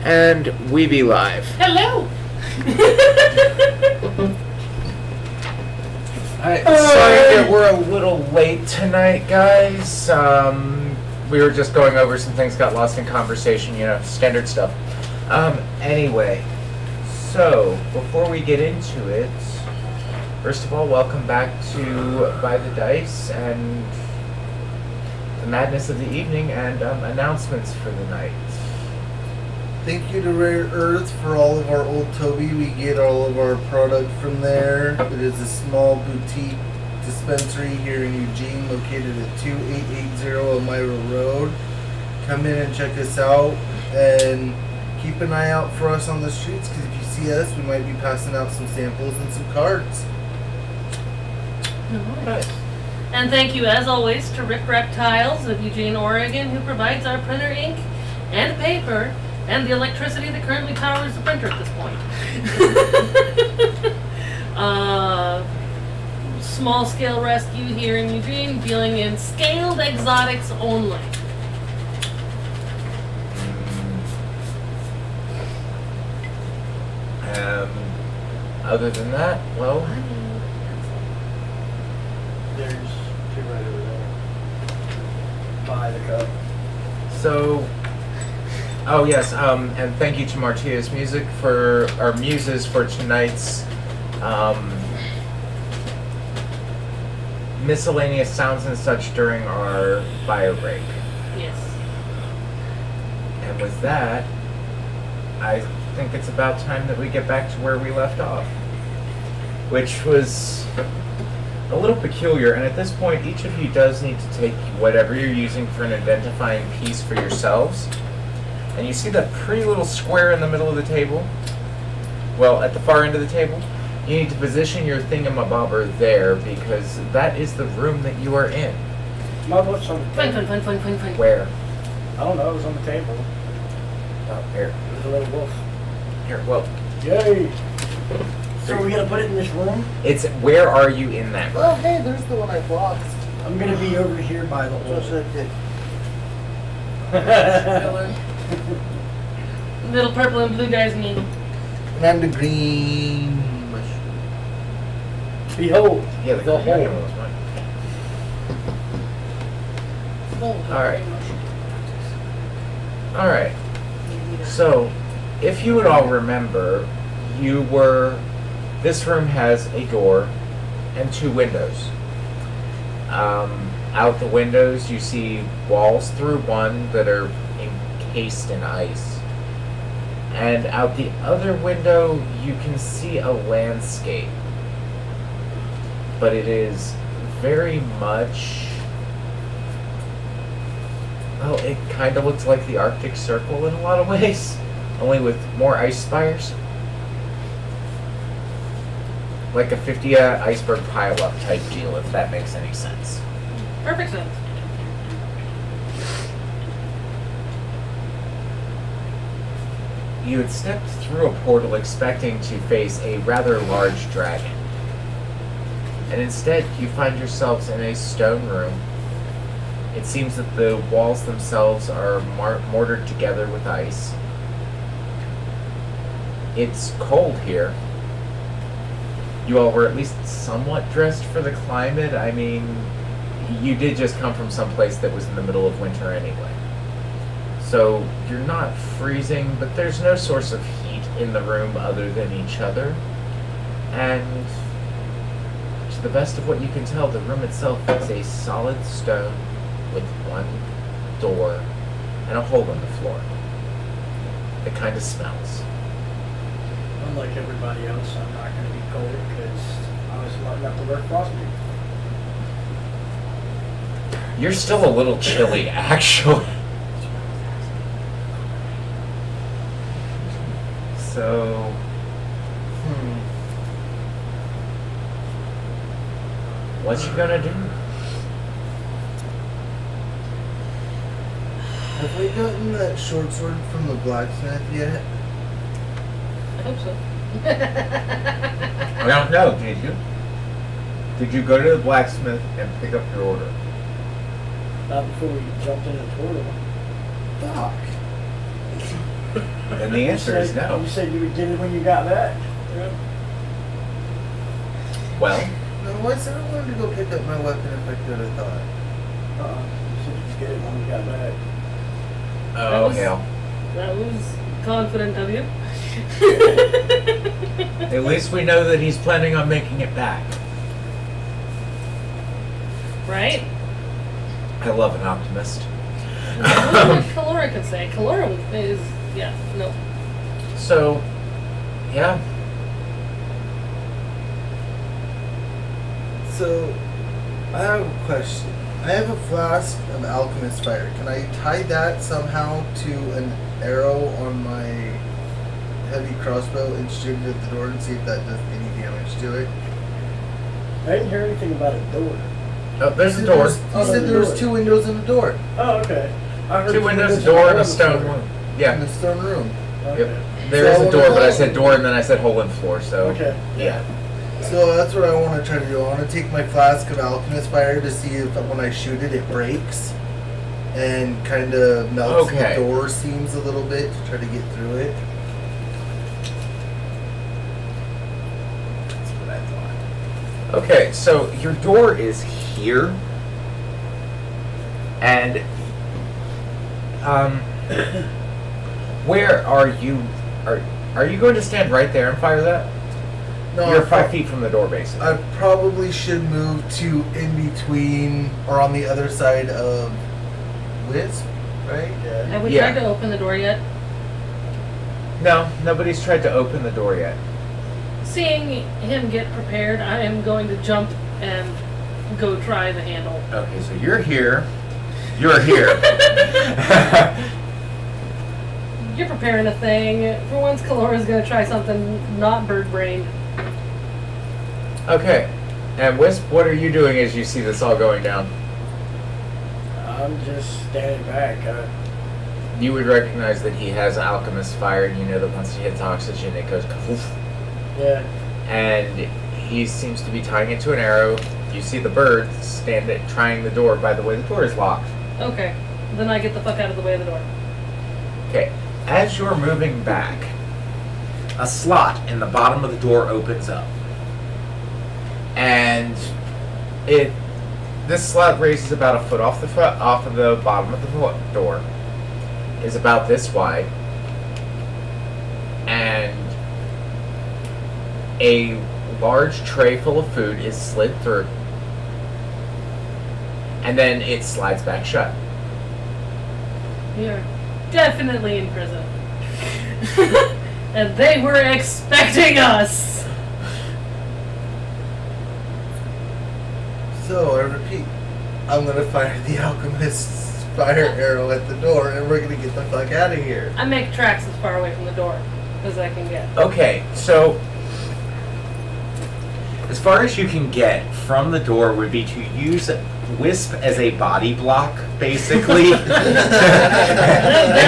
And we be live. Hello! Sorry that we're a little late tonight, guys. We were just going over some things, got lost in conversation, standard stuff. Anyway, so before we get into it, first of all, welcome back to By the Dice and the madness of the evening and announcements for the night. Thank you to Rare Earth for all of our Old Toby. We get all of our product from there. It is a small boutique dispensary here in Eugene, located at 2880 Elmira Road. Come in and check us out and keep an eye out for us on the streets, because if you see us, we might be passing out some samples and some cards. Nice. And thank you, as always, to Reptiles of Eugene, Oregon, who provides our printer ink and paper and the electricity that currently powers the printer at this point. Small scale rescue here in Eugene, dealing in scaled exotics only. Other than that, well, There's two right over there. By the cup. so, oh yes, and thank you to Martia's Music for, our Muses for tonight's miscellaneous sounds and such during our bio break. Yes. And with that, I think it's about time that we get back to where we left off, which was a little peculiar. And at this point, each of you does need to take whatever you're using for an identifying piece for yourselves. And you see that pretty little square in the middle of the table? Well, at the far end of the table, you need to position your thingamabobber there, because that is the room that you are in. My what's on the Fine, table? fine. Where? I don't know, it was on the table. Oh, here. It was a little wolf. Here, well, Yay! So are we gonna put it in this room? it's, where are you in that room? Oh, hey, there's the one I blocked. I'm gonna be over here by the hole. Just like it. Little purple and blue guys need. And the green mushroom. Behold, Yeah, the the hole. was mine. All right. So, if you would all remember, this room has a door and two windows. Out the windows, you see walls through one that are encased in ice. And out the other window, you can see a landscape. But it is very much... well, it kind of looks like the Arctic Circle in a lot of ways, only with more ice spires. Like a 50 iceberg pile-up type deal, if that makes any sense. Perfect sense. You had stepped through a portal expecting to face a rather large dragon. And instead, you find yourselves in a stone room. It seems that the walls themselves are mortared together with ice. It's cold here. You all were at least somewhat dressed for the climate. I mean, you did just come from some place that was in the middle of winter anyway. So you're not freezing, but there's no source of heat in the room other than each other. And to the best of what you can tell, the room itself is a solid stone with one door and a hole in the floor. It kind of smells. Unlike everybody else, I'm not gonna be cold because I was smart enough to wear frostbite. You're still a little chilly, actually. So, what you gonna do? Have we gotten that short sword from the blacksmith yet? I hope so. I don't know, did you? Did you go to the blacksmith and pick up your order? Not before we jumped in the portal. Fuck. then the answer is no. You said you would get it when you got back. Well, No, I said I wanted to go pick up my weapon if I could, I thought. You said you'd get it when you got back. oh was- hell. That was confident of you. At least we know that he's planning on making it back. Right? I love an optimist. That's what Kalora can say. Kalora is, yeah, no. So, yeah. So, I have a question. I have a flask of alchemist fire. Can I tie that somehow to an arrow on my heavy crossbow and shoot it at the door and see if that does any damage to it? I didn't hear anything about a door. Oh, there's He a said door. He said there was 2 windows and a door. Oh, okay. I heard 2 windows, a door, and a stone room. In Yeah. the stone room. Okay. Yep. There is a door, but I said door and then I said hole in floor, so. Okay. Yeah. So that's what I want to try to do. I want to take my flask of alchemist fire to see if when I shoot it, it breaks and kind of melts Okay. the door seams a little bit to try to get through it. That's what I thought. Okay, so your door is here. And, where are you? Are you going to stand right there and fire that? No, You're I 5 feet from the door, basically. I probably should move to in between or on the other side of Wisp, right? Have we Yeah. tried to open the door yet? No, nobody's tried to open the door yet. Seeing him get prepared, I am going to jump and go try the handle. Okay, so you're here. You're here. You're preparing a thing. For once, Kalora's going to try something not bird brained. Okay. And Wisp, what are you doing as you see this all going down? I'm just standing back. You would recognize that he has alchemist fire, and you know that once he hits oxygen, it goes kafoof. Yeah. And he seems to be tying it to an arrow. You see the bird stand at trying the door. By the way, the door is locked. Okay, then I get the fuck out of the way of the door. Okay. As you're moving back, a slot in the bottom of the door opens up. And this slot raises about a foot off the bottom of the door. Is about this wide. And a large tray full of food is slid through. And then it slides back shut. We are definitely in prison. And they were expecting us! So I repeat, I'm gonna fire the alchemist's fire arrow at the door, and we're gonna get the fuck out of here. I make tracks as far away from the door as I can get. Okay, so as far as you can get from the door would be to use Wisp as a body block, basically, and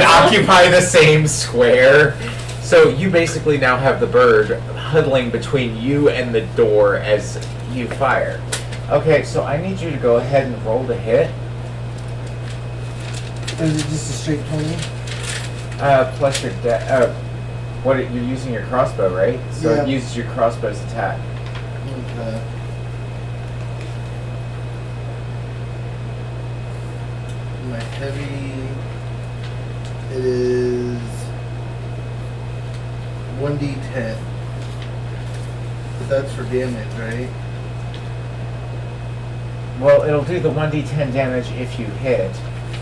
occupy the same square. So you basically now have the bird huddling between you and the door as you fire. Okay, so I need you to go ahead and roll to hit. Is it just a straight 20? Plus your you're using your crossbow, right? So Yeah. it uses your crossbow's attack. Okay. My heavy, it is 1d10. But that's for damage, right? Well, it'll do the 1d10 damage if you hit.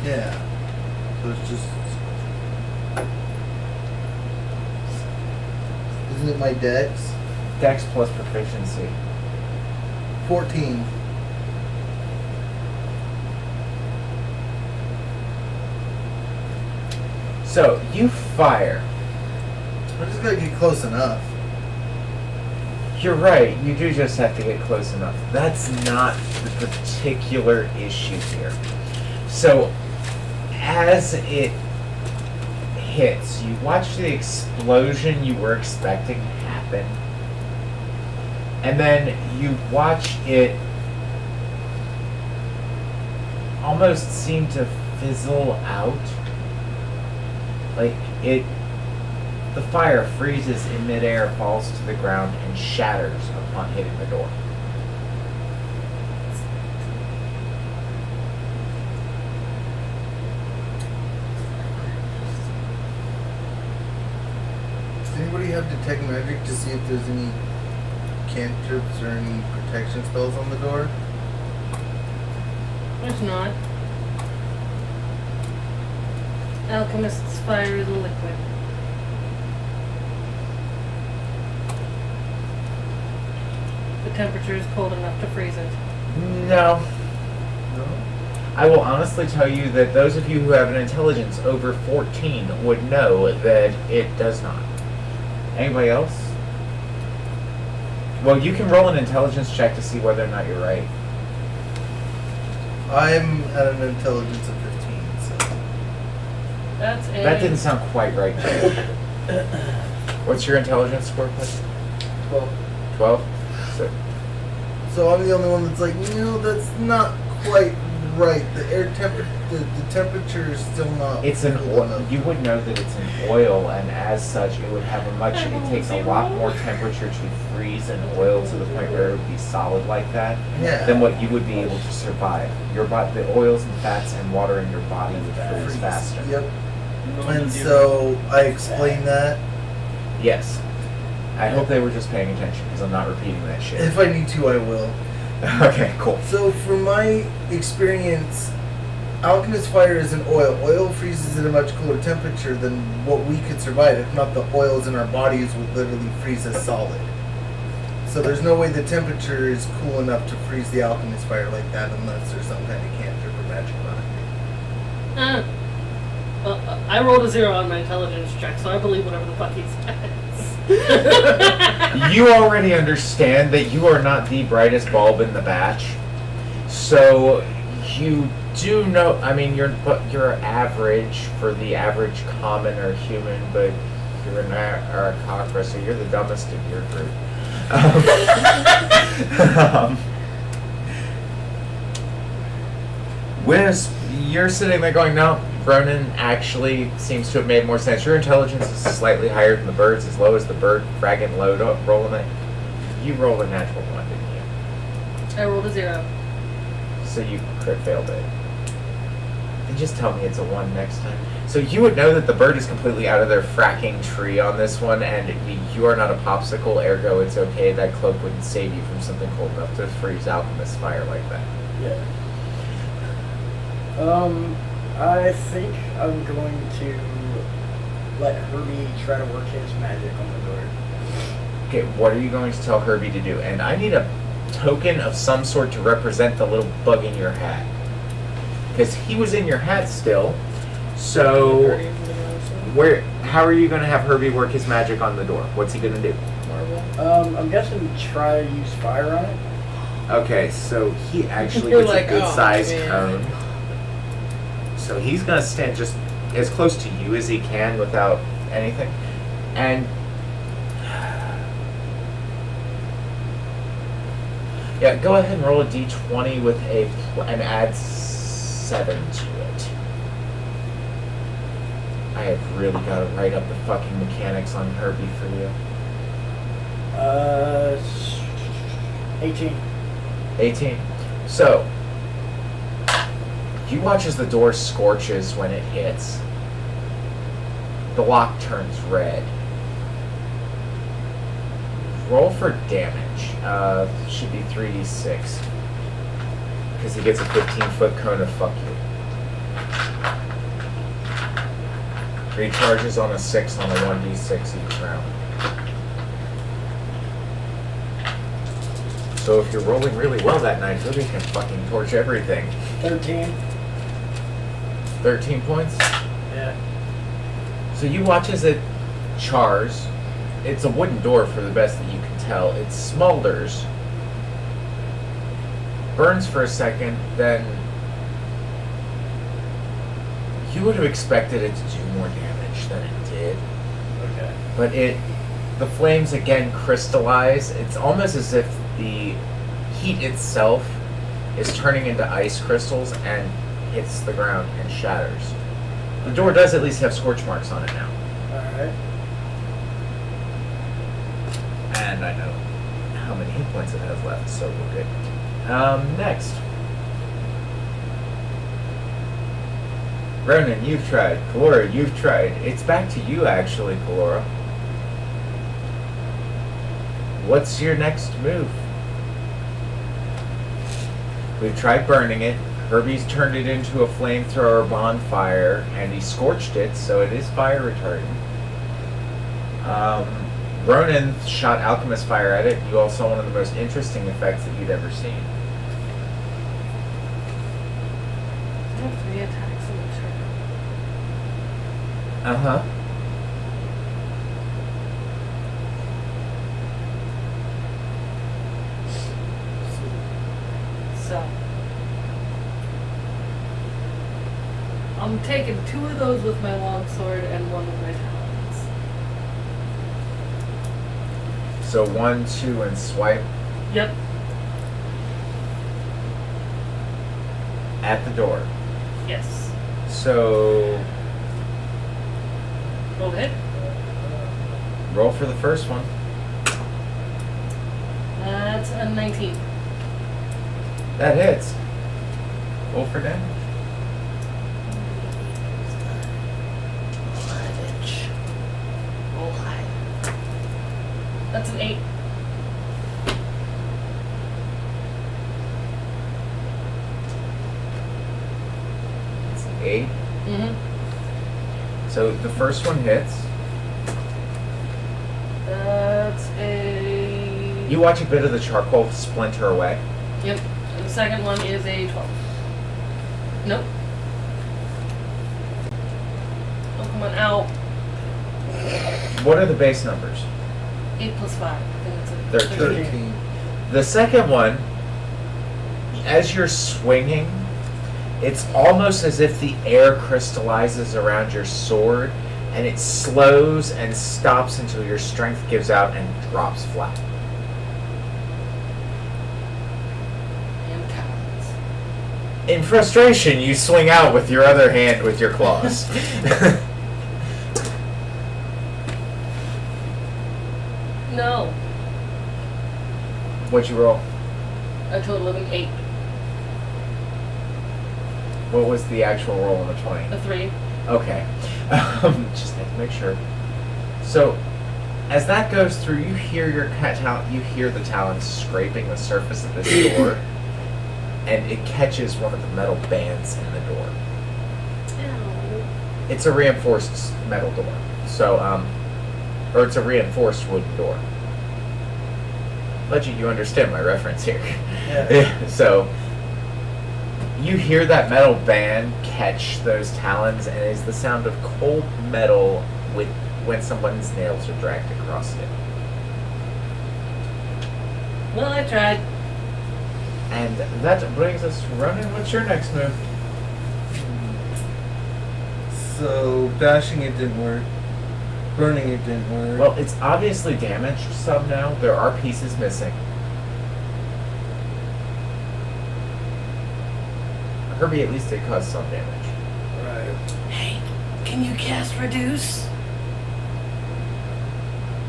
Yeah. So it's just. Isn't it my dex? Dex plus proficiency. 14. So you fire. I just gotta get close enough. You're right, you do just have to get close enough. That's not the particular issue here. So, as it hits, you watch the explosion you were expecting happen. And then you watch it almost seem to fizzle out. Like, it The fire freezes in midair, falls to the ground, and shatters upon hitting the door. Does anybody have detect magic to see if there's any cantrips or any protection spells on the door? There's not. Alchemist's fire is a liquid. The temperature is cold enough to freeze it. No. No? I will honestly tell you that those of you who have an intelligence over 14 would know that it does not. Anybody else? Well, you can roll an intelligence check to see whether or not you're right. I'm at an intelligence of 15, so. That's a... That didn't sound quite right to me. What's your intelligence score, please? 12. 12? So, So I'm the only one that's like, no, that's not quite right. The air temperature, the temperature is still not. it's an cool oil. enough. You would know that it's an oil, and as such, it would have a much. It takes a lot more temperature to freeze an oil to the point where it would be solid like that Yeah. than what you would be able to survive. Your the oils and fats and water in your body would freeze faster. Yep. And so I explained that. Yes. I hope they were just paying attention because I'm not repeating that shit. If I need to, I will. Okay, cool. So from my experience, alchemist fire is an oil. Oil freezes at a much cooler temperature than what we could survive. If not, the oils in our bodies would literally freeze us solid. So there's no way the temperature is cool enough to freeze the alchemist fire like that unless there's some kind of cantrip or magic behind it. Well, I rolled a 0 on my intelligence check, so I believe whatever the fuck he says. You already understand that you are not the brightest bulb in the batch, so you do know. I mean, you're average for the average common or human, but you're an aracocra, so you're the dumbest of your group. Wisp, you're sitting there going, no, Ronan actually seems to have made more sense. Your intelligence is slightly higher than the bird's, as low as the bird, fragging low rolling it. You rolled a natural 1, didn't you? I rolled a 0. So you crit failed it. Then just tell me it's a 1 next time. So you would know that the bird is completely out of their fracking tree on this one, and you are not a popsicle, ergo it's okay. That cloak wouldn't save you from something cold enough to freeze alchemist fire like that. Yeah. I think I'm going to let Herbie try to work his magic on the door. Okay, what are you going to tell Herbie to do? And I need a token of some sort to represent the little bug in your hat. Because he was in your hat still. So, how are you going to have Herbie work his magic on the door? What's he going to do? I'm guessing try to use fire on it. Okay, so he actually You're gets like, a good "Oh, sized man." cone. So he's going to stand just as close to you as he can without anything. And yeah, go ahead and roll a d20 with and add 7 to it. I have really got to write up the fucking mechanics on Herbie for you. 18. 18. So, you watch as the door scorches when it hits. The lock turns red. Roll for damage. Should be 3d6. Because he gets a 15-foot cone of fuck you. Recharges on a 6 on a 1d6 each round. So if you're rolling really well that night, Herbie can fucking torch everything. 13. 13 points? Yeah. So you watch as it chars. It's a wooden door for the best that you can tell. It smolders. Burns for a second, then you would have expected it to do more damage than it did. Okay. But the flames again crystallize. It's almost as if the heat itself is turning into ice crystals and hits the ground and shatters. The door does at least have scorch marks on it now. Alright. And I know how many hit points it has left, so we're good. Next. Ronan, you've tried. Kalora, you've tried. It's back to you, actually, Kalora. What's your next move? We've tried burning it. Herbie's turned it into a flamethrower bonfire, and he scorched it, so it is fire retardant. Ronan shot alchemist fire at it. You all saw one of the most interesting effects that you'd ever seen. I have 3 attacks in the turn. Uh-huh. So I'm taking 2 of those with my longsword and 1 with my talons. So 1, 2, and swipe Yep. at the door. Yes. So Roll hit. roll for the first one. That's a 19. That hits. Roll for damage. Roll high. That's an 8. It's 8. Mm-hmm. So the first one hits. That's a... You watch a bit of the charcoal splinter away. Yep. And the second one is a 12. Nope. Oh, come on, out. What are the base numbers? 8 plus 5. I think it's a 13. 13. The second one, as you're swinging, it's almost as if the air crystallizes around your sword, and it slows and stops until your strength gives out and drops flat. And talons. In frustration, you swing out with your other hand with your claws. No. What'd you roll? A total of an 8. What was the actual roll on the 20? A 3. Okay. Just had to make sure. So, as that goes through, you hear you hear the talons scraping the surface of this door, and it catches one of the metal bands in the door. Ow. It's a reinforced metal door. So, or it's a reinforced wooden door. Legend, you understand my reference here. Yeah. So, you hear that metal band catch those talons, and it is the sound of cold metal with when someone's nails are dragged across it. Well, I tried. And that brings us to Ronan. What's your next move? So bashing it didn't work. Burning it didn't work. Well, it's obviously damaged some now. There are pieces missing. Herbie, at least it caused some damage. Right. Hey, can you cast reduce?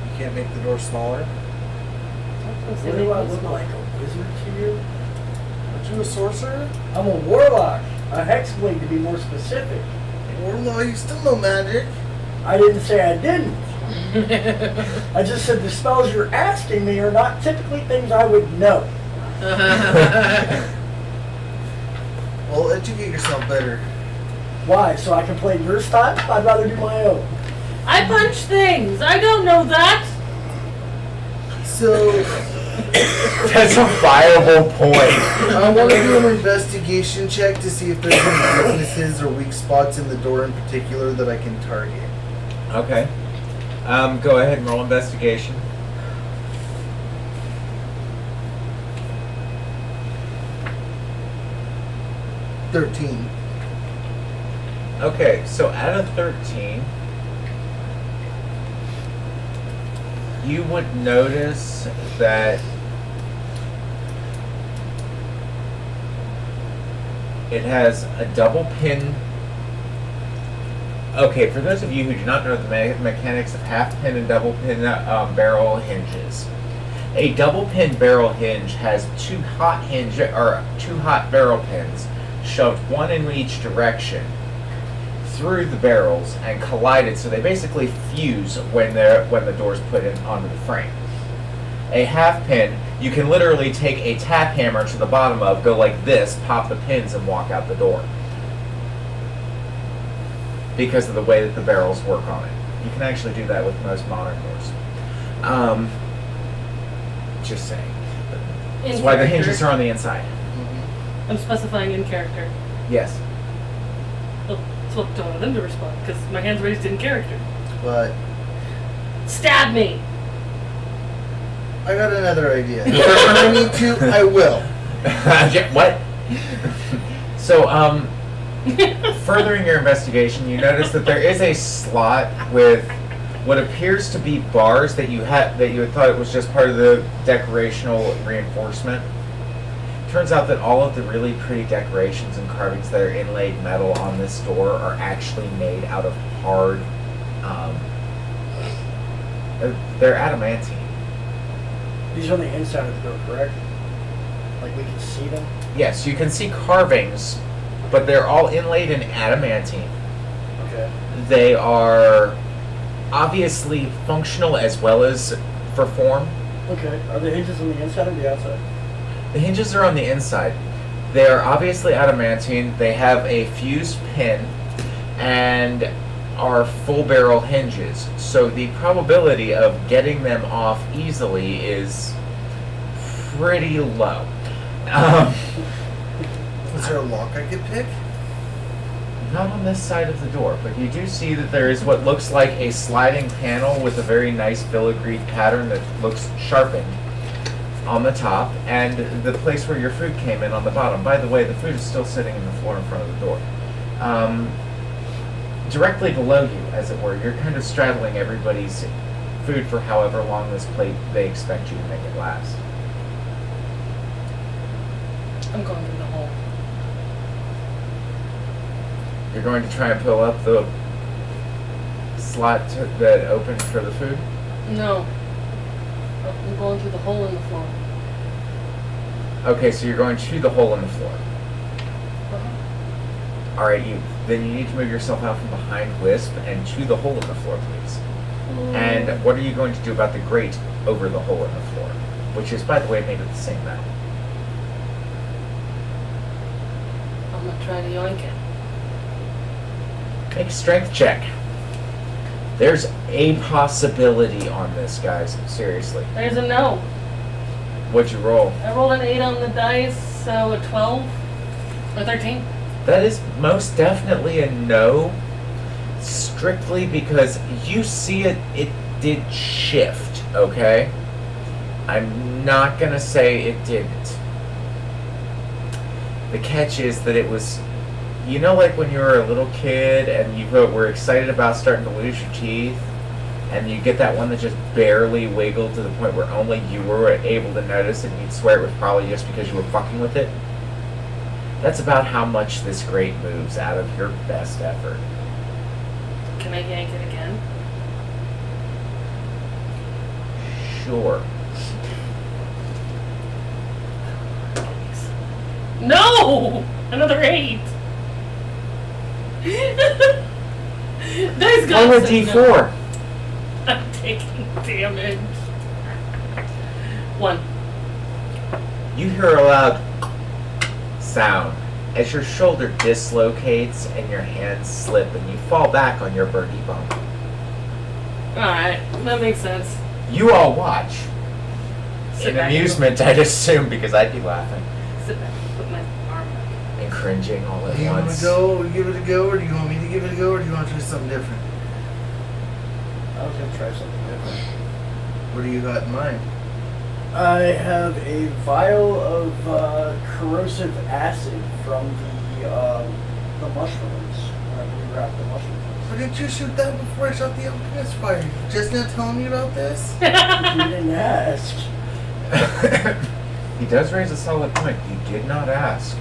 You can't make the door smaller. What do I look like, a wizard to you? Aren't you a sorcerer? I'm a warlock, a hexblade to be more specific. Warlock, you still know magic. I didn't say I didn't. I just said the spells you're asking me are not typically things I would know. Well, educate yourself better. Why? So I can play your style? I'd rather do my own. I punch things. I don't know that. So, That's a viable point. I want to do an investigation check to see if there's any weaknesses or weak spots in the door in particular that I can target. Okay. Go ahead and roll investigation. $13. Okay, so out of 13, you would notice that it has a double pin. Okay, for those of you who do not know the mechanics of half pin and double pin barrel hinges, A double pin barrel hinge has two hot barrel pins shoved one in each direction through the barrels and collided, so they basically fuse when the door's put in onto the frame. A half pin, you can literally take a tap hammer to the bottom of, go like this, pop the pins, and walk out the door. Because of the way that the barrels work on it. You can actually do that with most modern doors. Just saying. That's why the hinges are on the inside. I'm specifying in character. Yes. Oh, that's what I don't want them to respond, because my hand's raised in character. But Stab me! I got another idea. If I need to, I will. What? So, furthering your investigation, you notice that there is a slot with what appears to be bars that you had thought it was just part of the decorational reinforcement. Turns out that all of the really pretty decorations and carvings that are inlaid metal on this door are actually made out of hard. They're adamantine. These are on the inside of the door, correct? Like we can see them? Yes, you can see carvings, but they're all inlaid in adamantine. Okay. They are obviously functional as well as for form. Okay. Are the hinges on the inside or the outside? The hinges are on the inside. They are obviously adamantine. They have a fused pin and are full barrel hinges. So the probability of getting them off easily is pretty low. Is there a lock I could pick? Not on this side of the door, but you do see that there is what looks like a sliding panel with a very nice filigreed pattern that looks sharpened on the top, and the place where your food came in on the bottom. By the way, the food is still sitting in the floor in front of the door. Directly below you, as it were, you're kind of straddling everybody's food for however long this plate they expect you to make it last. I'm going through the hole. You're going to try and pull up the slot that opened for the food? No. I'm going through the hole in the floor. Okay, so you're going to the hole in the floor. Uh-huh. Alright, then you need to move yourself out from behind Wisp and to the hole in the floor, please. And what are you going to do about the grate over the hole in the floor? Which is, by the way, made of the same metal. I'm gonna try to yoink it. Make a strength check. There's a possibility on this, guys. Seriously. There's a no. What'd you roll? I rolled an 8 on the dice, so a 12 or 13. That is most definitely a no. Strictly because you see it did shift, okay? I'm not gonna say it didn't. The catch is that it was, you know, like when you were a little kid and you were excited about starting to lose your teeth, and you get that one that just barely wiggled to the point where only you were able to notice it, and you'd swear it was probably just because you were fucking with it? That's about how much this grate moves out of your best effort. Can I yank it again? Sure. No! Another 8! Dice Roll a said d4. no. I'm taking damage. 1. You hear a loud sound as your shoulder dislocates and your hands slip and you fall back on your birdie bump. Alright, that makes sense. You all watch. Sit In back. amusement, I'd assume, because I'd be laughing Sit back, put my arm back. and cringing all at Do you want once. to go and give it a go, or do you want me to give it a go, or do you want to try something different? I was gonna try something different. What do you got in mind? I have a vial of corrosive acid from the mushrooms. When we wrapped the mushrooms. Why didn't you shoot that before I shot the alchemist fire? You just now telling me about this? You didn't ask. He does raise a solid point. You did not ask.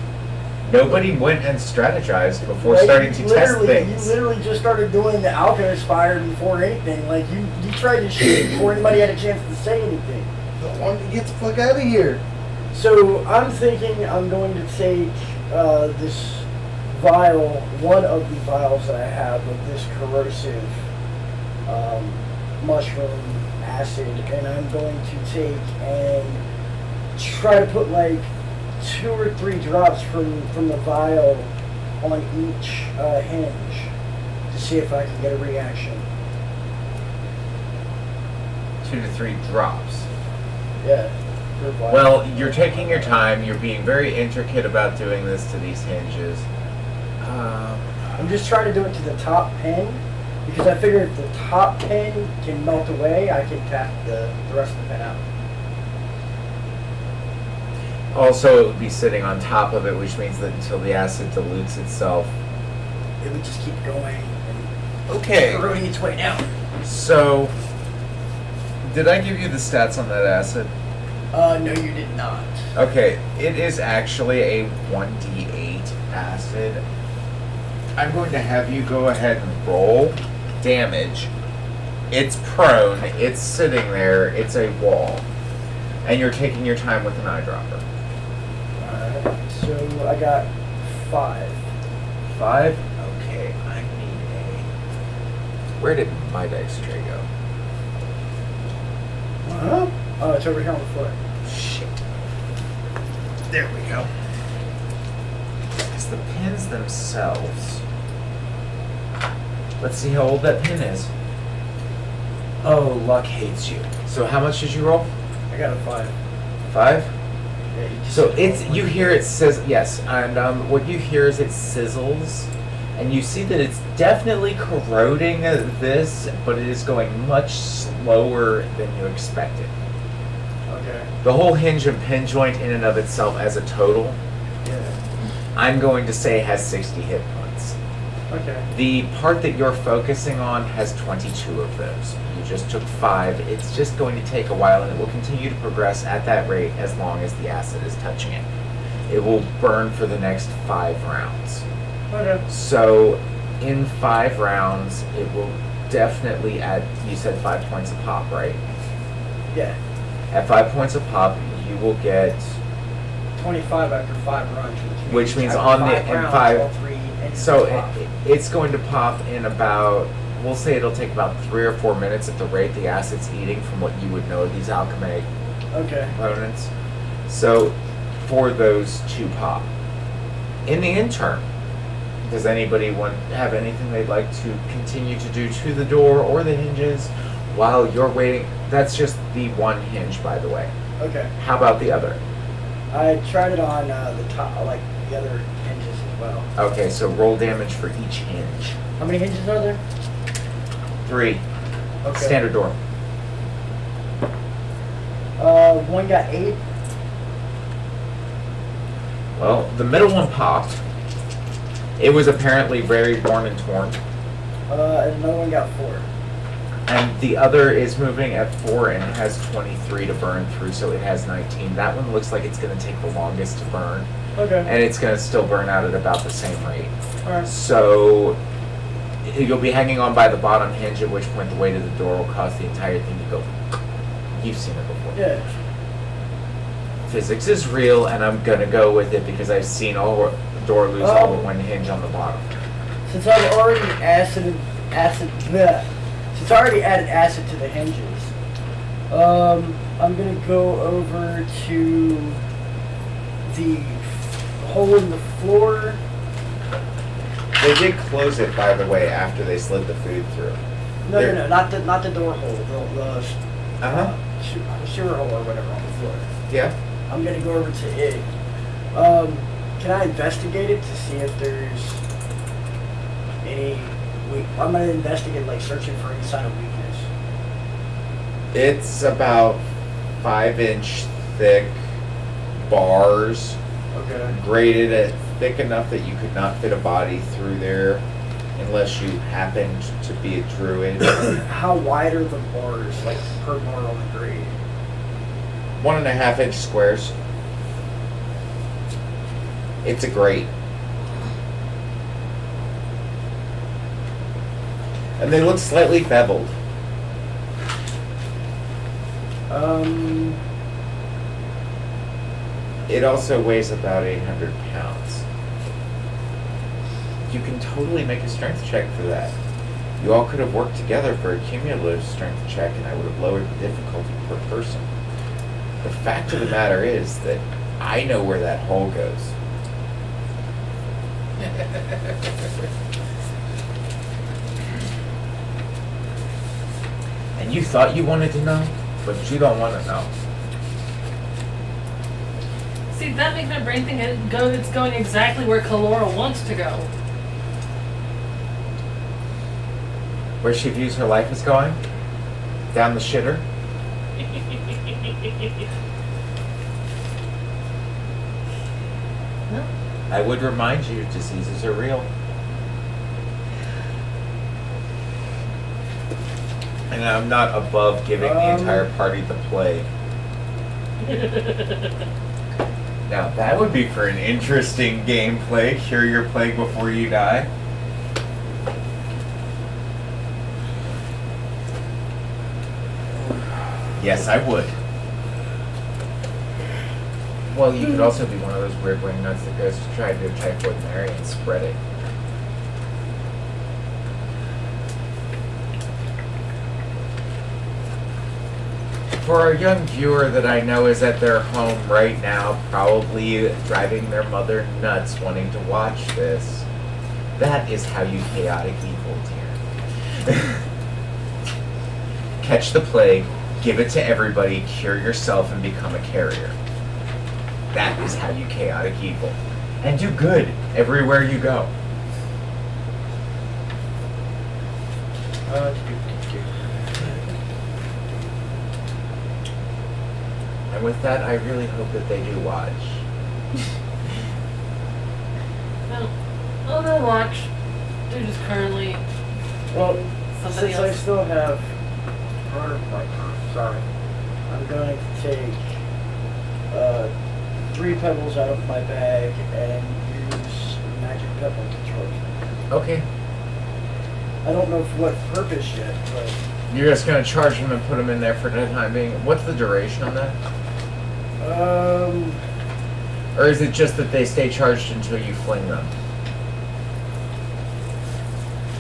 Nobody went and strategized before Like, starting to test things. You literally just started doing the alchemist fire before anything. Like you tried to shoot before anybody had a chance to say anything. don't want to get the fuck out of here. So I'm thinking I'm going to take this vial, one of the vials that I have of this corrosive mushroom acid, and I'm going to take and try to put like 2 or 3 drops from the vial on each hinge to see if I can get a reaction. 2 to 3 drops. Yeah. per vial. Well, you're taking your time. You're being very intricate about doing this to these hinges. I'm just trying to do it to the top pin because I figure if the top pin can melt away, I can tap the rest of the pin out. Also, it would be sitting on top of it, which means that until the acid dilutes itself. It would just keep going and Okay. corroding its way down. So, did I give you the stats on that acid? No, you did not. Okay, it is actually a 1d8 acid. I'm going to have you go ahead and roll damage. It's prone, it's sitting there, it's a wall. And you're taking your time with an eyedropper. Alright, so I got 5. 5? Okay, I need a... Where did my dice tray go? Uh-huh. Oh, it's over here on the floor. Shit. There we go. Because the pins themselves... Let's see how old that pin is. Oh, luck hates you. So how much did you roll? I got a 5. 5? Yeah, you just So said it's, one. you hear it says, yes, and what you hear is it sizzles, and you see that it's definitely corroding this, but it is going much slower than you expected. Okay. The whole hinge and pin joint in and of itself as a total, Yeah. I'm going to say has 60 hit points. Okay. The part that you're focusing on has 22 of those. You just took 5. It's just going to take a while, and it will continue to progress at that rate as long as the acid is touching it. It will burn for the next 5 rounds. Okay. So, in 5 rounds, it will definitely add, you said 5 points a pop, right? Yeah. At 5 points a pop, you will get, 25 after 5 runs. which means after on the, 5 in rounds, 5, all 3 engines so pop. it's going to pop in about, we'll say it'll take about 3 or 4 minutes at the rate the acid's eating from what you would know of these alchemic Okay. components. So, for those to pop. In the interim, does anybody have anything they'd like to continue to do to the door or the hinges while you're waiting? That's just the one hinge, by the way. Okay. How about the other? I tried it on the top, like the other hinges as well. Okay, so roll damage for each hinge. How many hinges are there? 3. Okay. Standard door. One got 8. Well, the middle one popped. It was apparently very worn and torn. And another one got 4. And the other is moving at 4 and it has 23 to burn through, so it has 19. That one looks like it's going to take the longest to burn, Okay. and it's going to still burn out at about the same rate. Alright. So you'll be hanging on by the bottom hinge, at which point the weight of the door will cause the entire thing to go. You've seen it before. Yeah. Physics is real, and I'm going to go with it because I've seen all door lose all but one hinge on the bottom. Since I've already since I already added acid to the hinges, I'm gonna go over to the hole in the floor. They did close it, by the way, after they slid the food through. No, not the door hole, the sewer hole or whatever on the floor. Yeah. I'm gonna go over to it. Can I investigate it to see if there's any? I'm gonna investigate, like searching for any sign of weakness. It's about 5-inch thick bars, Okay. graded at thick enough that you could not fit a body through there unless you happened to be a druid. How wide are the bars, like per bar on the grade? 1.5-inch squares. It's a grate. And they look slightly beveled. It also weighs about 800 pounds. You can totally make a strength check for that. You all could have worked together for a cumulative strength check, and I would have lowered the difficulty per person. The fact of the matter is that I know where that hole goes. And you thought you wanted to know, but you don't want to know. See, that makes my brain think it's going exactly where Kalora wants to go. Where she views her life is going? Down the shitter? No? I would remind you, diseases are real. And I'm not above giving the entire party the plague. Now, that would be for an interesting gameplay. Cure your plague before you die. Yes, I would. Well, you could also be one of those weird wing nuts that goes to try to do typhoid Mary and spread it. For our young viewer that I know is at their home right now, probably driving their mother nuts wanting to watch this, that is how you chaotic evil, dear. Catch the plague, give it to everybody, cure yourself, and become a carrier. That is how you chaotic evil. And do good everywhere you go. And with that, I really hope that they do watch. No. Oh, they'll watch. They're just currently Well, somebody since I else. still have sorry, I'm going to take 3 pebbles out of my bag and use magic pebble to charge them. Okay. I don't know for what purpose yet, but You're just going to charge them and put them in there for the time being. What's the duration on that? Or is it just that they stay charged until you fling them?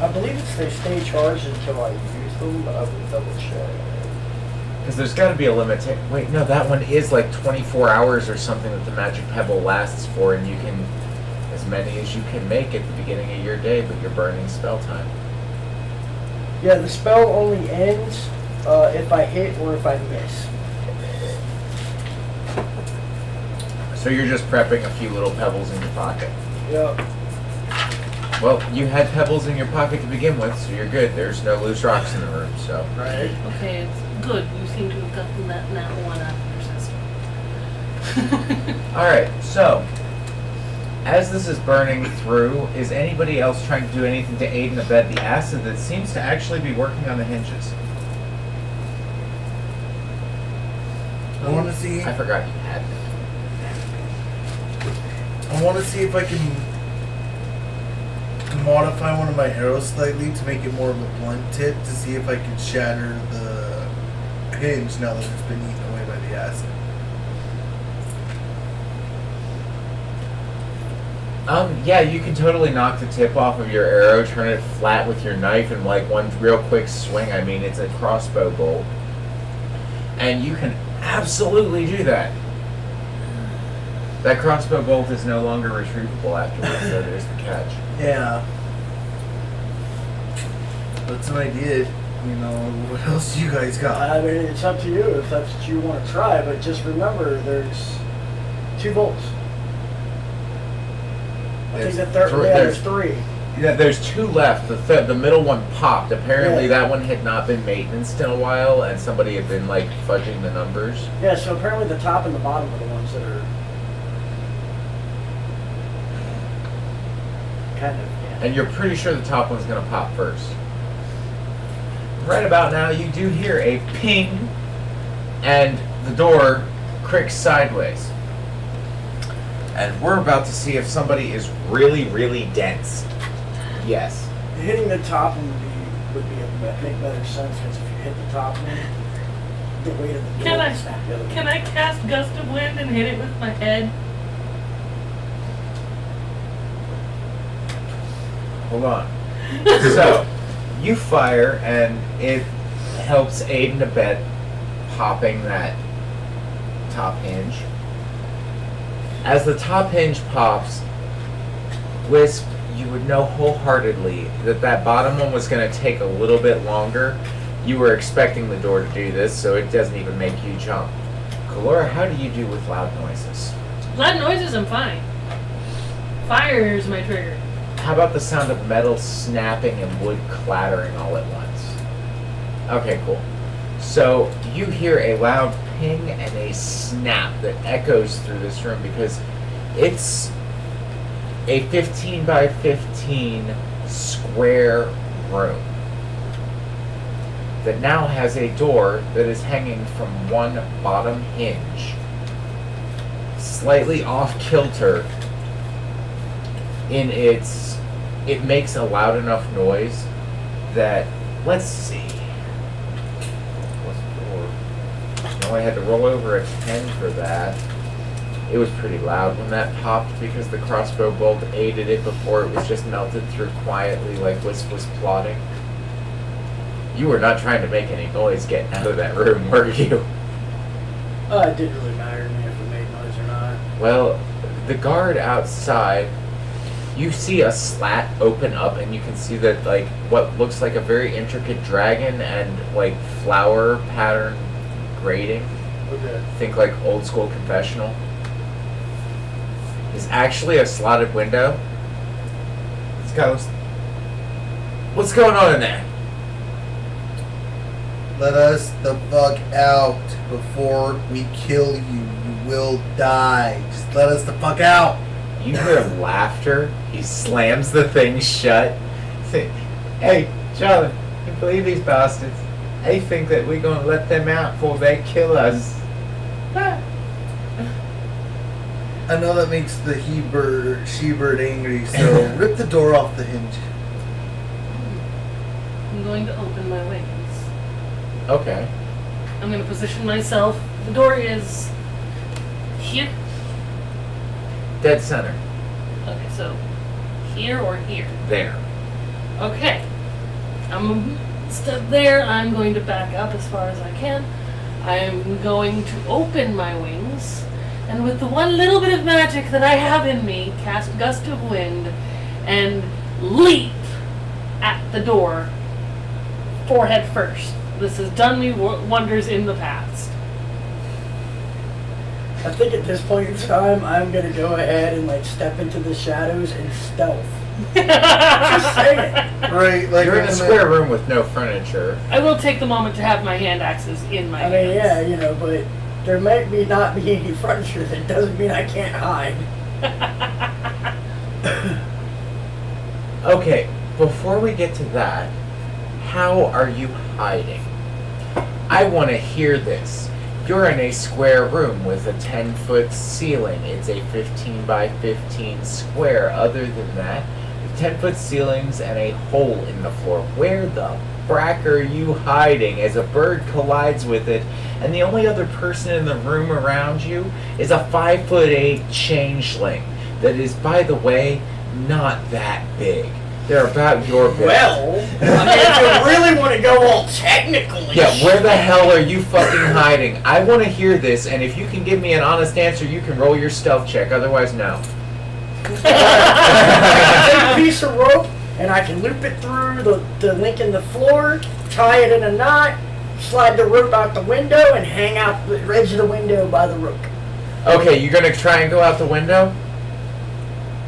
I believe they stay charged until I use them, but I will double check. Because there's got to be a limit. Wait, no, that one is like 24 hours or something that the magic pebble lasts for, and you can, as many as you can make at the beginning of your day, but you're burning spell time. Yeah, the spell only ends if I hit or if I miss. So you're just prepping a few little pebbles in your pocket. Yep. Well, you had pebbles in your pocket to begin with, so you're good. There's no loose rocks in the room, so. Right. Okay, it's good. You seem to have gotten that now one out of your system. Alright, so, as this is burning through, is anybody else trying to do anything to aid and abet the acid that seems to actually be working on the hinges? I want to see. I forgot you had it. I want to see if I can modify one of my arrows slightly to make it more of a blunt tip to see if I can shatter the hinge now that it's been eaten away by the acid. Yeah, you can totally knock the tip off of your arrow, turn it flat with your knife, and like one real quick swing. I mean, it's a crossbow bolt. And you can absolutely do that. That crossbow bolt is no longer retrievable afterwards, so there's the catch. Yeah. That's an idea. You know, what else you guys got? I mean, it's up to you if that's what you want to try, but just remember there's 2 bolts. I think that there's 3. Yeah, there's 2 left. The middle one popped. Apparently Yeah. that one had not been maintenanced in a while, and somebody had been like fudging the numbers. Yeah, so apparently the top and the bottom are the ones that are kind of, yeah. And you're pretty sure the top one's gonna pop first. Right about now, you do hear a ping, and the door cricks sideways. And we're about to see if somebody is really, really dense. Yes. Hitting the top one would make better sense because if you hit the top one, the weight of the door Can I- and snap the other Can one. I cast Gust of Wind and hit it with my head? Hold on. So, you fire, and it helps aid and abet popping that top hinge. As the top hinge pops, Wisp, you would know wholeheartedly that that bottom one was going to take a little bit longer. You were expecting the door to do this, so it doesn't even make you jump. Kalora, how do you do with loud noises? Loud noises, I'm fine. Fire is my trigger. How about the sound of metal snapping and wood clattering all at once? Okay, cool. So you hear a loud ping and a snap that echoes through this room because it's a 15 by 15 square room that now has a door that is hanging from one bottom hinge, slightly off kilter in its, it makes a loud enough noise that, let's see, what's the door? No, I had to roll over a 10 for that. It was pretty loud when that popped because the crossbow bolt aided it before it was just melted through quietly like Wisp was plotting. You were not trying to make any noise getting out of that room, were you? It didn't really matter to me if it made noise or not. Well, the guard outside, you see a slat open up and you can see that like what looks like a very intricate dragon and like flower pattern grating. Okay. Think like old school confessional. Is actually a slotted window. What's going on in there? Let us the fuck out before we kill you. You will die. Just let us the fuck out. You hear laughter. He slams the thing shut. Say, hey, Charlie, you believe these bastards? They think that we're gonna let them out before they kill us. I know that makes the she-bird angry, so rip the door off the hinge. I'm going to open my wings. Okay. I'm going to position myself. The door is here. Dead center. Okay, so here or here? There. Okay. I'm a step there. I'm going to back up as far as I can. I'm going to open my wings. And with the one little bit of magic that I have in me, cast Gust of Wind and leap at the door, forehead first. This has done me wonders in the past. I think at this point in time, I'm gonna go ahead and like step into the shadows and stealth. Just saying. Right, like You're in a square room with no furniture. I will take the moment to have my hand axes in my I hands. mean, yeah, you know, but there might be not be any furniture. That doesn't mean I can't hide. Okay, before we get to that, how are you hiding? I want to hear this. You're in a square room with a 10-foot ceiling. It's a 15 by 15 square. Other than that, 10-foot ceilings and a hole in the floor. Where the frack are you hiding as a bird collides with it, and the only other person in the room around you is a 5'8" changeling that is, by the way, not that big. They're about your big. Well, I mean, if you really want to go all technical, and Yeah, where the shit, hell are you fucking hiding? I want to hear this, and if you can give me an honest answer, you can roll your stealth check. Otherwise, no. I take a piece of rope and I can loop it through the link in the floor, tie it in a knot, slide the rope out the window, and hang out the edge of the window by the rope. Okay, you're gonna try and go out the window?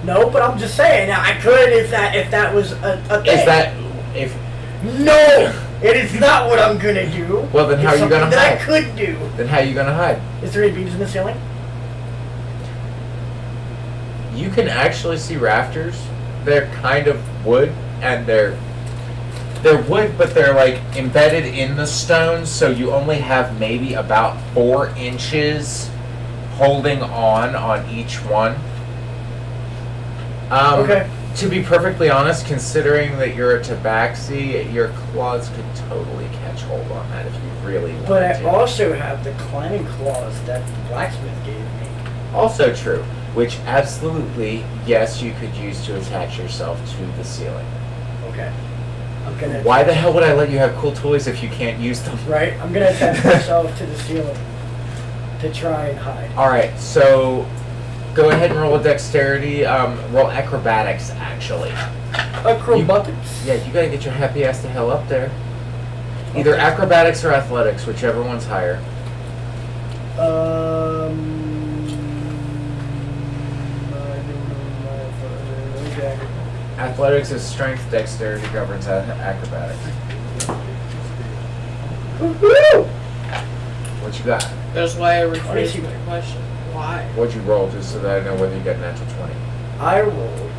No, but I'm just saying. Now, I could if that was a thing. Is that if? No, it is not what I'm gonna do. Well, then how It's are you gonna something that hide? I could do. Then how are you gonna hide? Is there any beams in the ceiling? You can actually see rafters. They're kind of wood, and they're wood, but they're like embedded in the stones, so you only have maybe about 4 inches holding on each one. Okay. To be perfectly honest, considering that you're a tabaxi, your claws could totally catch hold on that if you really wanted But I to. also have the climbing claws that the blacksmith gave me. Also true, which absolutely, yes, you could use to attach yourself to the ceiling. Okay. I'm gonna. Why the hell would I let you have cool toys if you can't use them? Right. I'm gonna attach myself to the ceiling to try and hide. Alright, so go ahead and roll a dexterity. Roll acrobatics, actually. Acrobatics. Yeah, you gotta get your happy ass the hell up there. Either Okay. acrobatics or athletics, whichever one's higher. I don't know my Athletics is strength, dexterity governs acrobatics. Woohoo! What you got? That's why I rephrased 22. my question. Why? What'd you roll, just so that I know whether you got a natural 20? I rolled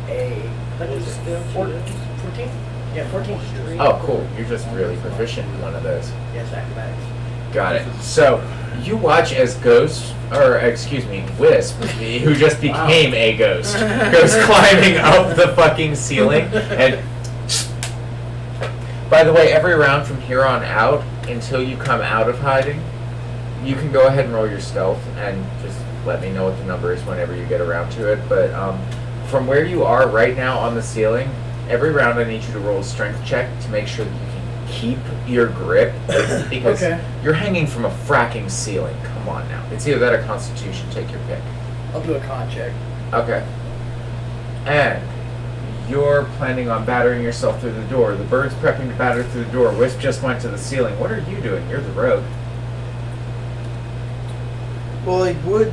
a. What What is is it? the 14? Yeah, 14. Oh, cool. You're just really proficient in one of those. Yes, acrobatics. Got it. So, you watch as Ghost, or excuse me, Wisp, who just became a ghost, goes climbing up the fucking ceiling. And by the way, every round from here on out, until you come out of hiding, you can go ahead and roll your stealth and just let me know what the number is whenever you get around to it. But from where you are right now on the ceiling, every round I need you to roll a strength check to make sure that you can keep your grip, because Okay. you're hanging from a fracking ceiling. Come on now. It's either that or Constitution. Take your pick. I'll do a con check. Okay. And you're planning on battering yourself through the door. The bird's prepping to batter through the door. Wisp just went to the ceiling. What are you doing? You're the rogue. Well, I would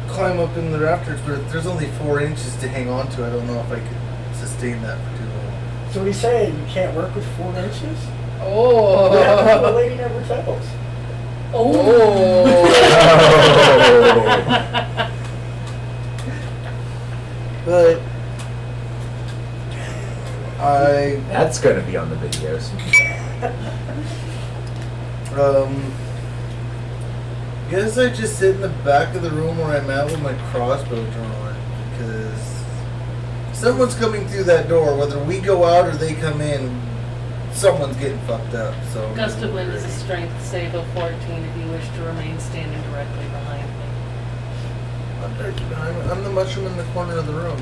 climb up in the rafters, but if there's only 4 inches to hang on to, I don't know if I could sustain that for too long. So what he's saying, you can't work with 4 inches? Oh. What happens when the lady never tells? Oh. But I That's going to be on the videos. guess I just sit in the back of the room where I'm at with my crossbow drawn, because someone's coming through that door. Whether we go out or they come in, someone's getting fucked up. So Gust of wind is a strength save of 14 if you wish to remain standing directly behind me. I'm the mushroom in the corner of the room.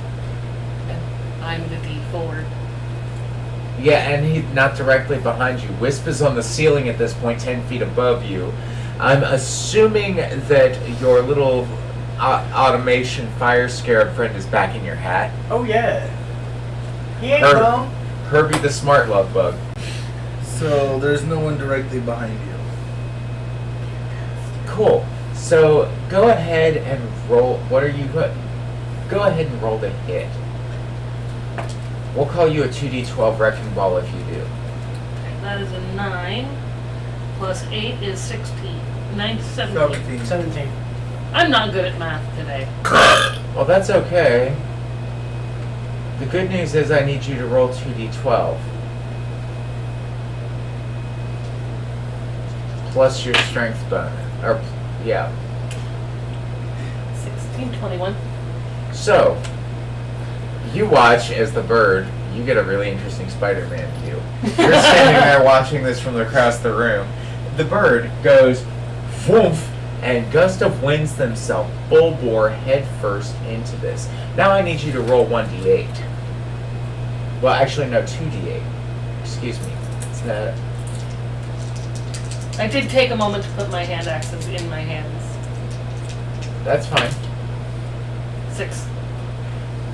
And I'm the D4. Yeah, and he's not directly behind you. Wisp is on the ceiling at this point, 10 feet above you. I'm assuming that your little automation fire scarab friend is back in your hat. Oh yeah. He ain't Her- dumb. Herbie the smart love bug. So there's no one directly behind you. Cool. So go ahead and roll. What are you? Go ahead and roll the hit. We'll call you a 2d12 wrecking ball if you do. That is a 9. Plus 8 is 16. 9 to 17. 17. I'm not good at math today. Well, that's okay. The good news is I need you to roll 2d12. Plus your strength bonus. Or, yeah. 16, 21. So, you watch as the bird, you get a really interesting Spider-Man view. You're standing there watching this from across the room. The bird goes, woof, and gust of winds themselves full bore head first into this. Now I need you to roll 1d8. Well, actually, no, 2d8. Excuse me. It's that. I did take a moment to put my hand axes in my hands. That's fine. 6.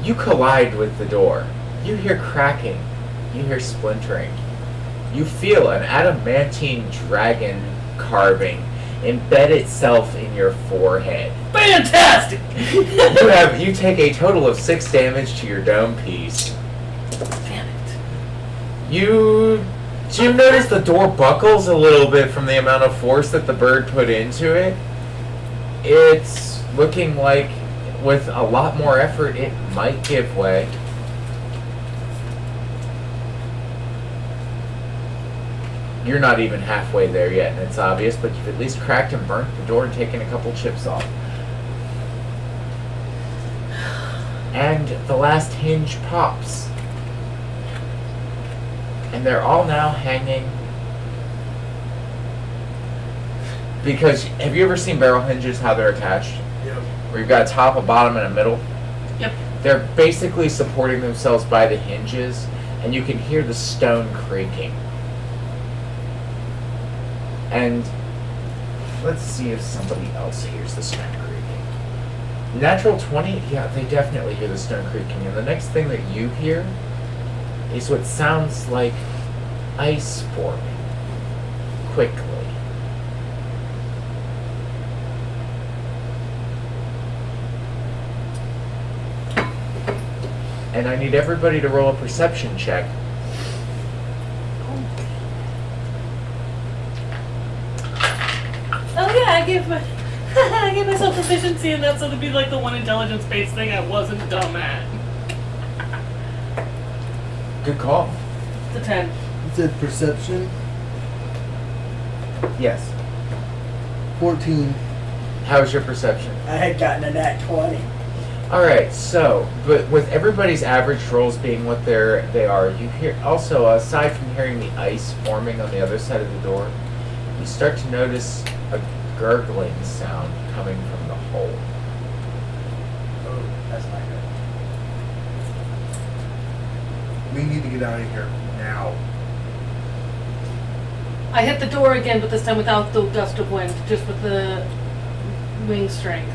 You collide with the door. You hear cracking. You hear splintering. You feel an adamantine dragon carving embed itself in your forehead. Fantastic! You take a total of 6 damage to your dome piece. Damn it. Do you notice the door buckles a little bit from the amount of force that the bird put into it? It's looking like with a lot more effort it might give way. You're not even halfway there yet, and it's obvious, but you've at least cracked and burnt the door and taken a couple chips off. And the last hinge pops. And they're all now hanging. Because, have you ever seen barrel hinges, how they're attached? Yep. Where you've got a top, a bottom, and a middle? Yep. They're basically supporting themselves by the hinges, and you can hear the stone creaking. And let's see if somebody else hears the stone creaking. Natural 20, yeah, they definitely hear the stone creaking. And the next thing that you hear is what sounds like ice forming quickly. And I need everybody to roll a perception check. Oh yeah, I gave myself proficiency in that so to be like the one intelligence based thing I wasn't dumb at. Good call. It's a 10. You said perception. Yes. 14. How's your perception? I had gotten a nat 20. Alright, so, but with everybody's average rolls being what they are, you hear, also, aside from hearing the ice forming on the other side of the door, you start to notice a gurgling sound coming from the hole. Oh, that's not good. We need to get out of here now. I hit the door again, but this time without the gust of wind, just with the wing strength.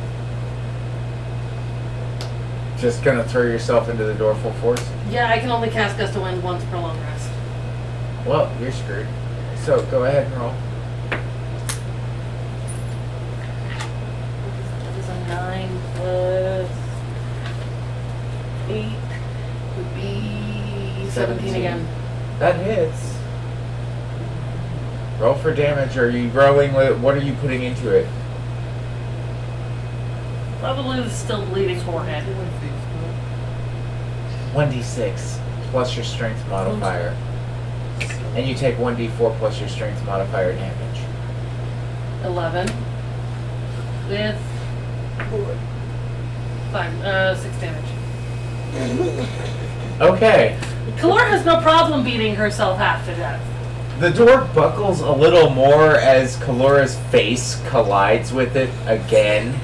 Just gonna throw yourself into the door full force? Yeah, I can only cast gust of wind once per long rest. Well, you're screwed. So, go ahead and roll. That is a 9 plus 8 would be 17 again. That hits. Roll for damage. Are you rolling with, what are you putting into it? Probably the still bleeding forehead. 1d6 plus your strength modifier. And you take 1d4 plus your strength modifier damage. 11 with 6 damage. Okay. Kalora has no problem beating herself half to death. The door buckles a little more as Kalora's face collides with it again.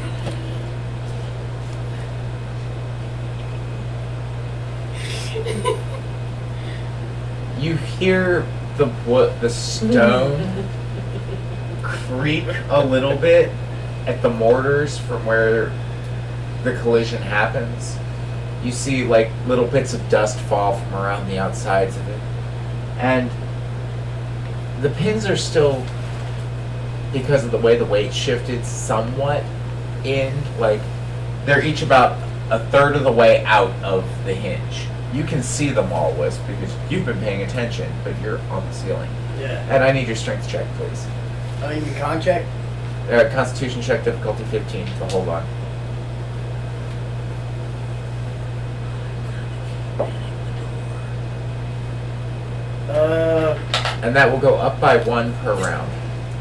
You hear the stone creak a little bit at the mortars from where the collision happens. You see like little bits of dust fall from around the outsides of it. And the pins are still, because of the way the weight shifted, somewhat in, like, they're each about a third of the way out of the hinge. You can see them all, Wisp, because you've been paying attention, but you're on the ceiling. Yeah. And I need your strength check, please. Oh, you mean con check? Constitution check, difficulty 15, so hold on. And that will go up by 1 per round.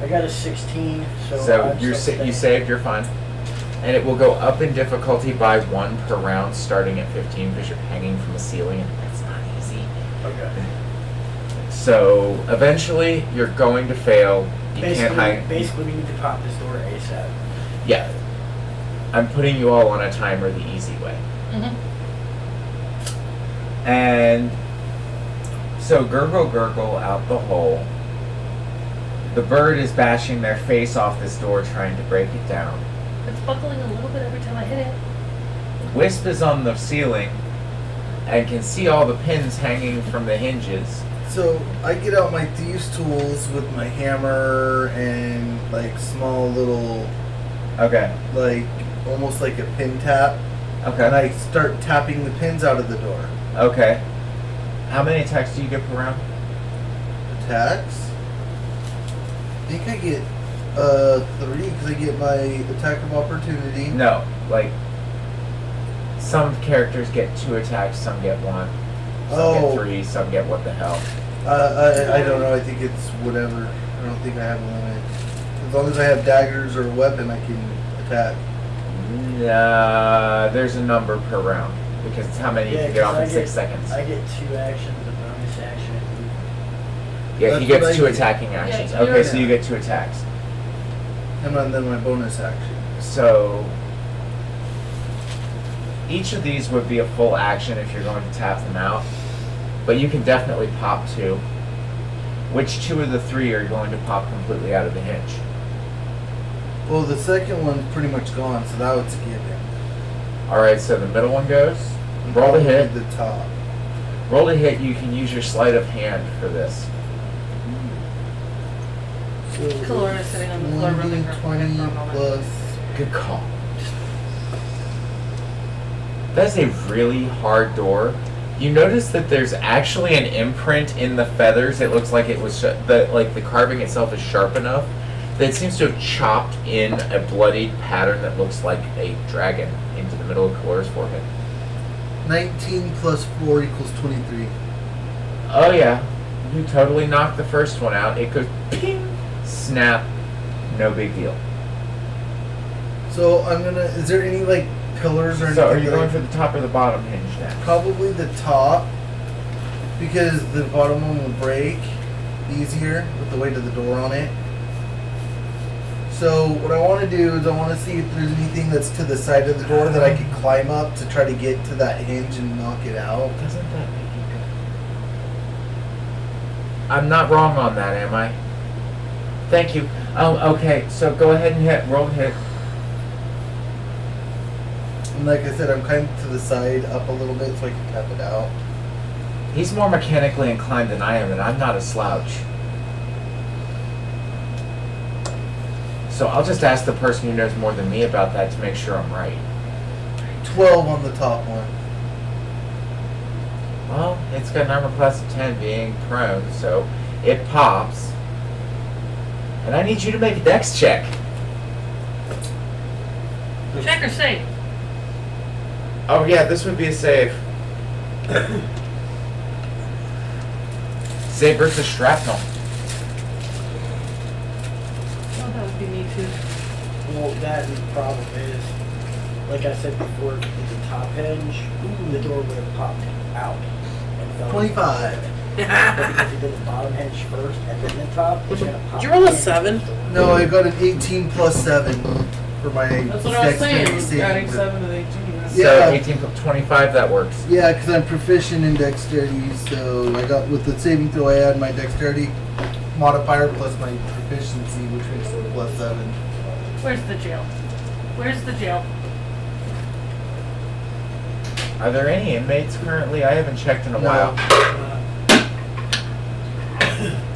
I got a 16, so So I'm you still staying. saved, you're fine. And it will go up in difficulty by 1 per round, starting at 15, because you're hanging from the ceiling, and that's not easy. Okay. So eventually, you're going to fail. You can't hang. Basically, we need to pop this door ASAP. Yeah. I'm putting you all on a timer the easy way. Mm-hmm. And so gurgle out the hole. The bird is bashing their face off this door trying to break it down. It's buckling a little bit every time I hit it. Wisp is on the ceiling and can see all the pins hanging from the hinges. So I get out my thieves' tools with my hammer and like small little, Okay. like almost like a pin tap, and Okay. I start tapping the pins out of the door. Okay. How many attacks do you get per round? Attacks? I think I get 3 because I get my attack of opportunity. No. Like, some characters get 2 attacks, some get 1. Some Oh. get 3, some get what the hell. I don't know. I think it's whatever. I don't think I have a limit. As long as I have daggers or a weapon, I can attack. There's a number per round. because it's how many you Yeah, can get 'cause off in I 6 seconds. I get 2 actions, a bonus action. Yeah, he That's what gets I 2 get. attacking actions. Yeah, Okay, you're- so you get 2 attacks. And then my bonus action. So each of these would be a full action if you're going to tap them out, but you can definitely pop 2. Which 2 of the 3 are you going to pop completely out of the hinge? Well, the second one's pretty much gone, so that was a given. All right, so the middle one goes. Roll to hit. The top. Roll to hit. You can use your sleight of hand for this. So Kalora is sitting on the floor rubbing her forehead 20 for a moment. plus. Good call. That's a really hard door. You notice that there's actually an imprint in the feathers. It looks like it was the carving itself is sharp enough that it seems to have chopped in a bloodied pattern that looks like a dragon into the middle of Kalora's forehead. 19 plus 4 equals 23. Oh yeah, you totally knocked the first one out. It goes ping, snap, no big deal. So I'm gonna. Is there any like pillars or anything? So are you that I going for the top or the bottom hinge now? Probably the top, because the bottom one will break easier with the weight of the door on it. So what I want to do is I want to see if there's anything that's to the side of the door that I could climb up to try to get to that hinge and knock it out. Doesn't that make you go? I'm not wrong on that, am I? Thank you. Okay, so go ahead and roll hit. And like I said, I'm kind of to the side up a little bit so I can tap it out. He's more mechanically inclined than I am, and I'm not a slouch. So I'll just ask the person who knows more than me about that to make sure I'm right. 12 on the top one. Well, it's got an armor class of 10 being prone, so it pops. And I need you to make a dex check. Check or save? Oh yeah, this would be a save. Save versus shrapnel. Oh, that would be me too. Well, that the problem is, like I said before, with the top hinge, the door would have popped out and fell. 25. But because you did the bottom hinge first and then the top, it's gonna pop. Did you roll a in. 7? No, I got an 18 plus 7 for my That's what I was saying. dexterity Adding saving. 7 to the 18. So Yeah. 18 plus 25, that works. Yeah, because I'm proficient in dexterity, so I got with the saving throw, I add my dexterity modifier plus my proficiency, which makes it plus 7. Where's the jail? Where's the jail? Are there any inmates currently? I haven't checked in a while.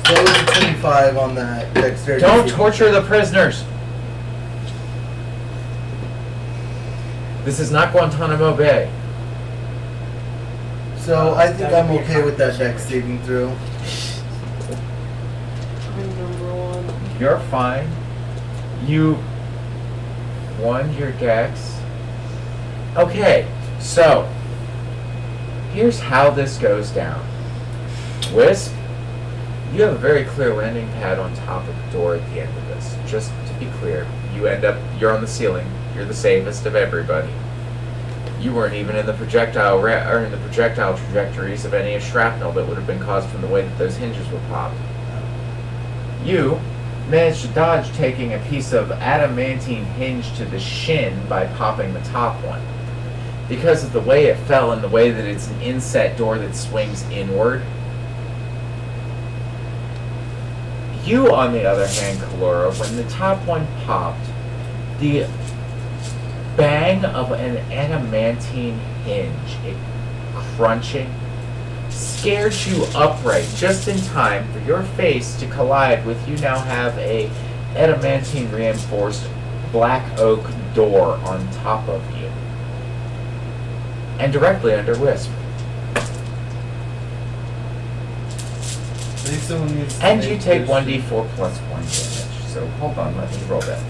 So that was a 25 on that dexterity. Don't saving. torture the prisoners. This is not Guantanamo Bay. So I think That I'm would be a okay with that conference dex saving throw. I'm number 1. You're fine. You won your dex. Okay, so here's how this goes down. Wisp, you have a very clear landing pad on top of the door at the end of this. Just to be clear, you're on the ceiling. You're the safest of everybody. You weren't even in the projectile trajectories of any shrapnel that would have been caused from the way that those hinges were popped. You managed to dodge taking a piece of adamantine hinge to the shin by popping the top one. Because of the way it fell and the way that it's an inset door that swings inward. You, on the other hand, Kalora, when the top one popped, the bang of an adamantine hinge, it crunching, scared you upright just in time for your face to collide with you now have a adamantine reinforced black oak door on top of you. And directly under Wisp. I think someone needs to And make you take this- 1d4 plus 1 damage. So hold on, let me roll that.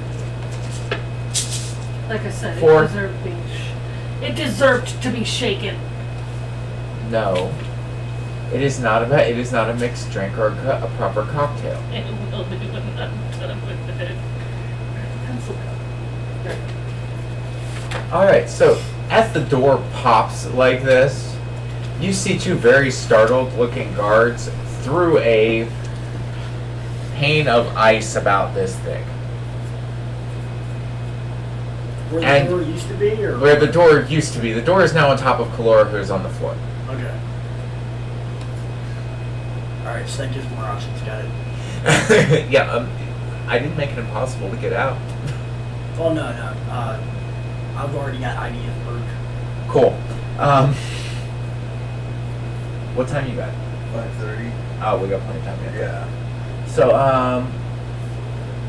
Like I said, 4. it deserved being it deserved to be shaken. No. It is not a mixed drink or a proper cocktail. It will be when I'm done with it. Pencil cup. Alright, so As the door pops like this, you see two very startled looking guards through a pane of ice about this thick. Where And- the door used to be, or Where the door used to be. The door is now on top of Kalora, who is on the floor. Okay. All right, so that gives more options. Got it. Yeah, I didn't make it impossible to get out. Well, no. I've already got ideas, Bert. Cool. What time you got? 5:30. Oh, we got plenty of time yet. Yeah. So,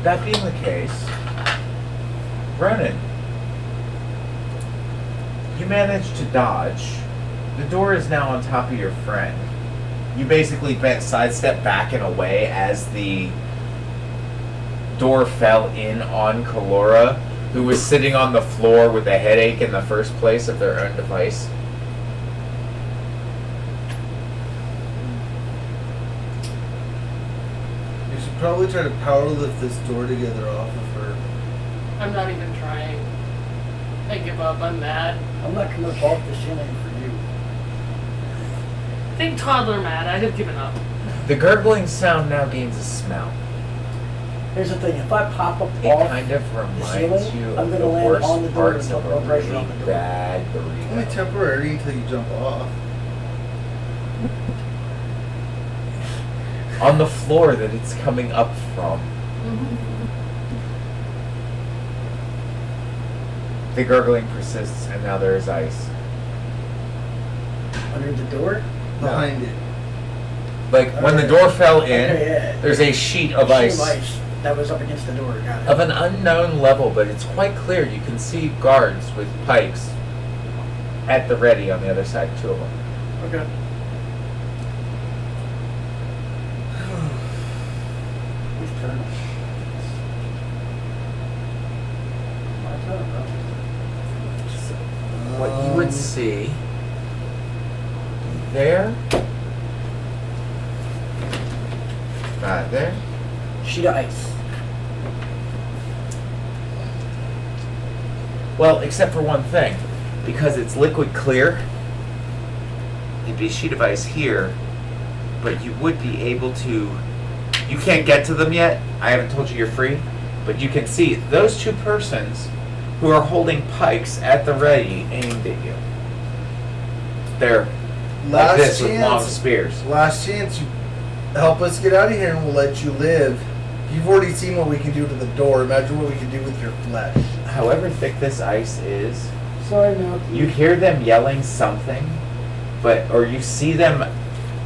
that being the case, Ronan, you managed to dodge. The door is now on top of your friend. You basically sidestep back and away as the door fell in on Kalora, who was sitting on the floor with a headache in the first place of their own device. You should probably try to power lift this door together off of her. I'm not even trying. I give up. I'm mad. I'm not coming up off the ceiling for you. Think toddler mad. I'd have given up. The gurgling sound now gains a smell. Here's the thing: if I pop up It off, kind of reminds ceiling, you I'm of the gonna land worst on the door parts and of put a no pressure really on the door. bad Only burrito. temporary until you jump off. On the floor that it's coming up from. The gurgling persists, and now there is ice. under the door. Behind it. Like, when the door fell in, Okay, yeah. there's a sheet of Sheet ice. of ice that was up against the door. Got it. Of an unknown level, but it's quite clear. You can see guards with pikes at the ready on the other side, two of them. Okay. Whose turn? My turn, bro. What you would see there, right there, Sheet of ice. well, except for one thing, because it's liquid clear, it'd be a sheet of ice here, but you would be able to, you can't get to them yet, I haven't told you you're free, but you can see those two persons who are holding pikes at the ready aimed at you. They're like Last this with long chance. spears. Last chance. You help us get out of here, and we'll let you live. You've already seen what we can do to the door. Imagine what we can do with your flesh. However thick this ice is, Sorry, no. you hear them yelling something, or you see them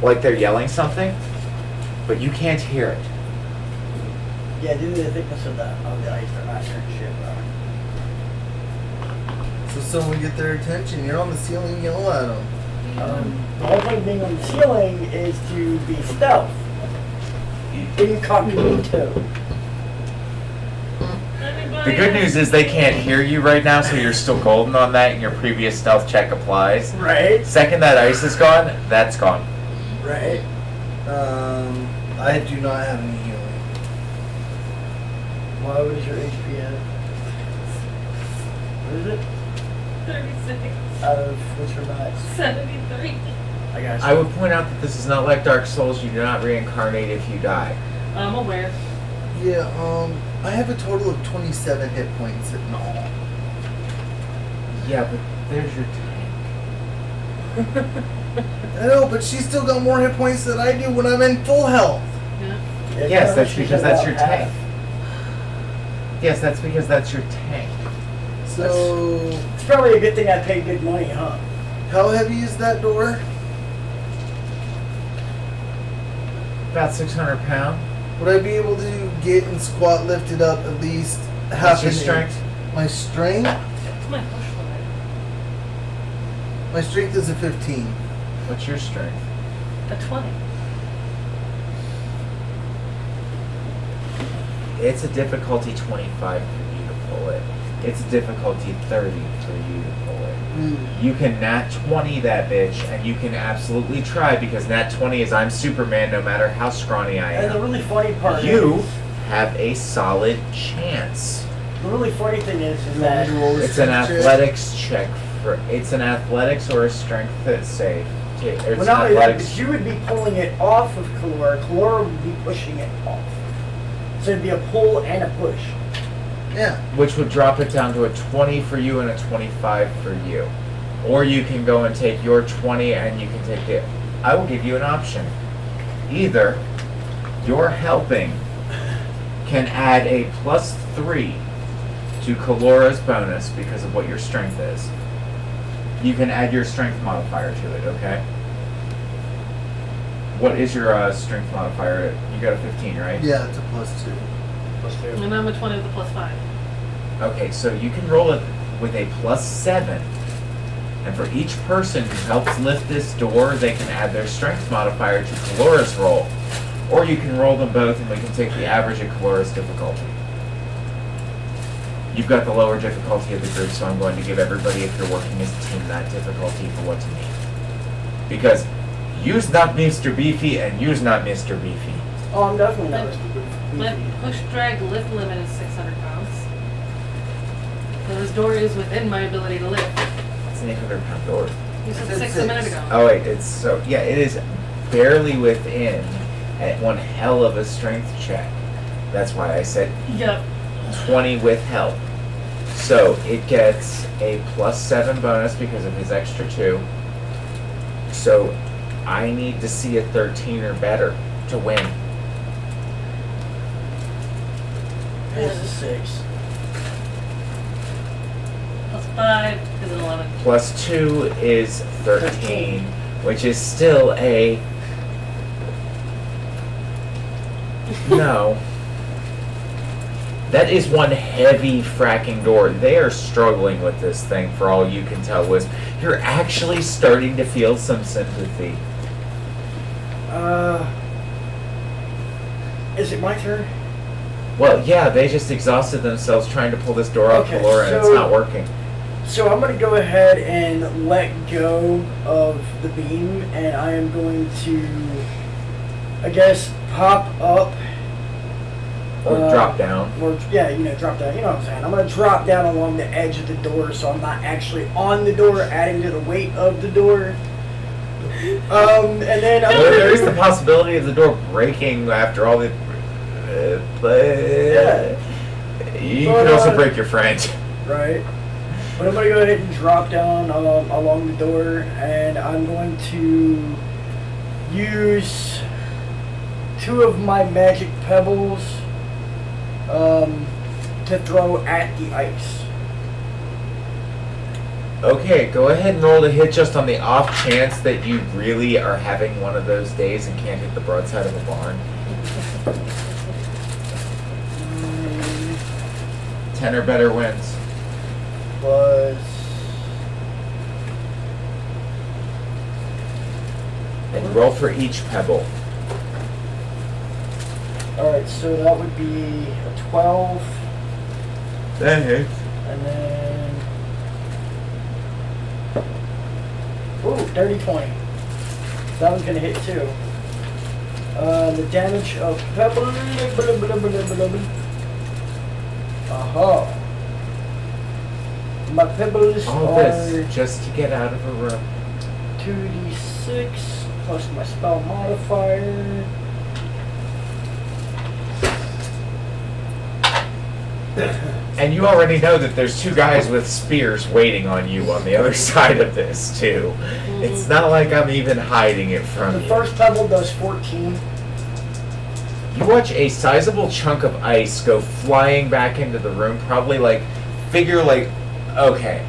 like they're yelling something, but you can't hear it. Yeah, due to the thickness of the ice, they're not hearing shit, bro. So someone get their attention. You're on the ceiling. Yell at them. The whole thing being on the ceiling is to be stealth. Incognito. The good news is they can't hear you right now, so you're still golden on that, and your previous stealth check applies. Right? Second that ice is gone, that's gone. Right. I do not have any healing. What is your HP at? What is it? 36, Out of what's your max? 73. I got I would point out that this is not like Dark Souls. You do not reincarnate if you die. I'm aware. Yeah, I have a total of 27 hit points in all. Yeah, but there's your tank. I know, but she's still got more hit points than I do when I'm in full health. Yeah. Yes, that's because that's your tank. Yes, that's because that's your tank. So, It's probably a good thing I paid good money, huh? how heavy is that door? About 600 pounds. Would I be able to get and squat lifted up at least half What's your an strength? inch? My strength? It's my push limit. My strength is a 15. What's your strength? A 20. It's a difficulty 25 for you to pull it. It's a difficulty 30 for you to pull it. You can nat 20 that bitch, and you can absolutely try, because nat 20 is I'm Superman no matter how scrawny I And the am. really funny part You is, have a solid chance. the really funny thing is You want me that to roll a It's an strength check? athletics check It's an athletics or a strength save. It's Well, an not only that, athletics. but you would be pulling it off of Kalora. Kalora would be pushing it off. So it'd be a pull and a push. Yeah. Which would drop it down to a 20 for you and a 25 for you. Or you can go and take your 20 and you can take it. I will give you an option. Either your helping can add a +3 to Kalora's bonus because of what your strength is. You can add your strength modifier to it, okay? What is your strength modifier? You got a 15, right? Yeah, it's a +2. +2. And I'm a 20 with a +5. Okay, so you can roll it with a +7. And for each person who helps lift this door, they can add their strength modifier to Kalora's roll. Or you can roll them both and we can take the average of Kalora's difficulty. You've got the lower difficulty of the group, so I'm going to give everybody, if you're working as a team, that difficulty for what's needed. Because you's not Mr. Beefy and you's not Mr. Beefy. Oh, I'm definitely not Let Mr. push drag lift limit is 600 pounds. So this door is within my ability to lift. It's an 800-pound door. You said It's 6 a six. minute ago. Oh wait, it's so, yeah, it is barely within at one hell of a strength check. That's why I said Yep. 20 with help. So it gets a +7 bonus because of his extra 2. So I need to see a 13 or better to win. It's a 6. +5 is an 11. +2 is 13, which is still a... No. That is one heavy fracking door. They are struggling with this thing, for all you can tell, Wisp. You're actually starting to feel some sympathy. Is it my turn? Well, yeah, they just exhausted themselves trying to pull this door off Okay, Kalora, and it's so- not working. So I'm going to go ahead and let go of the beam, and I am going to, I guess, pop up. Or drop down. Or, yeah, drop down. You know what I'm saying. I'm going to drop down along the edge of the door so I'm not actually on the door, adding to the weight of the door. And then I'm Well, there is the gonna, possibility of the door breaking after all the... Yeah. You But, can also break your friend. right. But I'm going to go ahead and drop down along the door, and I'm going to use 2 of my magic pebbles to throw at the ice. Okay, go ahead and roll to hit just on the off chance that you really are having one of those days and can't hit the broadside of a barn. 10 or better wins. Was And roll for each pebble. alright, so that would be a 12, That hits. and then ooh, dirty 20. That one's gonna hit too. The damage of pebble. Aha. My pebbles All are this just to get out of a room. 2d6 plus my spell modifier. And you already know that there's 2 guys with spears waiting on you on the other side of this, too. It's not like I'm even hiding it from The you. first pebble does 14. You watch a sizable chunk of ice go flying back into the room, probably okay.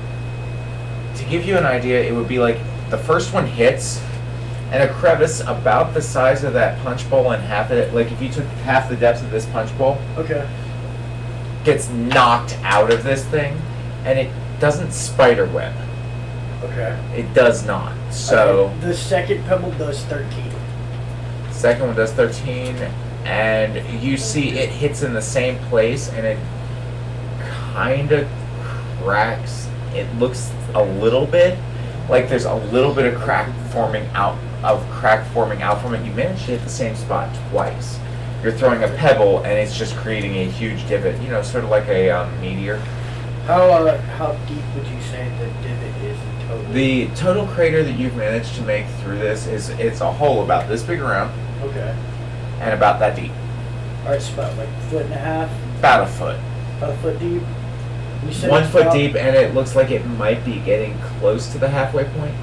To give you an idea, it would be like the first one hits, and a crevice about the size of that punch bowl and half of it, like if you took half the depth of this punch bowl, Okay. gets knocked out of this thing, and it doesn't spider web. Okay. It does not. So, Okay, the second pebble does 13. second one does 13, and you see it hits in the same place, and it kind of cracks. It looks a little bit like there's a little bit of crack forming out from it. You managed to hit the same spot twice. You're throwing a pebble, and it's just creating a huge divot. Sort of like a meteor. How deep would you say the divot is in total? The total crater that you've managed to make through this it's a hole about this big around Okay. and about that deep. Alright, it's about like a foot and a half, About a foot. about a foot deep. You said 1 it's foot about- deep, and it looks like it might be getting close to the halfway point.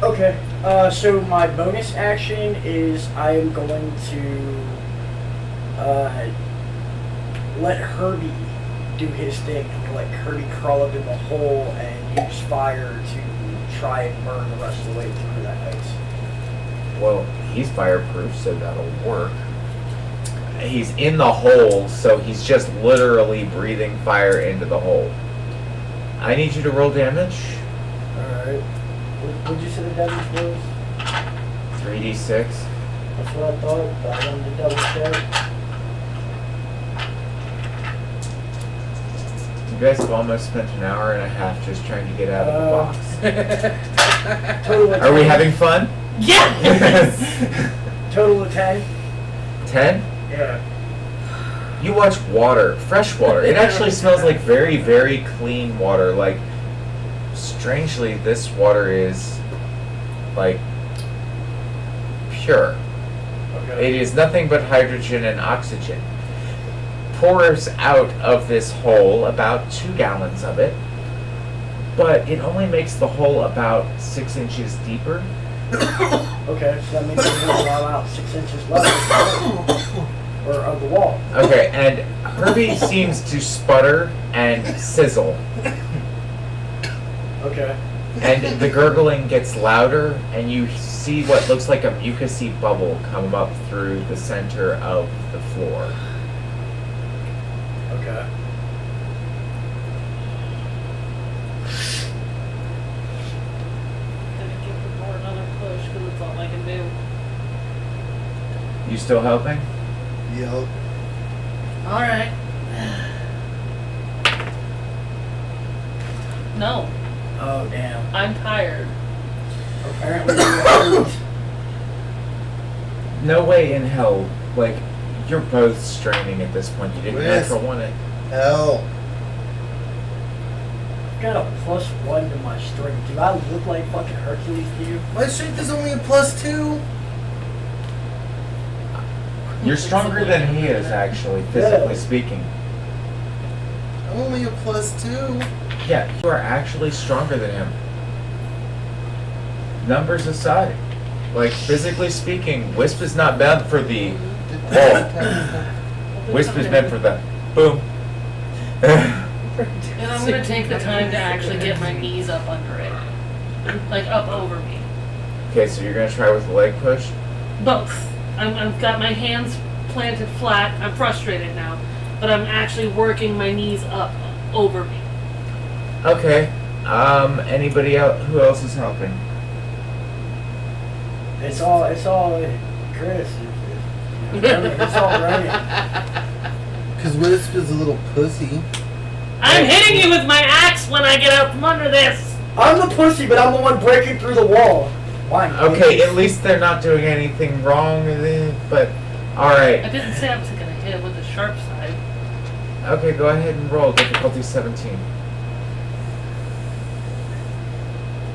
Okay. So my bonus action is I am going to let Herbie do his thing and let Herbie crawl up in the hole and use fire to try and burn the rest of the way through that ice. Well, he's fireproof, so that'll work. He's in the hole, so he's just literally breathing fire into the hole. I need you to roll damage. Alright. What'd you say the damage was? 3d6. That's what I thought, but I wanted to double check. You guys have almost spent an hour and a half just trying to get out of the box. Total of Are we 10. having fun? Yeah! Total of 10? 10? Yeah. You watch water, fresh water. It actually smells like very, very clean water. Like, strangely, this water is, like, pure. Okay. It is nothing but hydrogen and oxygen. Pours out of this hole about 2 gallons of it, but it only makes the hole about 6 inches deeper. Okay, so that means we're going to allow out 6 inches left of the wall. Or of the wall. Okay, and Herbie seems to sputter and sizzle, Okay. and the gurgling gets louder, and you see what looks like a mucusy bubble come up through the center of the floor. Okay. Gonna give the door another push because it's all I can do. You still helping? Yep. Alright. No, Oh, damn. I'm tired. Apparently you hurt. No way in hell. Like, you're both straining at this point. You didn't Yes. natural one it. Hell. I've got a +1 to my strength. Do I look like fucking Hercules to you? My strength is only a +2. You're stronger than he is, actually, physically Yeah. speaking. I'm only a +2. Yeah, you are actually stronger than him. Numbers aside. Like, physically speaking, Wisp is not meant for the Wisp is meant for the boom. And I'm gonna take the time to actually get my knees up under it. Like up over me. Okay, so you're gonna try with the leg push? Both. I've got my hands planted flat. I'm frustrated now. But I'm actually working my knees up over me. Okay. Anybody else? Who else is helping? It's all Chris. It's all right. Because Wisp is a little pussy. I'm hitting you with my axe when I get out from under this. I'm the pussy, but I'm the one breaking through the wall. Why? Okay, at least they're not doing anything wrong, but I alright. didn't say I was gonna hit with the sharp side. Okay, go ahead and roll. Difficulty 17.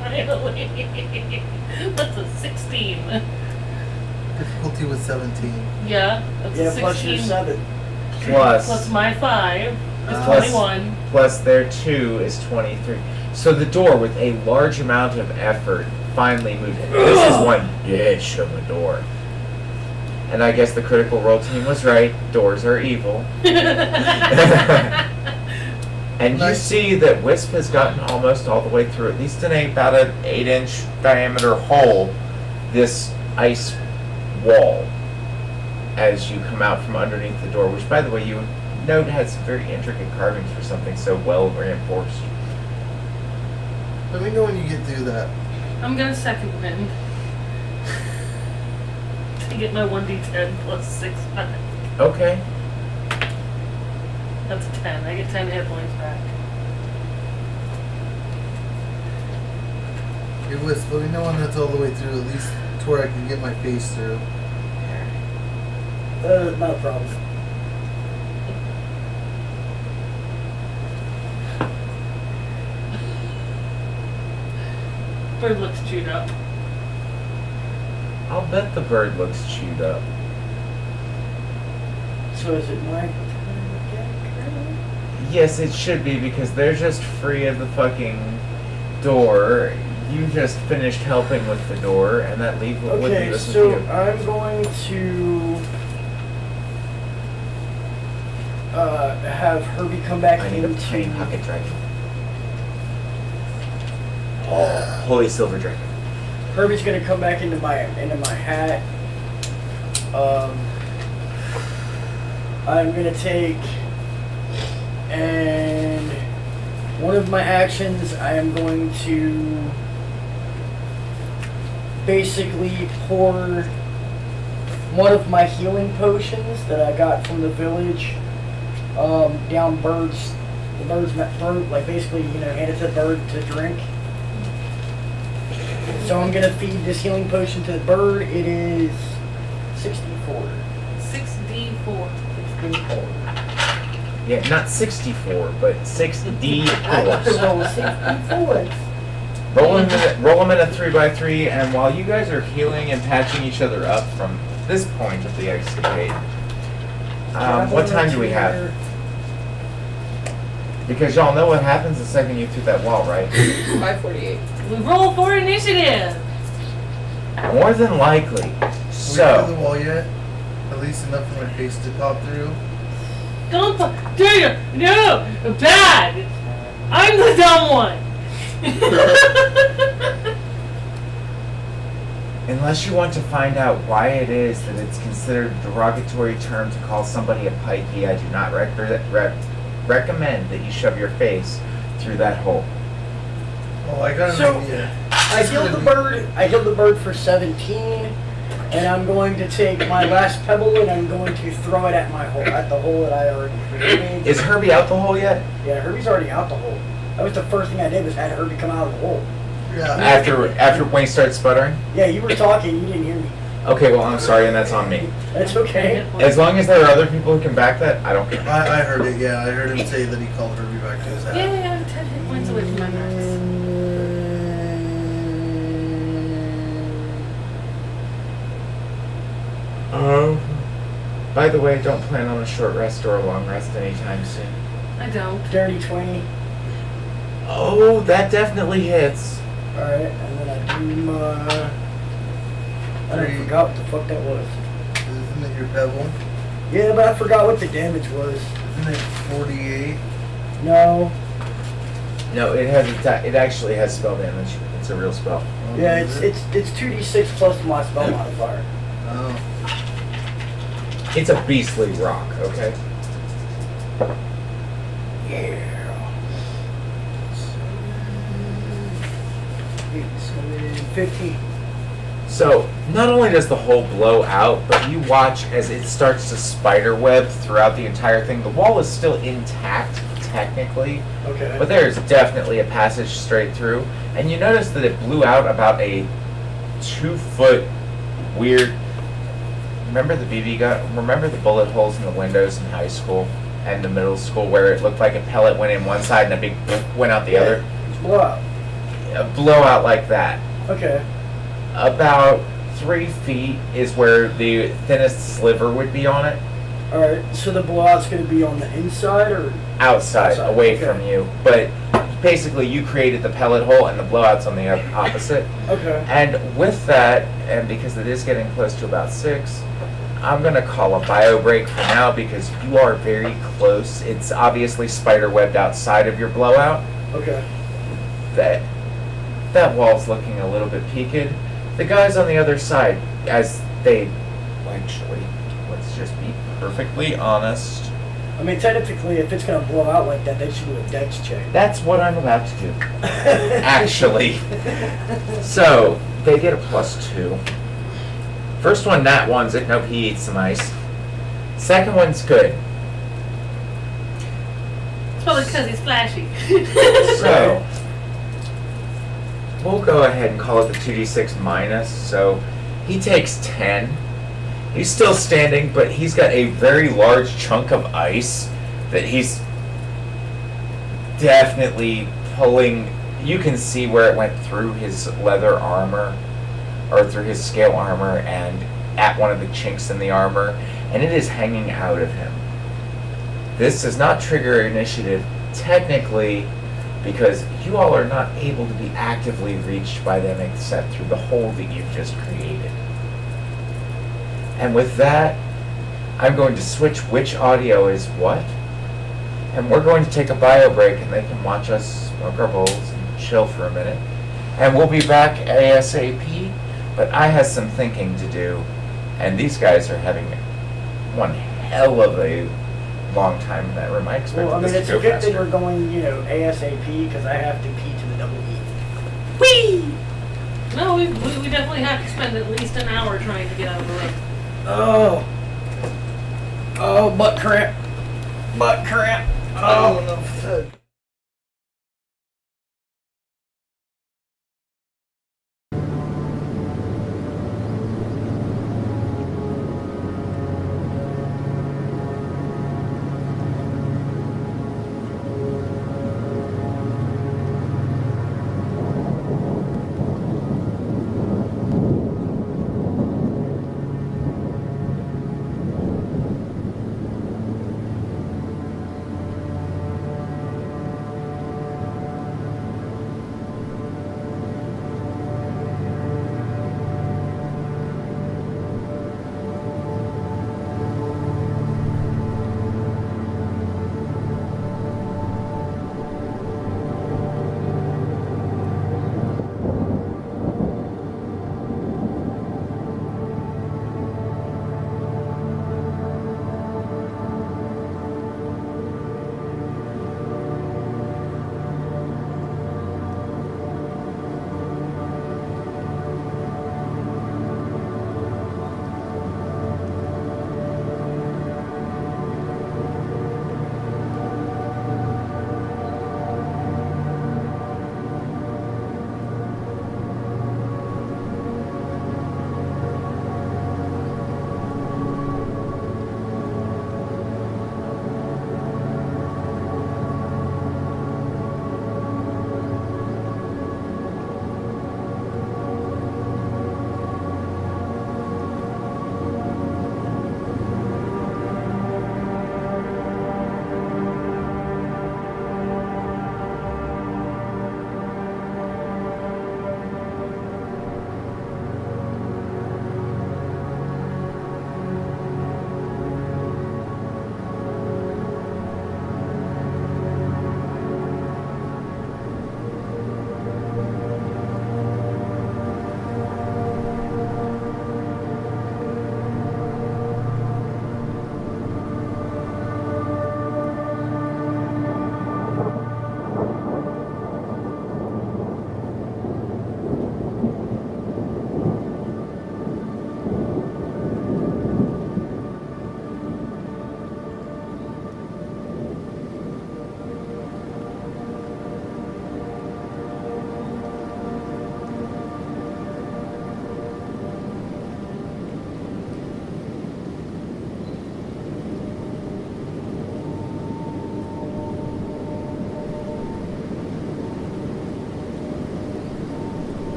Finally. That's a 16. Difficulty was 17. Yeah, that's Yeah, a plus your 16. 7. Plus my 5 is Plus- 21. Plus their 2 is 23. So the door, with a large amount of effort, finally moved. This is one bitch of a door. And I guess the Critical Role team was right. Doors are evil. And you Nice. see that Wisp has gotten almost all the way through, at least in about an 8-inch diameter hole, this ice wall as you come out from underneath the door, which, by the way, you note has some very intricate carvings for something so well reinforced. Let me know when you get through that. I'm gonna second wind. To get my 1d10 plus 6 back. Okay. That's a 10. I get 10 hit points back. Hey Wisp, let me know when that's all the way through, at least to where I can get my face through. Not a problem. Bird looks chewed up. I'll bet the bird looks chewed up. So is it my turn again? Yes, it should be because they're just free of the fucking door. You just finished helping with the door, and that would leave Okay, us with so you. I'm going to have Herbie come back I need a into. plain pocket dragon. Oh, holy silver dragon. Herbie's gonna come back into my hat. I'm gonna take, and one of my actions I am going to basically pour one of my healing potions that I got from the village down birds. The bird, like basically, hand it to the bird to drink. So I'm gonna feed this healing potion to the bird. It is 64. 6d4. 64. Yeah, not 64, but 6D4. I got to roll 64. Roll them in a 3x3, and while you guys are healing and patching each other up from this point of the escapade, what time do we have? Because y'all know what happens the second you through that wall, right? 548. We roll for initiative. More than likely. Are we through the So, wall yet? At least enough for my face to pop through. Don't do you? No, bad. I'm the dumb one. unless you want to find out why it is that it's considered a derogatory term to call somebody a pikey, I do not recommend that you shove your face through that hole. Oh, I got an So- idea. I healed the bird. I healed the bird for 17, and I'm going to take my last pebble and I'm going to throw it at the hole that I already created. Is Herbie out the hole yet? Yeah, Herbie's already out the hole. That was the first thing I did was had Herbie come out of the hole. Yeah. After Wayne starts sputtering? Yeah, you were talking, you didn't hear me. Okay, well, I'm sorry, and that's on me. That's okay. As long as there are other people who can back that, I don't care. I heard it, yeah. I heard him say that he called Herbie back to his hat. Yeah, I'm 10 hit points away from my max. By the way, don't plan on a short rest or a long rest anytime soon. I don't. Dirty 20. Oh, that definitely hits. Alright, and then I do my... I Three. forgot what the fuck that was. Isn't it your pebble? Yeah, but I forgot what the damage was. Isn't it 48? No. No, it actually has spell damage. It's a real spell. Oh, Yeah, is it's 2d6 plus my spell modifier. Oh. It's a beastly rock, okay? Yeah. 50. So, not only does the hole blow out, but you watch as it starts to spider web throughout the entire thing. The wall is still intact, technically, Okay. but there's definitely a passage straight through. And you notice that it blew out about a 2-foot weird... Remember the BB gun? Remember the bullet holes in the windows in high school and the middle school where it looked like a pellet went in one side and a big went out the other? It's blowout. A blowout like that. Okay. About 3 feet is where the thinnest sliver would be on it. Alright, so the blowout's going to be on the inside or? Outside, Outside, away okay. from you. But basically you created the pellet hole and the blowout's on the opposite. Okay. And with that, and because it is getting close to about 6, I'm going to call a bio break for now because you are very close. It's obviously spider webbed outside of your blowout. Okay. That wall's looking a little bit peaked. The guys on the other side, as they actually, let's just be perfectly honest. I mean, technically, if it's going to blow out like that, they should do a dex check. That's what I'm about to do. Actually. So, they get a +2. First one, nat 1's it. Nope, he eats some ice. Second one's good. It's probably because he's flashy. So, we'll go ahead and call it the 2d6 minus. So, he takes 10. He's still standing, but he's got a very large chunk of ice that he's definitely pulling you can see where it went through his leather armor, or through his scale armor, and at one of the chinks in the armor, and it is hanging out of him. This does not trigger initiative, technically, because you all are not able to be actively reached by them except through the hole that you've just created. And with that, I'm going to switch which audio is what, and we're going to take a bio break, and they can watch us smoke our bowls and chill for a minute. And we'll be back ASAP, but I have some thinking to do, and these guys are having one hell of a long time in that room. I expected Well, I mean, this it's to a go good thing faster. we're going, ASAP, because I have to pee to the double E. Whee! No, we definitely have to spend at least an hour trying to get out of the room. Oh. Oh, butt cramp. Butt cramp. I don't know if that.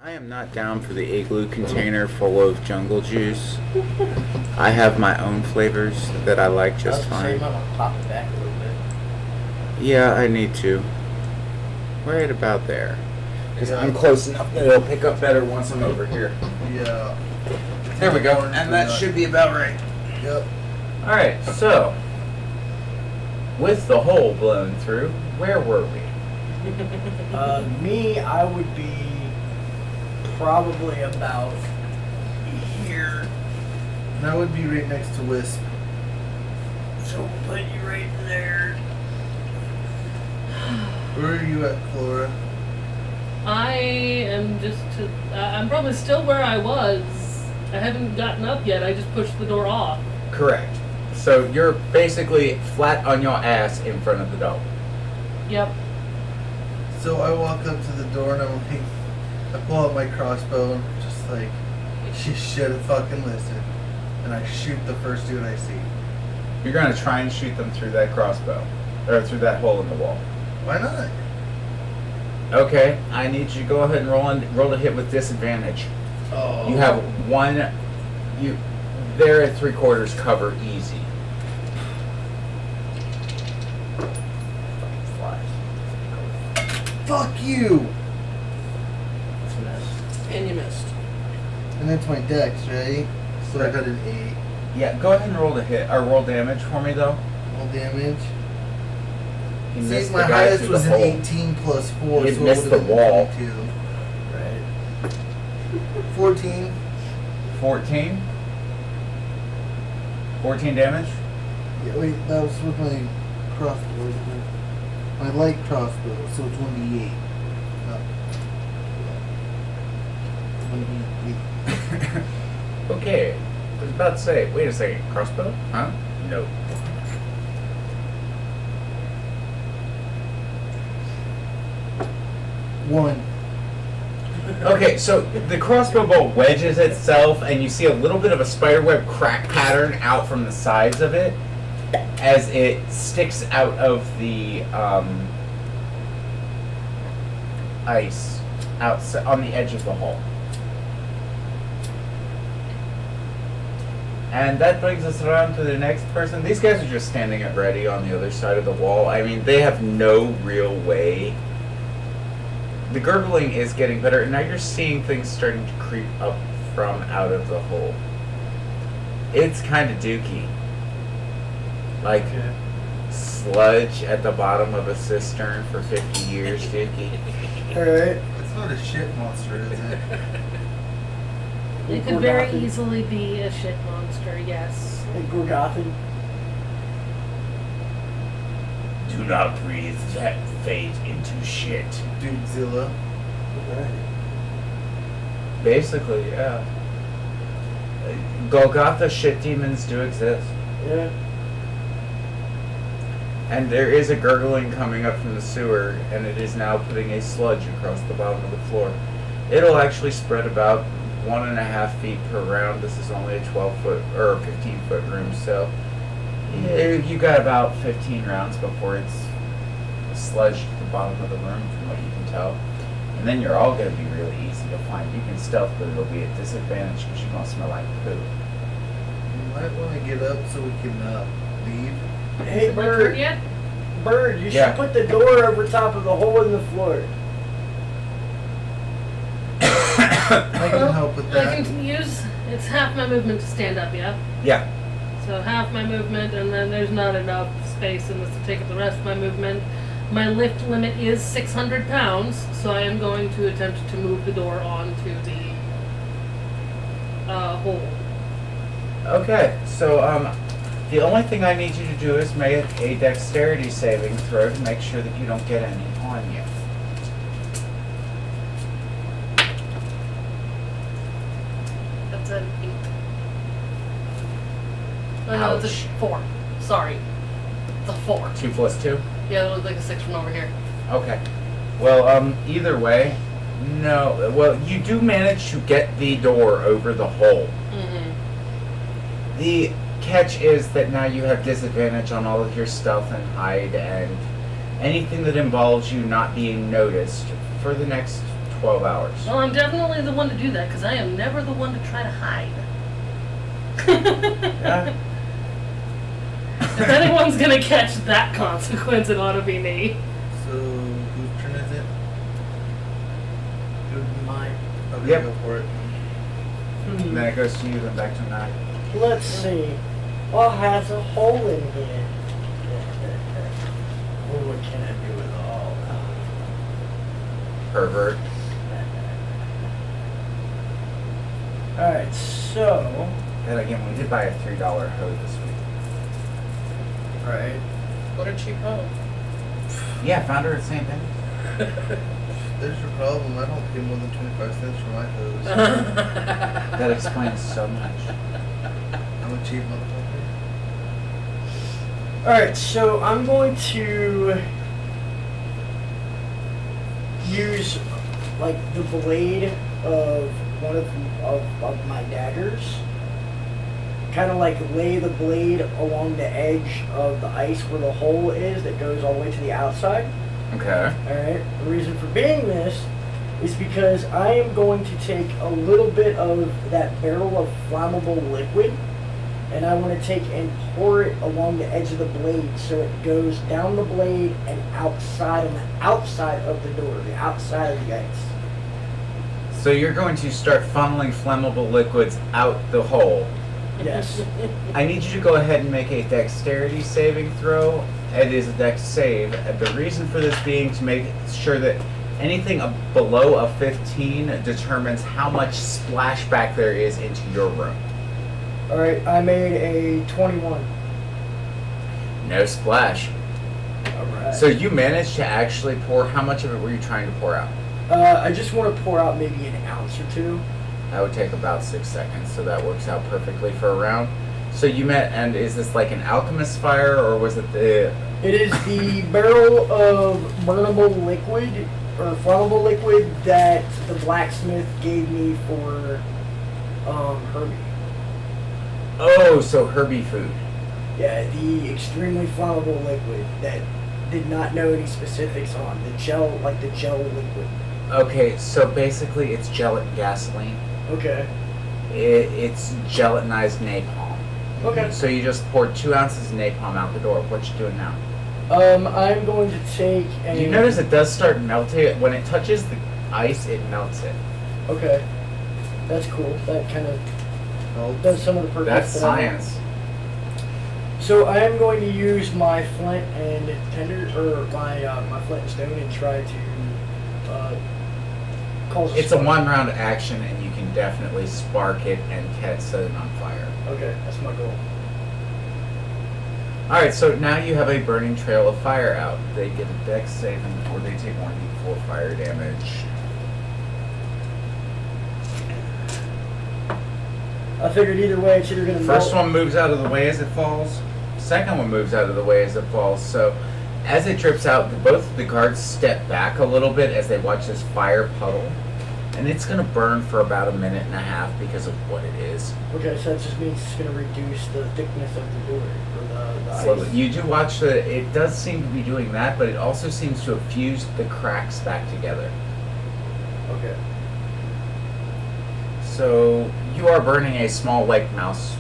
I am not down for the igloo container full of jungle juice. I have my own flavors that I like just fine. You might want to pop it back a little bit. Yeah, I need to. Right about there. Because I'm close enough that it'll pick up better once I'm over here. Yeah. There we go. And that should be about right. Yep. Alright, so with the hole blown through, where were we? Me, I would be probably about here. And I would be right next to Wisp. So we'll put you right there. Where are you at, Flora? I am I'm probably still where I was. I haven't gotten up yet. I just pushed the door off. Correct. So you're basically flat on your ass in front of the door. Yep. So I walk up to the door and I'm like, I pull out my crossbow and I'm just like, you should have fucking listened. And I shoot the first dude I see. You're gonna try and shoot them through that crossbow. Or through that hole in the wall. Why not? Okay, I need you to go ahead and roll a hit with disadvantage. Oh. You have one. They're at 3/4 cover easy. Fuck you! It's a mess. And you missed. And that's my dex, right? So I got an 8. Yeah, go ahead and roll the hit or roll damage for me though. Roll damage. You See, missed my the guy highest through was the an hole. 18 plus 4, You so missed it the would have wall. been 22. Right. 14. 14. 14 damage. Yeah, wait, that was with my crossbow, isn't it? My light crossbow, so it's 1d8. No. 1d8. Okay. I was about to say, wait a second, crossbow? Huh? No. One. Okay, so the crossbow bolt wedges itself, and you see a little bit of a spiderweb crack pattern out from the sides of it as it sticks out of the ice outside on the edge of the hole. And that brings us around to the next person. These guys are just standing at ready on the other side of the wall. I mean, they have no real way. The gurgling is getting better, and now you're seeing things starting to creep up from out of the hole. It's kind of dooky. Like sludge at the bottom of a cistern for 50 years, dooky. Alright. It's not a shit monster, is it? It could very easily be a shit monster, yes. Like Gorgothan. Do not breathe that fate into shit. Dudezilla. Basically, yeah. Golgotha shit demons do exist. Yeah. And there is a gurgling coming up from the sewer, and it is now putting a sludge across the bottom of the floor. It'll actually spread about 1.5 feet per round. This is only a 12-foot or 15-foot room, so you got about 15 rounds before it's sludged at the bottom of the room, from what you can tell. And then you're all going to be really easy to find. You can stealth, but it'll be at disadvantage because you're going to smell like poo. You might want to get up so we can leave. Hey, Is it my turn Bird. yet? Bird, you Yeah. should put the door over top of the hole in the floor. I can help with I that. can use, it's half my movement to stand up, yeah? Yeah. So half my movement, and then there's not enough space in this to take up the rest of my movement. My lift limit is 600 pounds, so I am going to attempt to move the door onto the hole. Okay, so the only thing I need you to do is make a dexterity saving throw to make sure that you don't get any on you. That's an 8. Oh, no, it's a Ouch. 4. Sorry. It's a 4. 2 plus 2? Yeah, it looks like a 6 from over here. Okay. Well, either way, no. Well, you do manage to get the door over the hole. Mm-hmm. The catch is that now you have disadvantage on all of your stealth and hide and anything that involves you not being noticed for the next 12 hours. Well, I'm definitely the one to do that because I am never the one to try to hide. Yeah. If anyone's gonna catch that consequence, it ought to be me. So, whose turn is it? Mine. Okay, Yep. go for it. And then it goes to you, then back to 9. Let's see. What has a hole in here? Oh, what can I do with all? Pervert. Alright, so. And again, we did buy a $3 hoe this week. Right. What a cheap hoe. Yeah, found her at St. Ben's. There's your problem. I don't pay more than 25 cents for my hose. That explains so much. I'm a cheap motherfucker. Alright, so I'm going to use like the blade of one of my daggers. Kind of like lay the blade along the edge of the ice where the hole is that goes all the way to the outside. Okay. Alright, the reason for being this is because I am going to take a little bit of that barrel of flammable liquid and I want to take and pour it along the edge of the blade so it goes down the blade and outside on the outside of the door, the outside of the ice. So you're going to start funneling flammable liquids out the hole. Yes. I need you to go ahead and make a dexterity saving throw. It is a dex save. And the reason for this being to make sure that anything below a 15 determines how much splashback there is into your room. Alright, I made a 21. No splash. Alright. So you managed to actually pour, how much of it were you trying to pour out? I just want to pour out maybe an ounce or two. That would take about 6 seconds, so that works out perfectly for a round. So you met, and is this like an alchemist fire, or was it the... It is the barrel of burnable liquid, or flammable liquid, that the blacksmith gave me for Herbie. Oh, so Herbie food. Yeah, the extremely flammable liquid that did not know any specifics on. The gel, like the gel liquid. Okay, so basically it's gasoline. Okay. It's gelatinized napalm. Okay. So you just poured 2 ounces of napalm out the door. What you doing now? I'm going to take a... You notice it does start melting. When it touches the ice, it melts it. Okay. That's cool. That kind of does some of the purpose. That's that I want. science. So I am going to use my flint and tinder, or my flint and stone, and try to cause a It's a spark. 1-round action, and you can definitely spark it and set it on fire. Okay, that's my goal. Alright, so now you have a burning trail of fire out. They get a dex saving, or they take 1d4 fire damage. I figured either way it's either going to First one moves out of the way as it falls. Second one moves out of the way as it falls. So as it drips out, both of the guards step back a little bit as they watch this fire puddle. And it's going to burn for about 1.5 minutes because of what it is. Okay, so that just means it's going to reduce the thickness of the door, or the So ice. you do watch it does seem to be doing that, but it also seems to have fused the cracks back together. Okay. So you are burning a small, like, mouse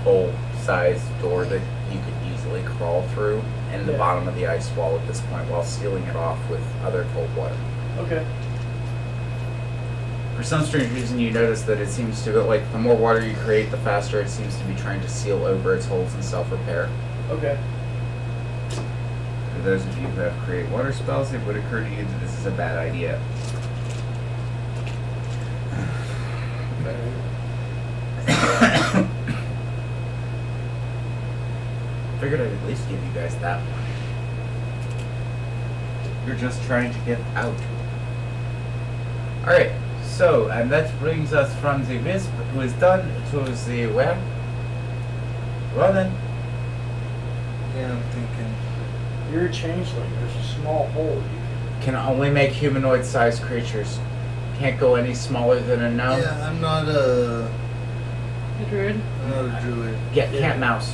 hole sized door that you could easily crawl through in the Yeah. bottom of the ice wall at this point while sealing it off with other cold water. Okay. For some strange reason, you notice that it seems to, like, the more water you create, the faster it seems to be trying to seal over its holes and self-repair. Okay. For those of you who have create water spells, it would occur to you that this is a bad idea. Figured I'd at least give you guys that one. You're just trying to get out. Alright, so, and that brings us from the wisp, who is done, to the where? Well then. Yeah, I'm thinking. You're a changeling. There's a small hole. You Can only make humanoid-sized creatures. Can't go any smaller than a gnome. Yeah, I'm not a Druid. druid. Get cat mouse.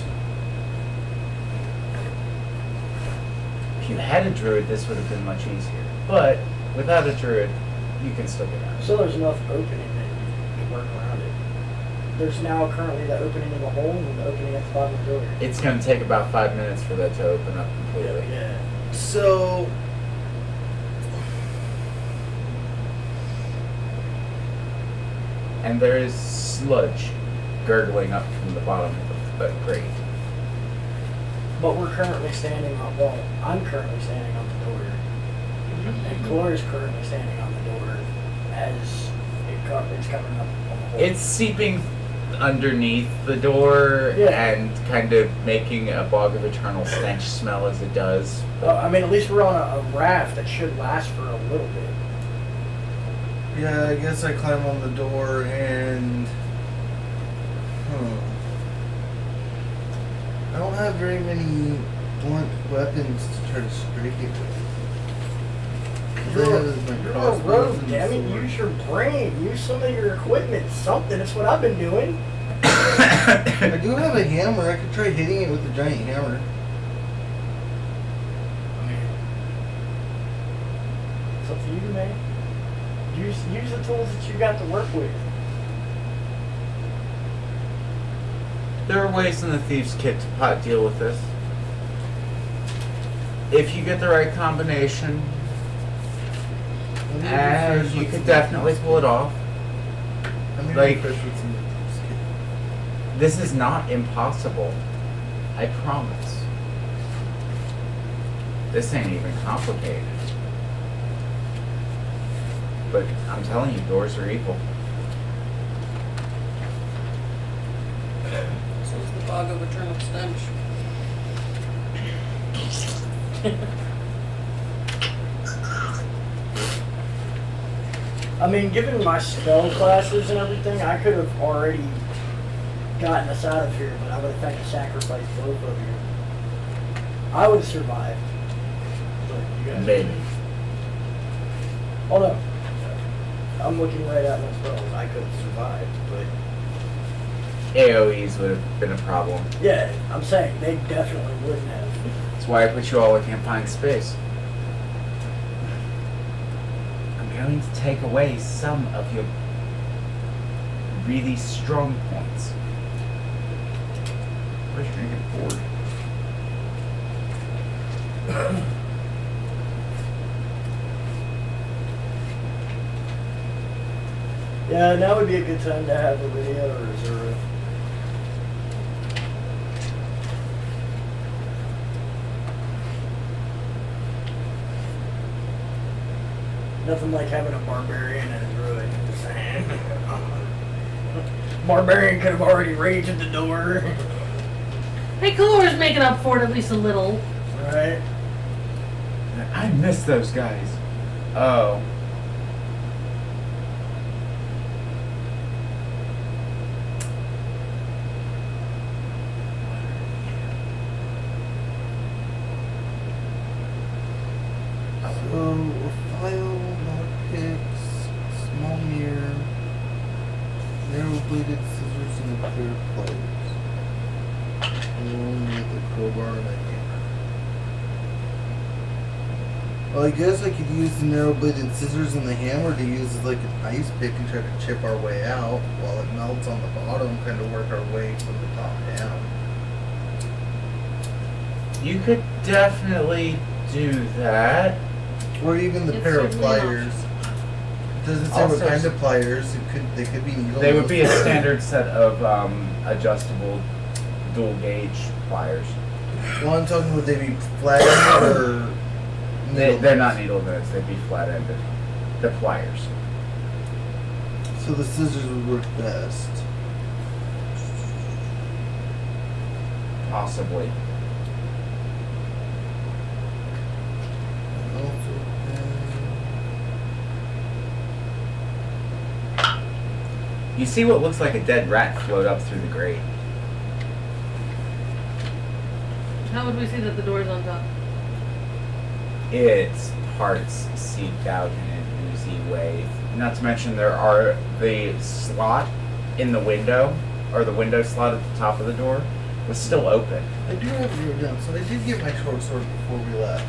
If you had a druid, this would have been much easier. But without a druid, you can still get out. So there's enough opening that you can work around it. There's now currently the opening in the hole and the opening at the bottom of the door. It's going to take about 5 minutes for that to open up completely. Yeah. So, And there is sludge gurgling up from the bottom of the grate. But we're currently standing on, well, I'm currently standing on the door. And Gloria's currently standing on the door as it's covering up on the hole. It's seeping underneath the door Yeah. and kind of making a bog of eternal stench smell as it does. I mean, at least we're on a raft that should last for a little bit. yeah, I guess I climb on the door and. I don't have very many blunt weapons to try to scrape it with. All I have is my You're a crossbows rogue, and damn it. sword. Use your brain. Use some of your equipment. Something. That's what I've been doing. I do have a hammer. I could try hitting it with a giant hammer. I mean, it's up to you, man. Use the tools that you got to work with. There are ways in the Thieves' Kit to deal with this. If you get the right combination, I'm gonna and refresh you what's could in definitely this pull it kit. off. I'm gonna like- refresh what's in this kit. This is not impossible. I promise. This ain't even complicated. But I'm telling you, doors are evil. So is the fog of eternal stench. I mean, given my spell classes and everything, I could have already gotten us out of here, but I would have had to sacrifice both of you. I would have survived. But you guys Maybe. Oh no. I'm looking right at my spells. I could have survived, but AoEs would have been a problem. yeah, I'm saying they definitely wouldn't have. That's why I put you all in confined space. I'm going to take away some of your really strong points. Where's your get bored? Yeah, now would be a good time to have a video or reserve. Nothing like having a barbarian and a druid. Just saying. Barbarian could have already raged at the door. Hey, Color's making up for it at least a little. Right? I miss those guys. Oh. So, a file, lockpicks, small mirror, narrow bladed scissors, and a pair of pliers. Along with a crowbar and a hammer. Well, I guess I could use the narrow bladed scissors and the hammer to use as like an ice pick and try to chip our way out while it melts on the bottom, kind of work our way from the top down. You could definitely do that. Or even the It's pair of certainly an pliers. It doesn't say Also what kind of pliers. They could be needle. They would be a standard set of adjustable dual gauge pliers. Well, I'm talking, would they be flat-ended or They're not needle nose, they'd be flat ended. The pliers. So the scissors would work best. Possibly. You see what looks like a dead rat float up through the grate. How would we see that the door's on top? Its parts seeped out in an oozy way. Not to mention there are the slot in the window, or the window slot at the top of the door, was still open. I do have it wrote down, so I did get my short sword before we left.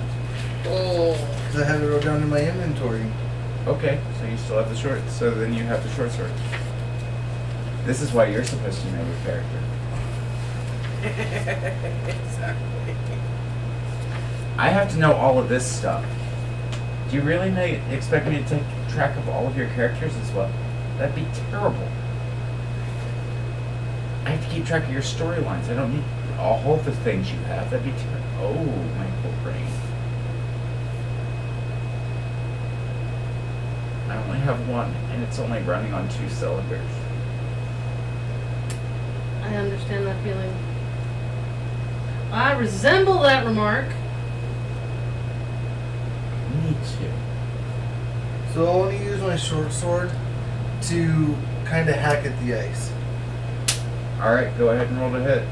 Oh. Because I have it wrote down in my inventory. Okay, so you still have the short. So then you have the short sword. This is why you're supposed to know your character. Exactly. I have to know all of this stuff. Do you really expect me to take track of all of your characters as well? That'd be terrible. I have to keep track of your storylines. I don't need all of the things you have. That'd be terrible. Oh, my poor brain. I only have one, and it's only running on 2 cylinders. I understand that feeling. I resemble that remark. Me too. So I want to use my short sword to kind of hack at the ice. Alright, go ahead and roll to hit.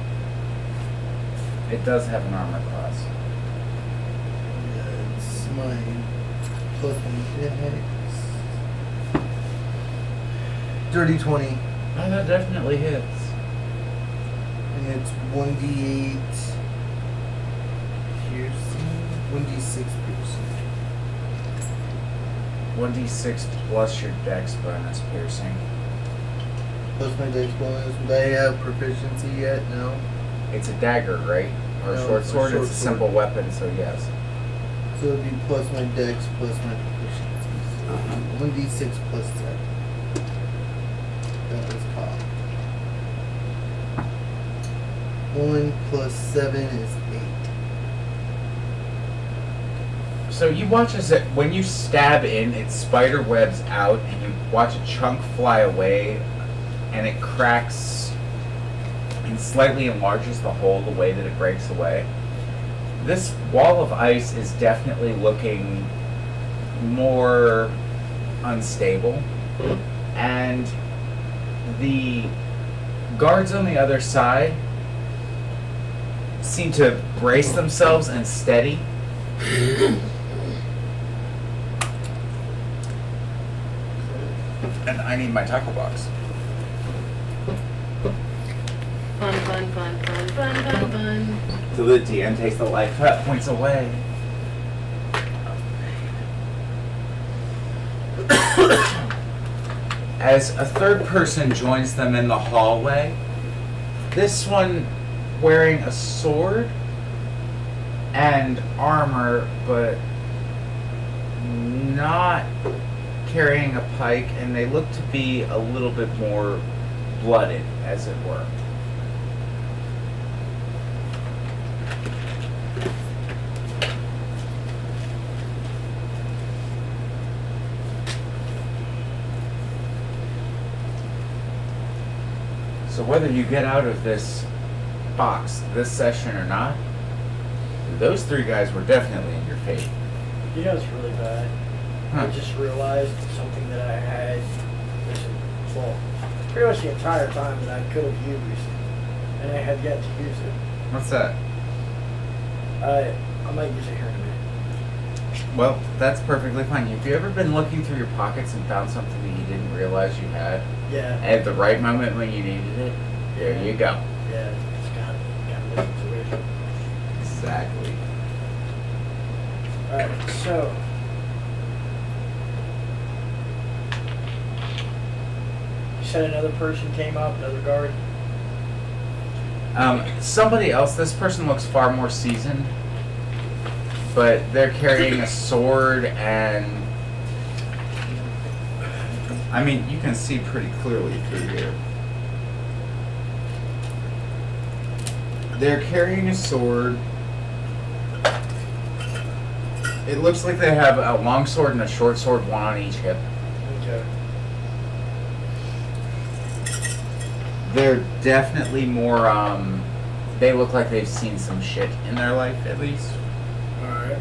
It does have an armor class. Yeah, it's my plus my dex. Dirty 20. Oh, that definitely hits. And it's 1d8 piercing. 1d6 piercing. 1d6 plus your dex bonus piercing. Plus my dex bonus. Would I have proficiency yet? No. It's a dagger, right? Or a No, short a sword? short It's a sword. simple weapon, so yes. So it'd be plus my dex plus my proficiency. So 1d6 plus 7. That was caught. 1 plus 7 is 8. So you watch as it, when you stab in, it spider webs out, and you watch a chunk fly away, and it cracks and slightly enlarges the hole the way that it breaks away. This wall of ice is definitely looking more unstable, and the guards on the other side seem to brace themselves and steady. And I need my tackle box. Fun, fun, fun, fun, fun, fun, fun. So the DM takes the life points away. As a third person joins them in the hallway, this one wearing a sword and armor, but not carrying a pike, and they look to be a little bit more blooded, as it were. So whether you get out of this box this session or not, those 3 guys were definitely in your fate. You know, it's really bad. Huh. I just realized something that I had, well, pretty much the entire time that I could have used, and I have yet to use it. What's that? I might use it here in a minute. Well, that's perfectly fine. Have you ever been looking through your pockets and found something that you didn't realize you had Yeah, at the right moment when you needed it? There you go. yeah, it's kind of a situation. Exactly. Alright, so. You said another person came up, another guard? Somebody else, this person looks far more seasoned, but they're carrying a sword, and I mean, you can see pretty clearly through here. They're carrying a sword. It looks like they have a long sword and a short sword, one on each hip. Okay. They're definitely more, they look like they've seen some shit in their life, at least. Alright.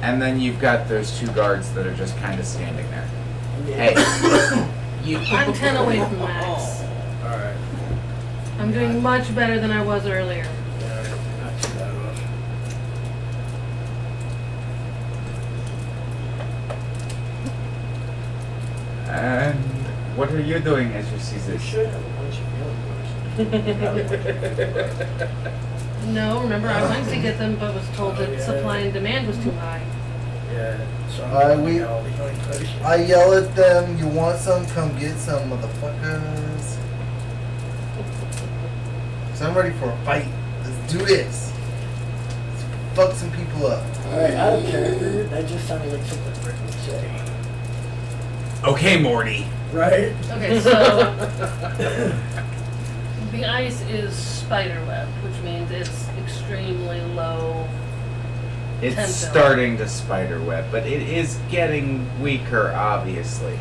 And then you've got those 2 guards that are just kind of standing there. Yeah. Hey, you. I'm 10 away from max. Alright. I'm doing much better than I was earlier. Yeah, not too bad off. And what are you doing as you see You this? should have a bunch of healing potions. No, remember I went to get them, but was told Oh, that yeah. supply and demand was too high. Yeah. So we- all the healing potions. I yell at them, you want some? Come get some, motherfuckers. So I'm ready for a fight. Let's do this. Let's fuck some people up. Alright, out of character, that just sounded like something Rick would say. Okay, Morty. Right? Okay, so the ice is spiderweb, which means it's extremely low. It's Tensile. starting to spiderweb, but it is getting weaker, obviously.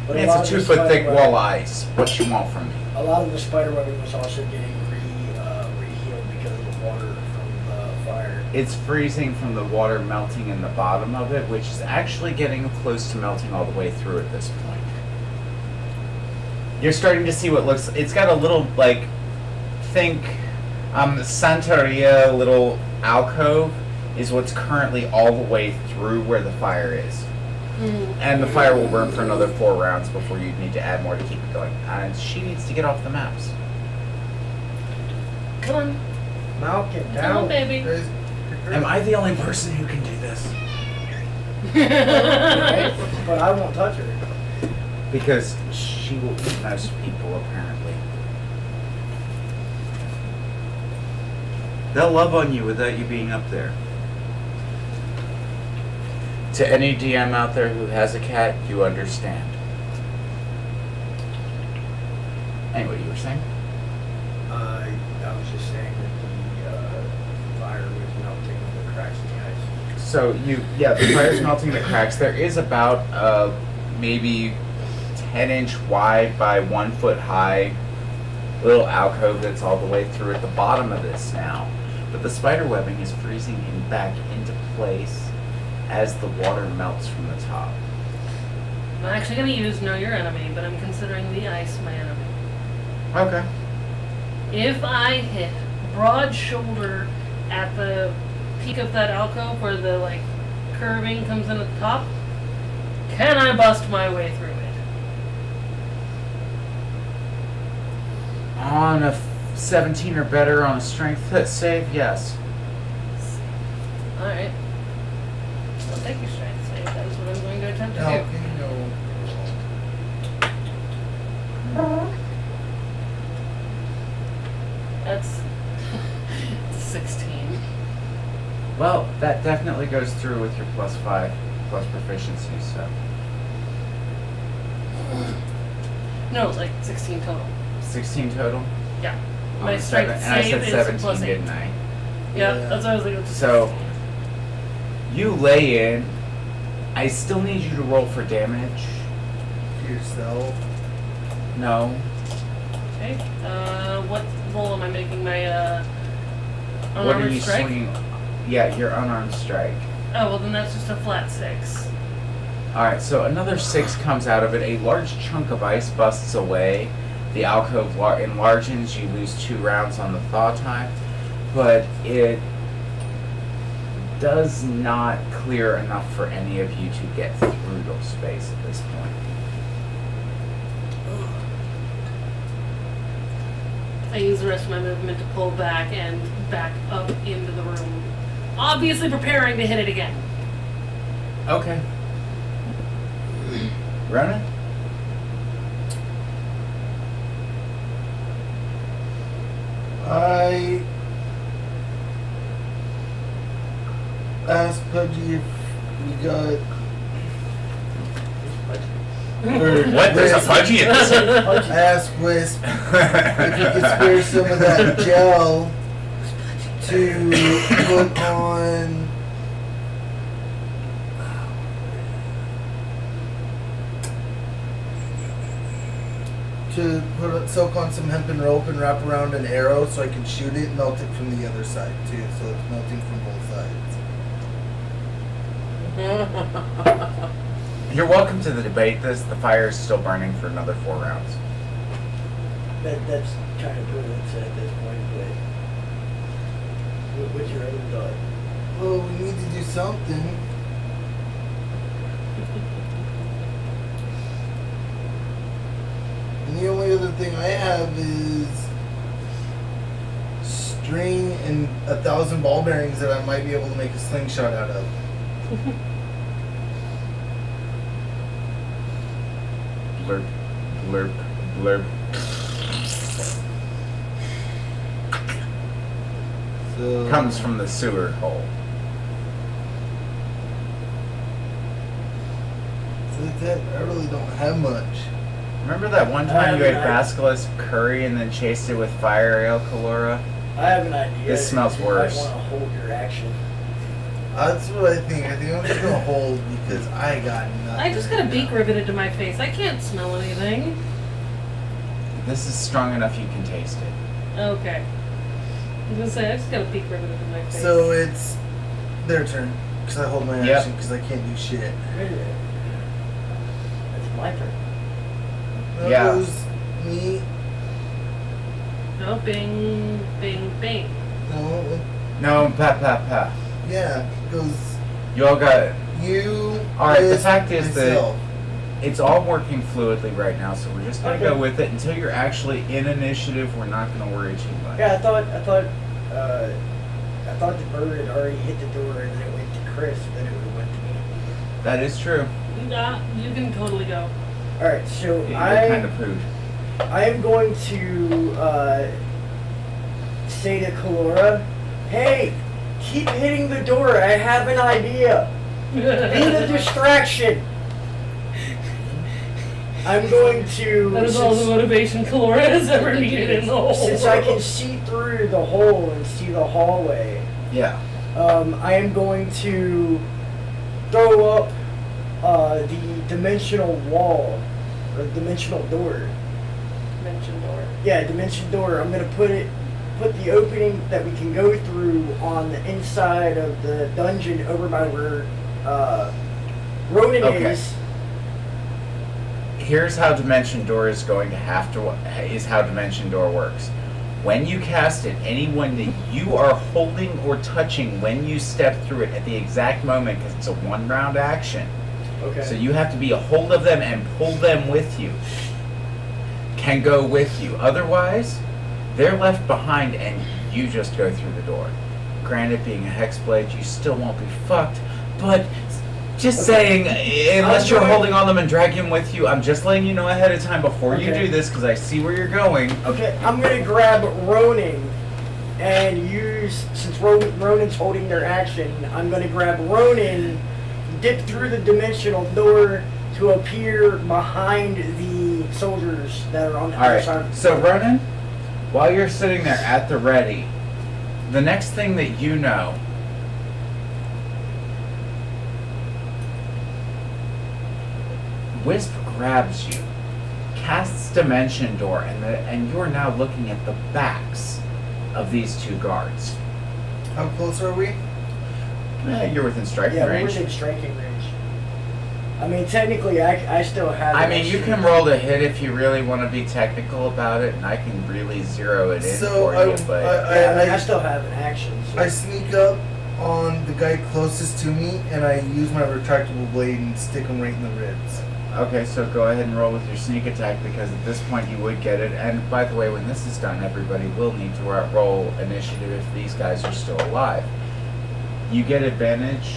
But It's lot a of the 2-foot thick spiderweb- wall of ice. What you want from me? A lot of the spider webbing was also getting re-healed because of the water from the fire. It's freezing from the water melting in the bottom of it, which is actually getting close to melting all the way through at this point. You're starting to see what looks. It's got a little think Santeria little alcove is what's currently all the way through where the fire is. And the fire will burn for another 4 rounds before you need to add more to keep it going. And she needs to get off the maps. Come on, Malkin, come on, down. baby. Guys, Am I the only person who can do this? Right? But I won't touch her. Because she will eat most people, apparently. They'll love on you without you being up there. To any DM out there who has a cat, you understand. Anyway, you were saying? I was just saying that the fire was melting the cracks in the ice. So the fire's melting the cracks. There is about maybe 10-inch wide by 1 foot high little alcove that's all the way through at the bottom of this now. But the spider webbing is freezing back into place as the water melts from the top. I'm actually going to use Know Your Enemy, but I'm considering the ice my enemy. Okay. If I hit broad shoulder at the peak of that alcove where the curving comes in at the top, can I bust my way through it? On a 17 or better on a strength save, yes. Alright. I'll take your strength save. That is what I'm going to attempt to no, do. That's 16. Well, that definitely goes through with your +5 plus proficiency, so. No, 16 total. 16 total? Yeah. On My a strength and I save said is 17, +8. didn't I? Yeah, Yeah. that's what I was like. It's So, you lay in. I still need you to roll for damage. To yourself. No. Okay. What roll am I making? My What are unarmored you strike? swinging? Yeah, your unarmed strike. Oh well, then that's just a flat 6. Alright, so another 6 comes out of it. A large chunk of ice busts away. The alcove enlarges. You lose 2 rounds on the thaw time. But it does not clear enough for any of you to get through the space at this point. I use the rest of my movement to pull back and back up into the room. Obviously preparing to hit it again. Okay. Ronan? I asked Pudgy if we got. What? There's a pudgy in this? I asked Wisp if he could spare some of that gel to put on. Soak on some hempen rope and wrap around an arrow so I can shoot it and melt it from the other side too, so it's melting from both sides. You're welcome to the debate. The fire is still burning for another 4 rounds. That's kind of brilliant at this point, but what's your other thought? Well, we need to do something. And the only other thing I have is string and 1,000 ball bearings that I might be able to make a slingshot out of. blurp, blurp, blurp. So Comes from the sewer hole. So that I really don't have much. Remember that one time you ate basilisk curry and then chased it with fire ale, Calora? I have an idea. This smells worse. I want to hold your action. That's what I think. I think I'm just gonna hold because I got nothing. I just got a beak riveted to my face. I can't smell anything. This is strong enough you can taste it. Okay. I was gonna say, I just got a beak riveted to my face. So it's their turn because I hold my Yep. action because I can't do shit. Wait a minute. That's my turn. That Yeah. goes me. Oh, bing, bing, bing. No, No, pa pa pa. yeah, goes You all got it. you. All right, the Liz, fact is that myself. it's all working fluidly right now, so we're just gonna Okay. go with it until you're actually in initiative. We're not gonna worry too much. Yeah, I thought the bird had already hit the door and then it went to Chris, then it went to me. That is true. Nah, you can totally go. All right, so You're I kind of prude. am going to say to Calora, "Hey, keep hitting the door. I have an idea. Be the distraction." I'm going to. That is all the motivation Calora has ever needed in the whole Since I can world. see through the hole and see the hallway, Yeah. I am going to throw up the dimensional wall or dimensional door. Mention door. Yeah, dimension door. I'm gonna put the opening that we can go through on the inside of the dungeon over by where Ronan Okay. is. Here's how Dimension Door is going to have to is how Dimension Door works. When you cast it, anyone that you are holding or touching when you step through it at the exact moment, because it's a 1-round action, Okay. so you have to be a hold of them and pull them with you, can go with you. Otherwise, they're left behind and you just go through the door. Granted, being a hexblade, you still won't be fucked, but just saying, unless you're holding on them and dragging them with you, I'm just letting you know ahead of time before you Okay. do this, because I see where you're going. Okay, I'm gonna grab Ronan and use, since Ronan's holding their action, I'm gonna grab Ronan, dip through the dimensional door to appear behind the soldiers that are on the other side. Alright, so Ronan, while you're sitting there at the ready, the next thing that you know, Wisp grabs you, casts Dimension Door, and you're now looking at the backs of these two guards. How close are we? You're within striking Yeah, we're range. within striking range. I mean, technically, I still have. I mean, you can roll to hit if you really want to be technical about it, and I can really zero it in So for you, but... I still have an action. So. I sneak up on the guy closest to me and I use my retractable blade and stick him right in the ribs. Okay, so go ahead and roll with your sneak attack, because at this point you would get it. And by the way, when this is done, everybody will need to roll initiative if these guys are still alive. You get advantage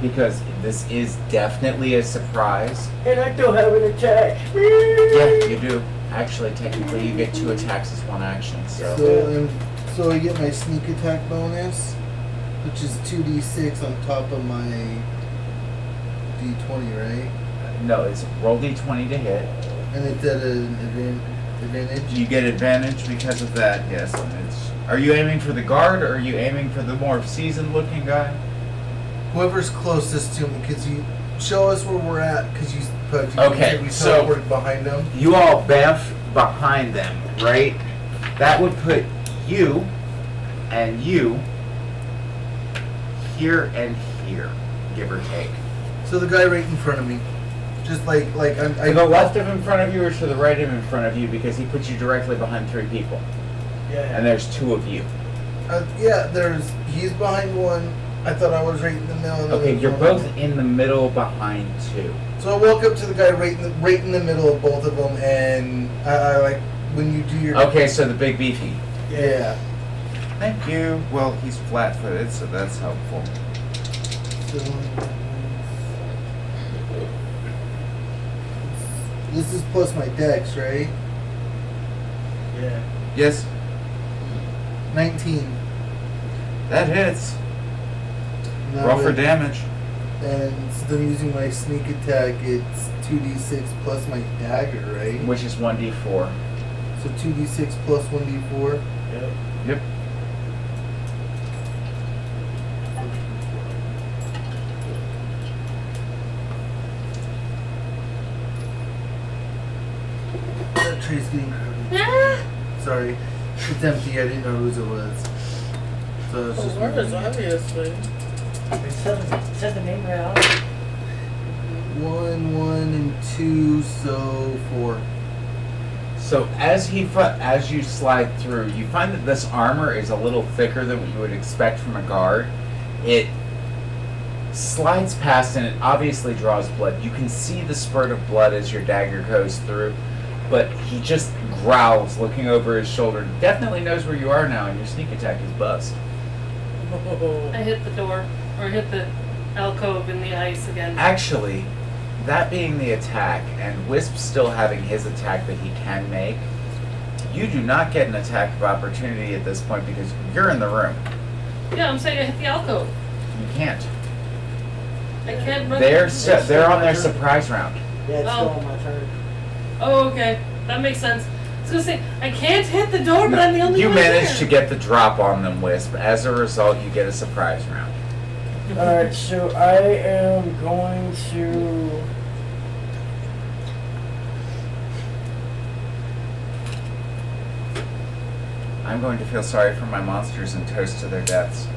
because this is definitely a surprise. And I still have an attack. Yeah, you do. Actually, technically, you get 2 attacks as 1 action. So I get my sneak attack bonus, which is 2d6 on top of my d20, right? No, it's roll d20 to hit. And it's at an advantage. You get advantage because of that, yes. And it's, are you aiming for the guard, or are you aiming for the more seasoned-looking guy? Whoever's closest to me, because you show us where we're at, because you Okay, we so- teleport behind them. You all bamf behind them, right? That would put you and you here and here, give or take. So the guy right in front of me, just like I'm. To the left of in front of you or to the right of in front of you, because he puts you directly behind 3 people, Yeah. and there's 2 of you. Yeah, he's behind one. I thought I was right in the middle. And Okay, then you're one. both in the middle behind 2. So I walk up to the guy right in the middle of both of them, and I like when you do your. Okay, so the big beefy. Yeah. Thank you. Well, he's flat-footed, so that's helpful. So, This is plus my dex, right? Yeah. Yes, 19. that hits. Now Roll for with- damage. And instead of using my sneak attack, it's 2d6 plus my dagger, right? Which is 1d4. So 2d6 plus 1d4. Yep. Yep. That tray's getting crowded. Ah! Sorry. It's empty. I didn't know whose it was. So I was just Well, moving it. obviously. It says the name right on it. 1, 1, and 2, so 4. So as you slide through, you find that this armor is a little thicker than what you would expect from a guard. It slides past and it obviously draws blood. You can see the spurt of blood as your dagger goes through, but he just growls, looking over his shoulder. Definitely knows where you are now, and your sneak attack is bust. Oh. I hit the door, or hit the alcove in the ice again. Actually, that being the attack, and Wisp still having his attack that he can make, you do not get an attack of opportunity at this point because you're in the room. Yeah, I'm saying I hit the alcove. You can't. I can't run. They're on their surprise round. Yeah, it's Oh. still on my turn. Oh, okay. That makes sense. I was gonna say, I can't hit the door, but I'm the only You one managed to there. get the drop on them, Wisp. As a result, you get a surprise round. Alright, so I am going to. I'm going to feel sorry for my monsters and toast to their deaths.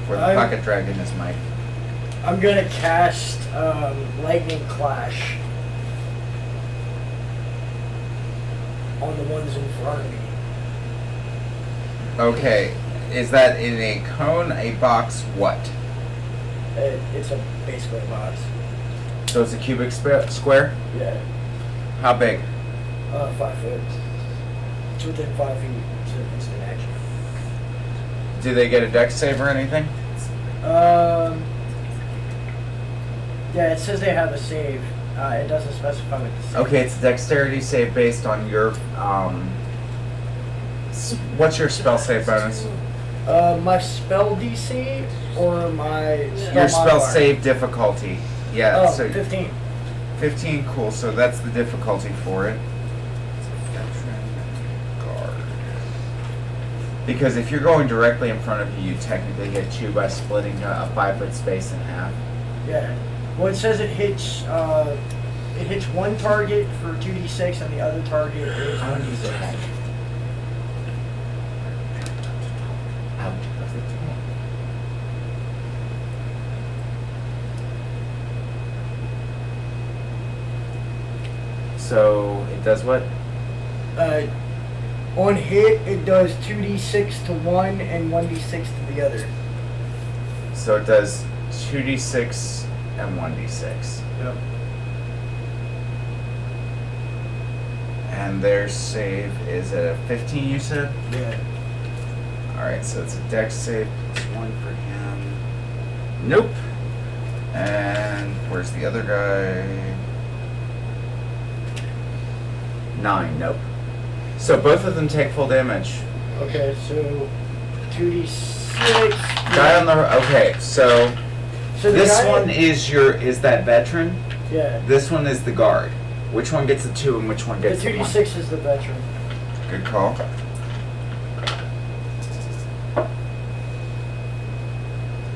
For the I'm- pocket dragon is mighty. I'm gonna cast Lightning Clash on the ones in front of me. Okay, is that in a cone, a box, what? It's basically a box. So it's a cubic square? Yeah. How big? 5 foot. It's within 5 feet. It's an instant action. Do they get a dex save or anything? Yeah, it says they have a save. It doesn't specify what the save. Okay, it's a dexterity save based on your, what's your spell save bonus? My spell DC or my spell Your spell modifier? save difficulty. Yeah, Oh, so 15. 15, cool, so that's the difficulty for it. Guard. Because if you're going directly in front of you, you technically hit 2 by splitting a 5 foot space in half. Yeah. Well, it says it hits one target for 2d6 and the other target is 1d6. Out of the top. So it does what? On hit, it does 2d6 to one and 1d6 to the other. So it does 2d6 and 1d6. Yep. And their save is a 15, you said? Yeah. Alright, so it's a dex save plus 1 for him. Nope. And where's the other guy? 9, nope. So both of them take full damage. Okay, so 2d6. Guy on the okay, so So the this guy- one is that veteran. Yeah. This one is the guard. Which one gets a 2 and which one The gets a 1? 2d6 is the veteran. Good call.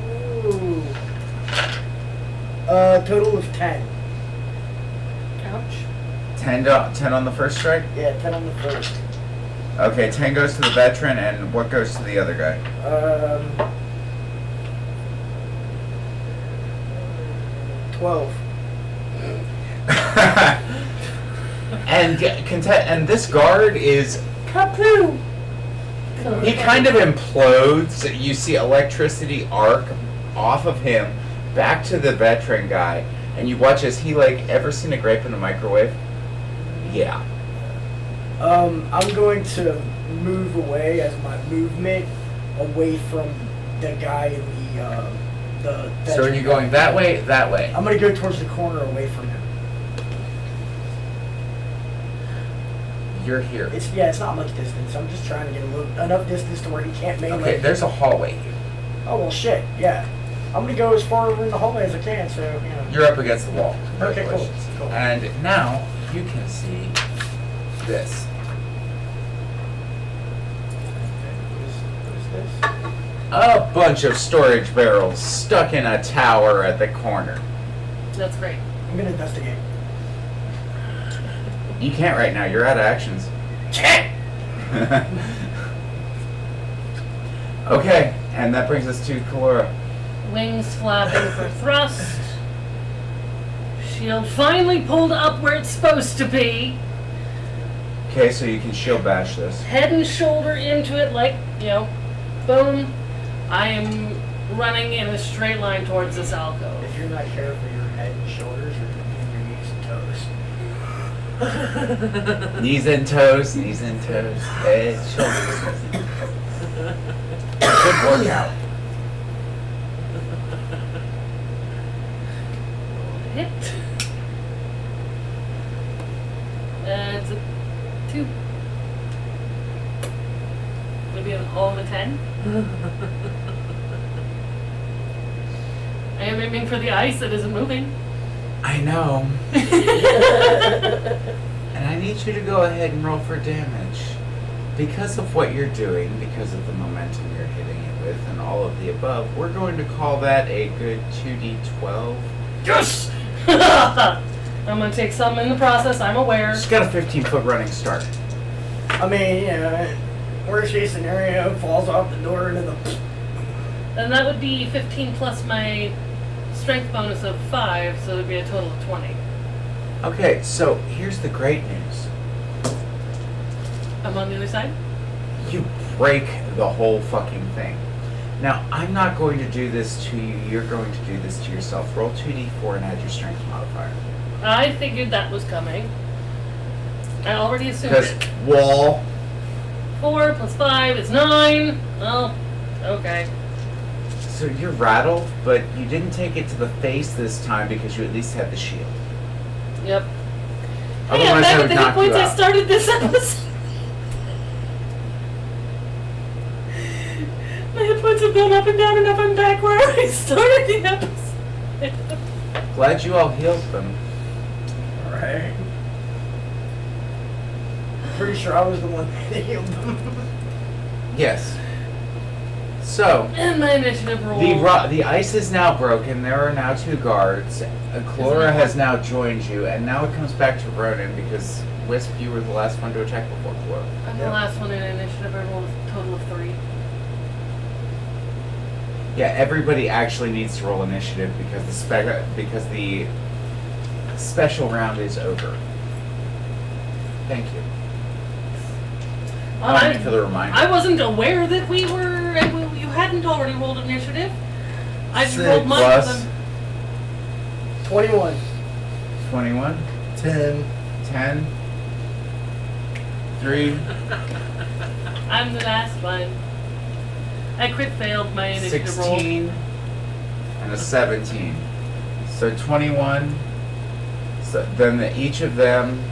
Ooh. Total of 10. Ouch. 10 on the first strike? Yeah, 10 on the first. Okay, 10 goes to the veteran, and what goes to the other guy? 12. And this guard is Kapoo! he kind of implodes. You see electricity arc off of him back to the veteran guy, and you watch as he ever seen a grape in a microwave? Yeah. I'm going to move away as my movement away from the guy in the. So are you going that way? That way. I'm gonna go towards the corner away from him. You're here. It's not much distance. I'm just trying to get enough distance to where he can't melee. Okay, there's a hallway here. Oh well, shit. Yeah, I'm gonna go as far over in the hallway as I can. So you know. You're up against the wall. Okay, cool. Congratulations. Cool. And now you can see this. What is this? A bunch of storage barrels stuck in a tower at the corner. That's great. I'm gonna investigate. You can't right now. You're out of actions. Okay, and that brings us to Kalora. Wings flapping for thrust. Shield finally pulled up where it's supposed to be. Okay, so you can shield bash this. Head and shoulder into it like, boom. I am running in a straight line towards this alcove. If you're not careful, your head and shoulders are gonna be in your knees and toes. Knees and toes, head, shoulders. Good workout. Hit. It's a 2. Maybe an all of a 10. I am aiming for the ice that isn't moving. I know. And I need you to go ahead and roll for damage. Because of what you're doing, because of the momentum you're hitting it with, and all of the above, we're going to call that a good 2d12. Yes! I'm gonna take some in the process, I'm aware. She's got a 15-foot running start. I mean, worst case scenario, falls off the door into the. And that would be 15 plus my strength bonus of 5, so it would be a total of 20. Okay, so here's the great news. I'm on the other side? You break the whole fucking thing. Now, I'm not going to do this to you. You're going to do this to yourself. Roll 2d4 and add your strength modifier. I figured that was coming. I already assumed Because it. wall. 4 plus 5 is 9. Oh, okay. So you're rattled, but you didn't take it to the face this time because you at least had the shield. Yep. Hey, I'm Otherwise, I back at would the hit knock you points I out. started this episode. My hit points have gone up and down enough. I'm back where I started the episode. Glad you all healed them. Alright. Pretty sure I was the one that healed them. Yes. So, And my initiative roll. the ice is now broken. There are now 2 guards. Chlora has now joined you, and now it comes back to Ronan because Wisp, you were the last one to attack before Chlora. I'm the last one in initiative. I rolled a total of 3. Yeah, everybody actually needs to roll initiative because the special round is over. Thank you. Thank you for the reminder. I wasn't aware that we were. You hadn't already rolled initiative. I just 6 rolled mine plus. with them. 21. 21, 10. 10, 3, I'm the last one. I crit failed my initiative roll. 16, and a 17. So 21. So then each of them.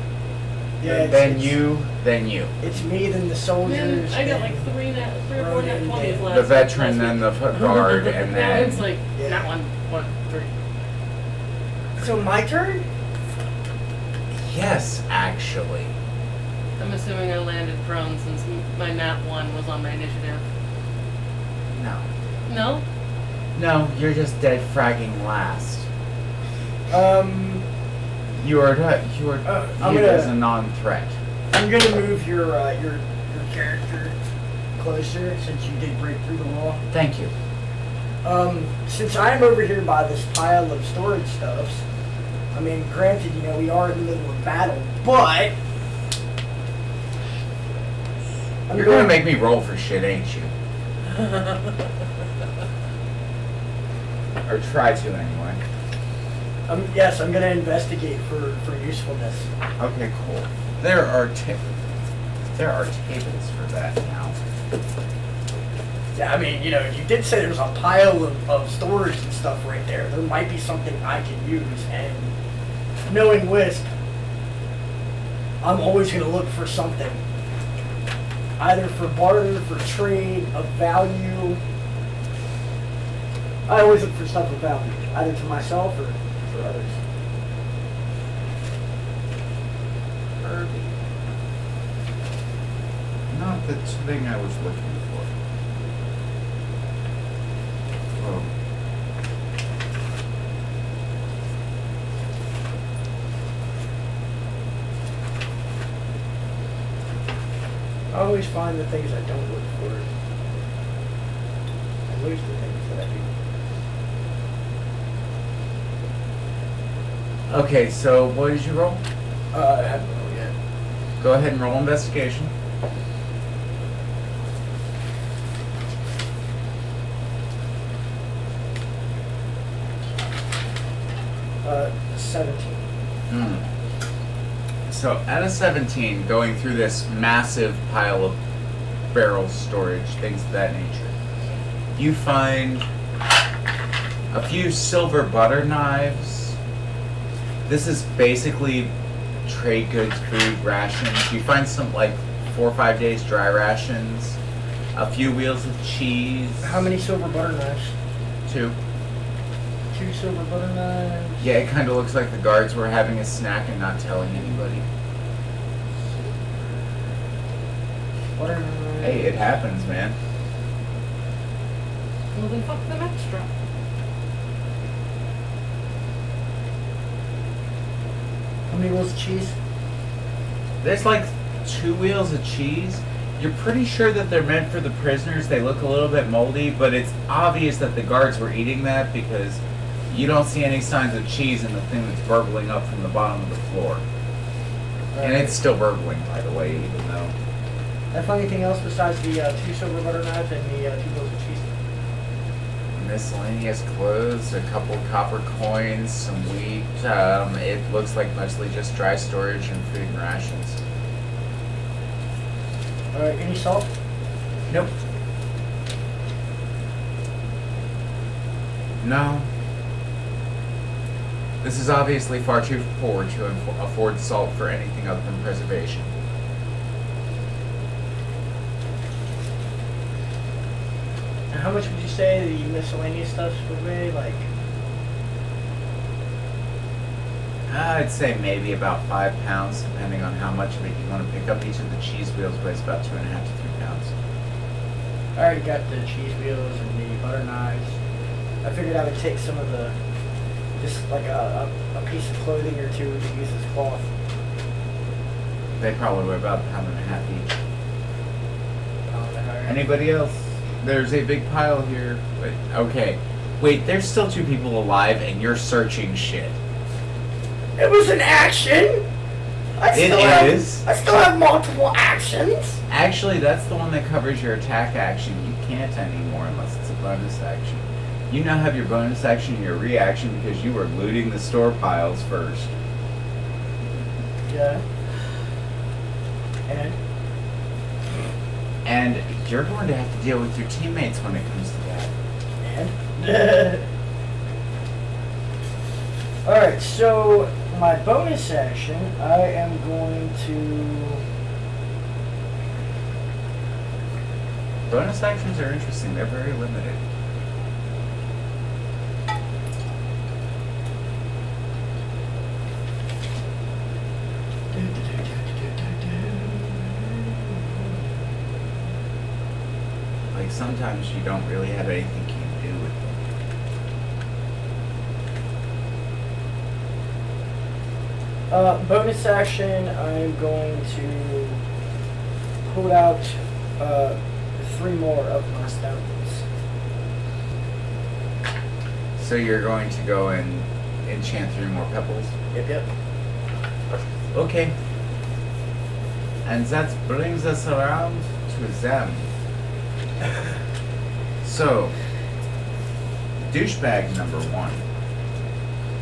Yeah, Then you. It's me, then the Man, soldiers. I got like 3 or 4 net 20s last The veteran, last then week. the guard, and Now then. it's like Yeah. not 1, 3. So my turn? Yes, actually. I'm assuming I landed prone since my nat 1 was on my initiative. No. No? No, you're just dead fragging last. You are I'm viewed gonna- as a non-threat. I'm gonna move your character closer since you did break through the wall. Thank you. Since I'm over here by this pile of storage stuffs, I mean, granted, we are in the middle of battle, but You're gonna make me roll for shit, ain't you? Or try to, anyway. yes, I'm gonna investigate for usefulness. Okay, cool. There are tables for that now. Yeah, I mean, you know, you did say there's a pile of storage and stuff right there. There might be something I can use, and knowing Wisp, I'm always going to look for something. Either for barter, for trade, of value. I always look for stuff of value, either to myself or for others. Herbie. Not the thing I was looking for. Oh. I always find the things I don't look for and lose the things that I do. Okay, so what did you roll? I haven't rolled yet. Go ahead and roll investigation. 17. So at a 17, going through this massive pile of barrel storage, things of that nature, you find a few silver butter knives. This is basically trade goods, food, rations. You find some like 4 or 5 days dry rations, a few wheels of cheese. How many silver butter knives? 2. 2 silver butter knives. Yeah, it kind of looks like the guards were having a snack and not telling anybody. Butter knives. Hey, it happens, man. Well, then fuck them extra. How many wheels of cheese? There's like 2 wheels of cheese. You're pretty sure that they're meant for the prisoners. They look a little bit moldy, but it's obvious that the guards were eating that because you don't see any signs of cheese in the thing that's burbling up from the bottom of the floor. And it's still burbling, by the way, even though. Did I find anything else besides the 2 silver butter knives and the 2 wheels of cheese? Miscellaneous clothes, a couple copper coins, some wheat. It looks like mostly just dry storage and food and rations. Alright, any salt? Nope. No. This is obviously far too poor to afford salt for anything other than preservation. And how much would you say the miscellaneous stuff would weigh? Like, I'd say maybe about 5 pounds, depending on how much of it you want to pick up. Each of the cheese wheels weighs about 2.5 to 3 pounds. I already got the cheese wheels and the butter knives. I figured I would take some of the, just like a piece of clothing or two to use as cloth. They probably weigh about 1.5 pounds each. Pound and a half. Anybody else? There's a big pile here. Wait, okay. Wait, there's still 2 people alive and you're searching shit. It was an action! I It is. I still have multiple actions! Actually, that's the one that covers your attack action. You can't anymore unless it's a bonus action. You now have your bonus action and your reaction because you were looting the store piles first. Yeah. And? And you're going to have to deal with your teammates when it comes to that. And? Alright, so my bonus action, I am going to... Bonus actions are interesting. They're very limited. Like sometimes you don't really have anything you can do with them. Bonus action, I'm going to pull out 3 more of my stones. So you're going to go and enchant 3 more pebbles? Yep. Okay. And that brings us around to them. So, douchebag number 1.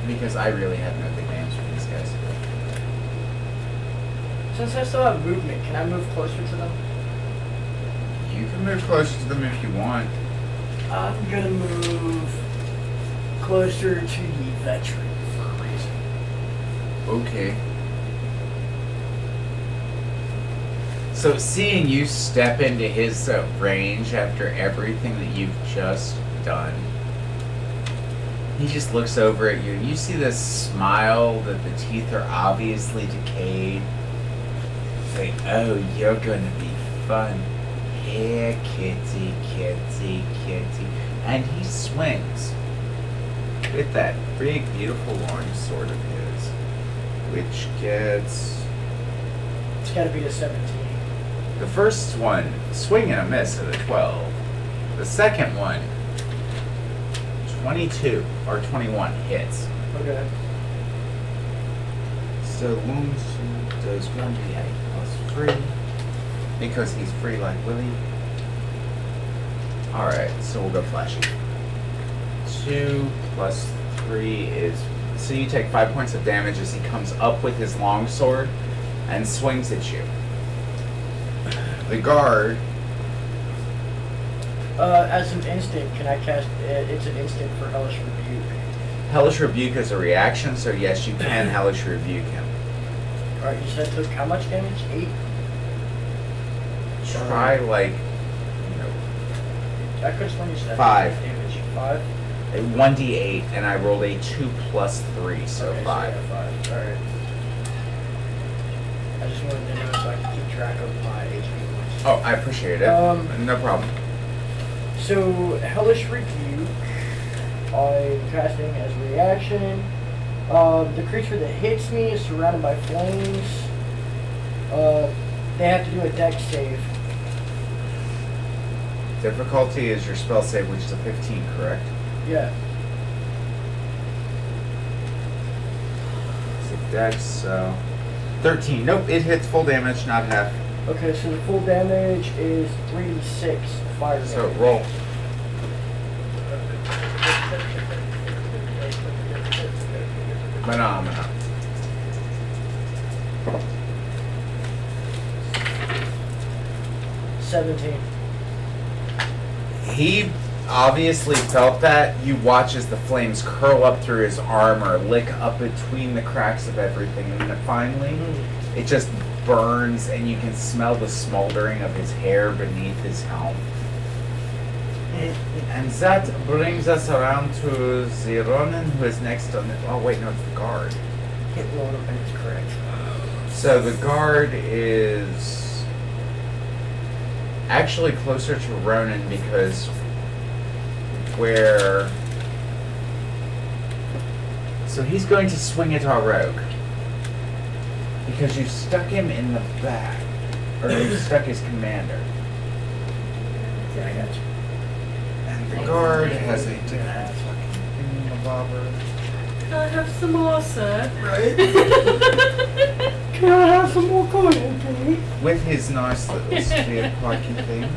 Because I really have no good names for these guys. Since I still have movement, can I move closer to them? You can move closer to them if you want. I'm gonna move closer to the veteran for a reason. Okay. So seeing you step into his range after everything that you've just done, he just looks over at you. You see this smile that the teeth are obviously decayed. Say, oh, you're gonna be fun. Here, kitty, kitty, kitty. And he swings with that big, beautiful long sword of his, which gets... It's gotta be a 17. The first one, swing and a miss at a 12. The second one, 22 or 21 hits. Okay. So wounds does 1d8 plus 3 because he's free like Willie. Alright, so we'll go flashy. 2 plus 3 is... So you take 5 points of damage as he comes up with his longsword and swings at you. The guard... As an instant, can I cast... it's an instant for Hellish Rebuke. Hellish Rebuke is a reaction, so yes, you can Hellish Rebuke him. Alright, you said took how much damage? 8? Try like, I could have sworn you said 5. damage. 5? 1d8, and I rolled a 2 plus 3, so okay, 5. So yeah, 5. Alright. I just wanted to know so I could keep track of my HP points. Oh, I appreciate it. No problem. So, Hellish Rebuke, I'm casting as a reaction. The creature that hits me is surrounded by flames. They have to do a dex save. Difficulty is your spell save, which is a 15, correct? Yeah. It's a dex, so... 13. Nope, it hits full damage, not half. Okay, so the full damage is 3d6 fire damage. So roll. Phenomena. He obviously felt that. You watch as the flames curl up through his armor, lick up between the cracks of everything, and then finally it just burns and you can smell the smoldering of his hair beneath his helm. And that brings us around to the Ronin, who is next on the... Oh wait, no, it's the guard. Hit roll and it's correct. So the guard is actually closer to Ronin because where... So he's going to swing at our rogue. Because you stuck him in the back. Or you stuck his commander. Yeah, I got you. And the guard has a different fucking thingamabobber. Can I have some more, sir? Right? Can I have some more coin, please? With his nice little spear plucky thing.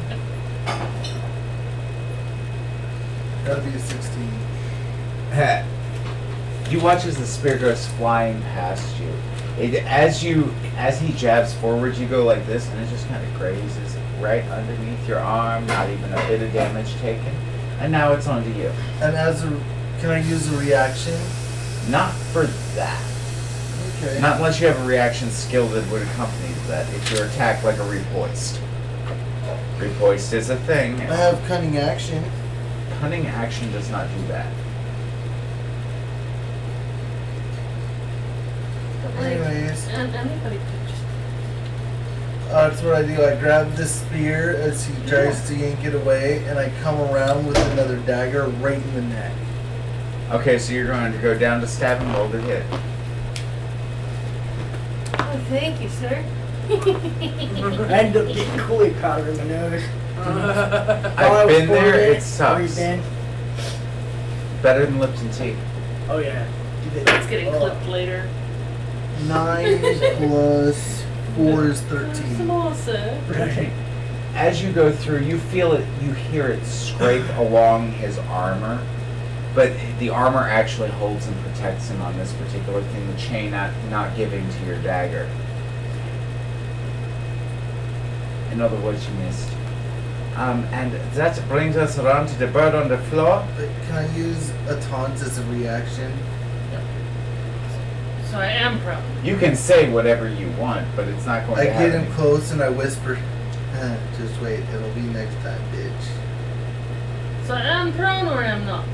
That'd be a 16. You watch as the spear goes flying past you. As he jabs forward, you go like this, and it just kind of grazes right underneath your arm. Not even a bit of damage taken. And now it's onto you. And can I use a reaction? Not for that. Okay. Not unless you have a reaction skill that would accompany that. If you're attacked like a repoist. Repoist is a thing. I have cunning action. Cunning action does not do that. Anyways, And anybody could just... that's what I do. I grab this spear as he tries to yank it away, and I come around with another dagger right in the neck. Okay, so you're going to go down to stab and roll to hit. Oh, thank you, sir. I ended up getting Kool-Aid powder in my nose. I've been there, it sucks. Been? Better than Lipton tea. Oh yeah. It's getting clipped later. 9 plus 4 is Some 13. more, sir. Right. As you go through, you feel it, you hear it scrape along his armor, but the armor actually holds and protects him on this particular thing, the chain not giving to your dagger. In other words, you missed. And that brings us around to the bird on the floor. But can I use a taunt as a reaction? So I am prone. You can say whatever you want, but it's not going I to get happen. him close and I whisper, just wait, it'll be next time, bitch. So I am prone or I am not?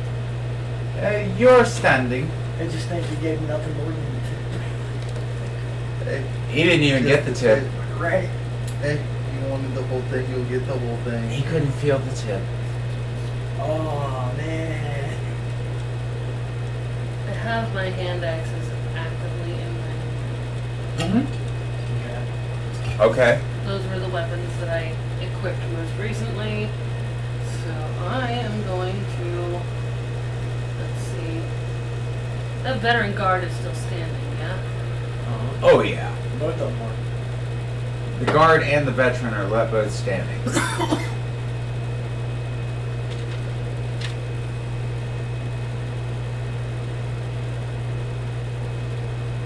You're standing. I just think you gave nothing more than Hey, He didn't even get the tip. right. Hey, you wanted the whole thing, you'll get the whole thing. He couldn't feel the tip. Oh man. I have my hand axes actively in my. Mm-hmm. Yeah. Okay. Those were the weapons that I equipped most recently. So I am going to. Let's see. That veteran guard is still standing, yeah? Oh yeah. Both of them are. The guard and the veteran are both standing.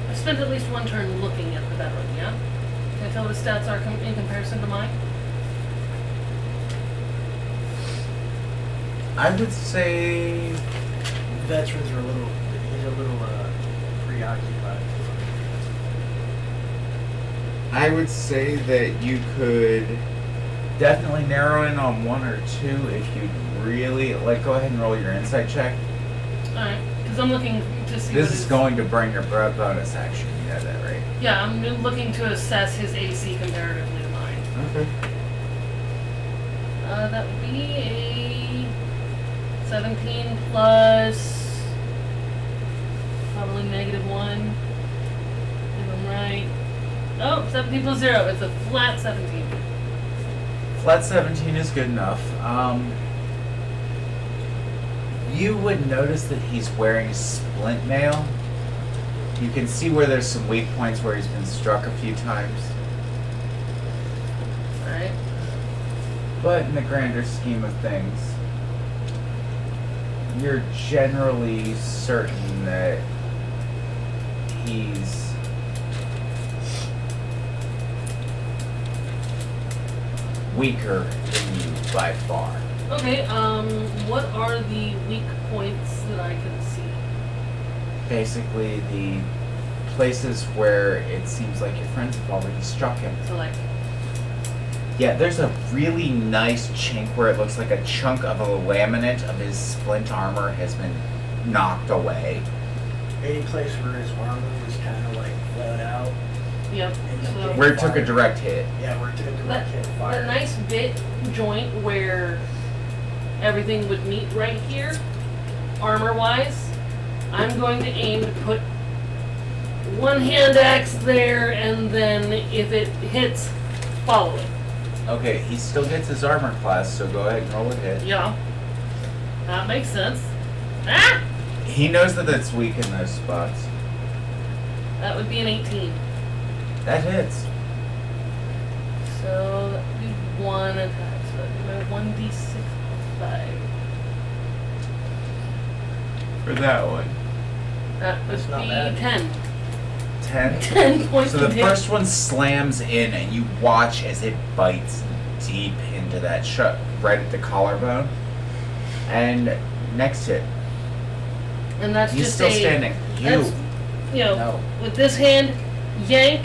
I spent at least one turn looking at the veteran, yeah? Can I tell what his stats are in comparison to mine? I would say Veterans are he's a little preoccupied. I would say that you could definitely narrow in on one or two if you really go ahead and roll your insight check. Alright, because I'm looking to see This what is his- going to bring your bonus action. You know that, right? Yeah, I'm looking to assess his AC comparatively to mine. Okay. That would be a 17 plus probably -1. If I'm right. Oh, 17 plus 0. It's a flat 17. Flat 17 is good enough. You would notice that he's wearing splint mail. You can see where there's some weak points where he's been struck a few times. Alright. But in the grander scheme of things, you're generally certain that he's weaker than you by far. Okay, what are the weak points that I can see? Basically, the places where it seems like your friends have already struck him. So, like, Yeah, there's a really nice chink where it looks like a chunk of a laminate of his splint armor has been knocked away. Any place where his armor was kind of bled out. yep. So, Where it took a direct hit. Yeah, where it took a that, direct hit of fire. that nice bit joint where everything would meet right here, armor-wise, I'm going to aim to put one hand axe there, and then if it hits, follow it. Okay, he still gets his armor class, so go ahead and roll a hit. Yeah. That makes sense. Ah! He knows that it's weak in those spots. That would be an 18. That hits. So that would be one attack. So that would be my 1d6 plus 5. For that one. That would That's not be bad. 10. 10. 10 points So the of damage. first one slams in, and you watch as it bites deep into that right at the collarbone. And next hit. And that's He's just still a, standing. That's, No. with this hand, yank,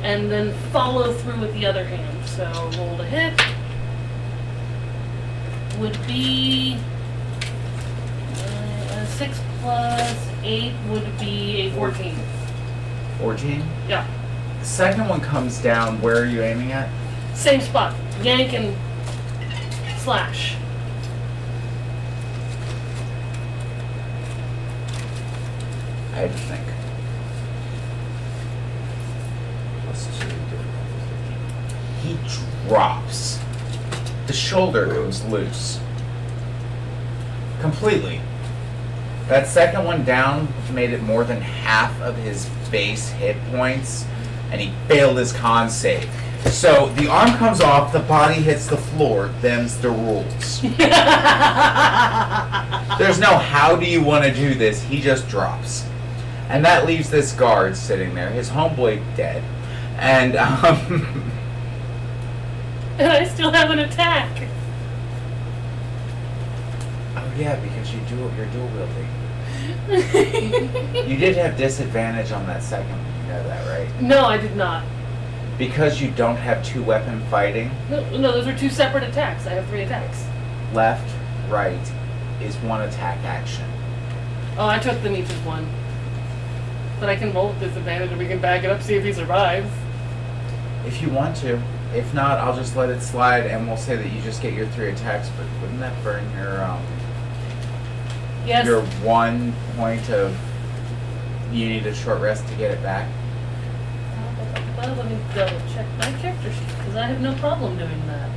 and then follow through with the other hand. So roll to hit. Would be 6 plus 8 would be a 14. 14. Yeah. The second one comes down. Where are you aiming at? Same spot. Yank and slash. I had to think. He drops. The shoulder comes loose. Completely. That second one down made it more than half of his base hit points, and he failed his con save. So the arm comes off, the body hits the floor, them's the rules. There's no how do you want to do this, he just drops. And that leaves this guard sitting there, his homeboy dead. And And I still have an attack. Oh yeah, because you're dual wielding. You did have disadvantage on that second one, you know that, right? No, I did not. Because you don't have 2-weapon fighting, No, those are 2 separate attacks. I have 3 attacks. left, right is 1 attack action. Oh, I took them each as 1. But I can roll with disadvantage and we can back it up, see if he survives. If you want to. If not, I'll just let it slide and we'll say that you just get your 3 attacks, but wouldn't that burn Yes. your 1 point of you need a short rest to get it back? Well, let me double check my character sheet, because I have no problem doing that.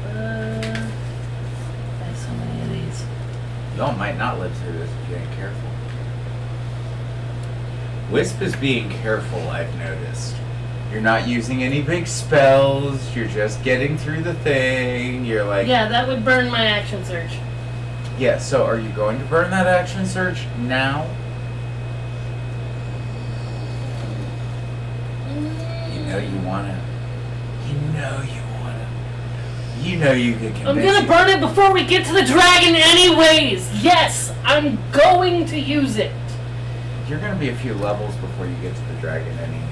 I have so many of these. Y'all might not live through this if you ain't careful. Wisp is being careful, I've noticed. You're not using any big spells, you're just getting through the thing, you're like... Yeah, that would burn my action surge. Yeah, so are you going to burn that action surge now? You know you wanna. You know you wanna. You know you could convince I'm gonna you- burn it before we get to the dragon anyways! Yes! I'm going to use it! You're gonna be a few levels before you get to the dragon anyways.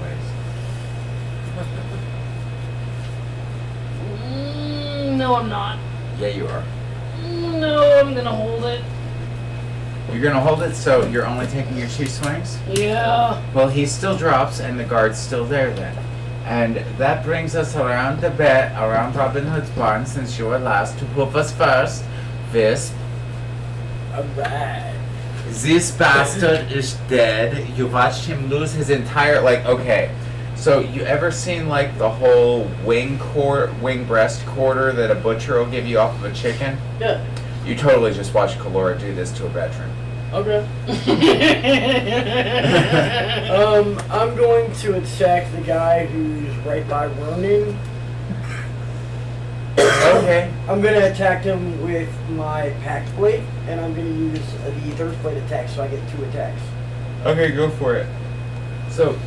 No, I'm not. Yeah, you are. No, I'm gonna hold it. You're gonna hold it, so you're only taking your 2 swings? Yeah. Well, he still drops, and the guard's still there then. And that brings us around the bed, around Robin Hood's barn, since you were last to hoof us first. Visp. Alright. This bastard is dead. You watched him lose his entire, okay. So you ever seen the whole wing breast quarter that a butcher will give you off of a chicken? Yeah. You totally just watched Kalora do this to a veteran. Okay. I'm going to attack the guy who's right by Ronin. Okay. I'm going to attack him with my Pact Blade, and I'm going to use the Thirst Blade attack, so I get 2 attacks. Okay, go for it. So,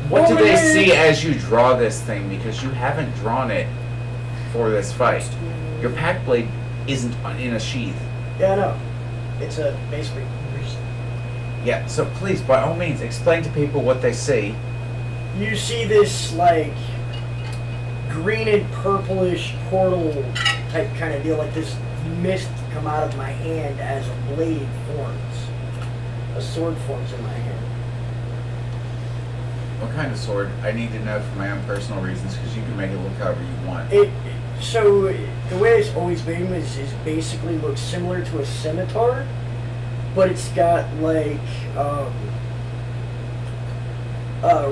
what do they see as you draw this thing? Because you haven't drawn it for this fight. Your pack blade isn't in a sheath. Yeah, I know. It's basically... Yeah, so please, by all means, explain to people what they see. You see this, green and purplish portal type kind of deal, this mist come out of my hand as a blade forms. A sword forms in my hand. What kind of sword? I need to know for my own personal reasons, because you can make it look however you want. So, the way it's always been is basically looks similar to a scimitar, but it's got,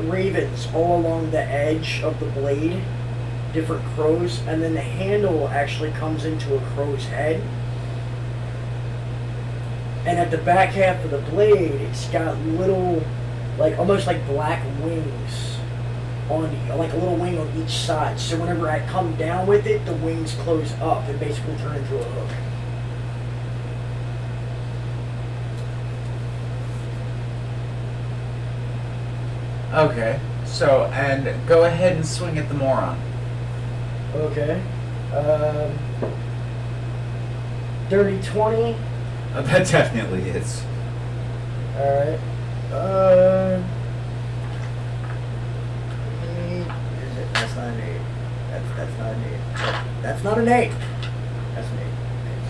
ravens all along the edge of the blade, different crows, and then the handle actually comes into a crow's head. And at the back half of the blade, it's got little, almost like black wings on, a little wing on each side. So whenever I come down with it, the wings close up and basically turn into a hook. Okay, so, and go ahead and swing at the moron. Okay. Dirty 20. That definitely is. Alright. That's not an 8. That's not an 8. That's not an 8. That's an 8.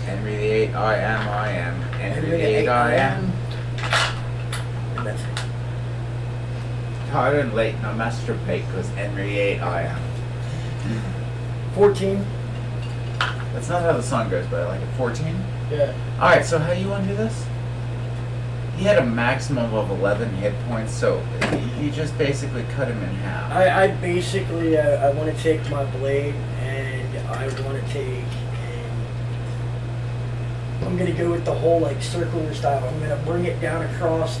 Henry the 8, I am. Henry the 8, I am. And that's it. Tired and late, no masturbate, because Henry 8, I am. 14. That's not how the song goes, but I like it. 14? Yeah. Alright, so how you want to do this? He had a maximum of 11 hit points, so you just basically cut him in half. I basically, I want to take my blade and I want to take and I'm going to go with the whole circular style. I'm going to bring it down across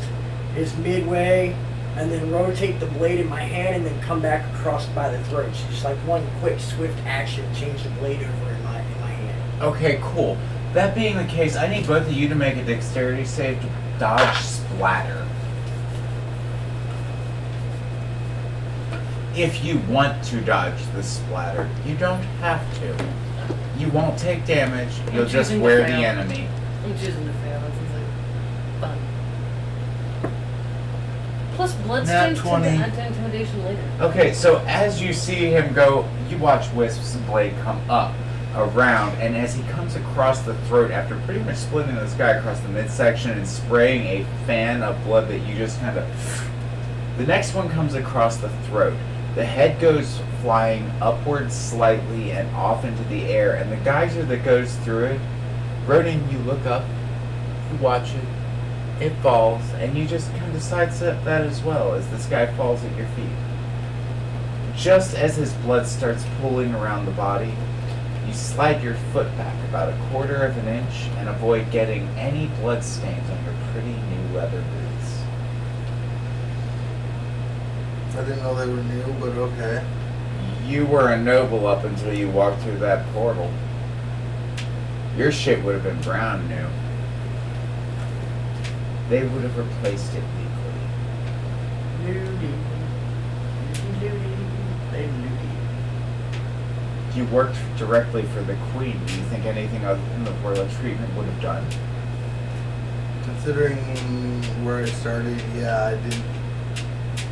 his midway and then rotate the blade in my hand and then come back across by the throat. So just one quick swift action, change the blade over in my hand. Okay, cool. That being the case, I need both of you to make a dexterity save to dodge splatter. if you want to dodge the splatter, you don't have to. You won't take damage. You'll just choosing to wear the fail. enemy. I'm choosing to fail. That sounds like fun. Plus, bloodstains tend to 20. add to intimidation later. Okay, so as you see him go, you watch Wisp's blade come up, around, and as he comes across the throat, after pretty much splitting this guy across the midsection and spraying a fan of blood that you just kind of... The next one comes across the throat. The head goes flying upwards slightly and off into the air, and the geyser that goes through it, Ronan, you look up, you watch it, it falls, and you just kind of sidestep that as well as this guy falls at your feet. Just as his blood starts pooling around the body, you slide your foot back about 1/4 of an inch and avoid getting any blood stains on your pretty new leather boots. I didn't know they were new, but okay. You were a noble up until you walked through that portal. Your shit would have been brand new. They would have replaced it legally. You worked directly for the Queen. Do you think anything other than the royal treatment would have done? Considering where I started, yeah, I did.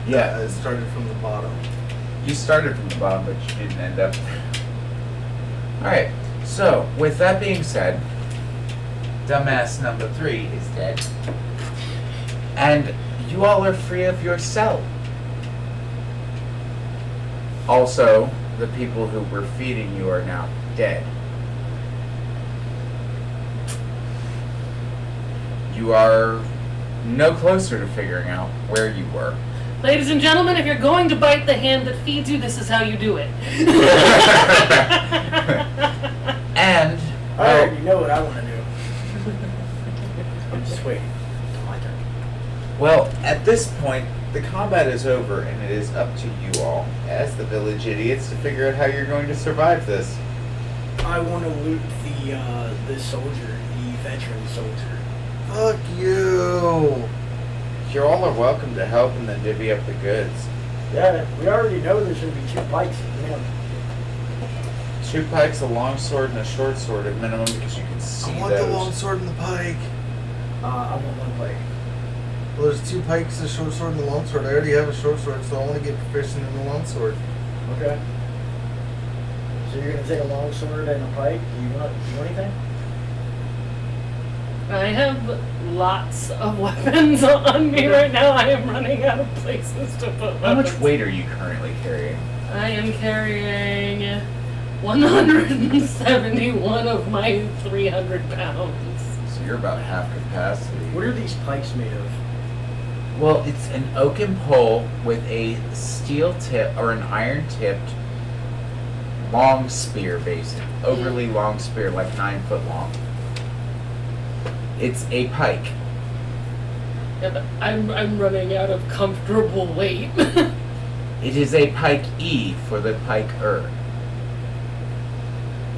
Yeah, I started from the bottom. you started from the bottom, but you didn't end up there. Alright, so with that being said, dumbass number 3 is dead. And you all are free of your cell. Also, the people who were feeding you are now dead. You are no closer to figuring out where you were. Ladies and gentlemen, if you're going to bite the hand that feeds you, this is how you do it. And I already know what I want to do. I'm just waiting. My turn. well, at this point, the combat is over, and it is up to you all, as the village idiots, to figure out how you're going to survive this. I want to loot the soldier, the veteran soldier. Fuck you! You all are welcome to help and then divvy up the goods. Yeah, we already know there's going to be 2 pikes at minimum. 2 pikes, a long sword, and a short sword at minimum, because you can see I want those. the long sword and the pike. I want 1 pike. Well, there's 2 pikes, a short sword, and a long sword. I already have a short sword, so I want to get proficient in the long sword. Okay. So you're going to take a long sword and a pike? Do you want anything? I have lots of weapons on me right now. I am running out of places to put weapons. How much weight are you currently carrying? I am carrying 171 of my 300 pounds. So you're about half capacity. What are these pikes made of? Well, it's an oaken pole with a steel tip or an iron tipped long spear, basically. Overly long spear, like 9 foot long. It's a pike. Yeah, but I'm running out of comfortable weight. It is a pike E for the piker.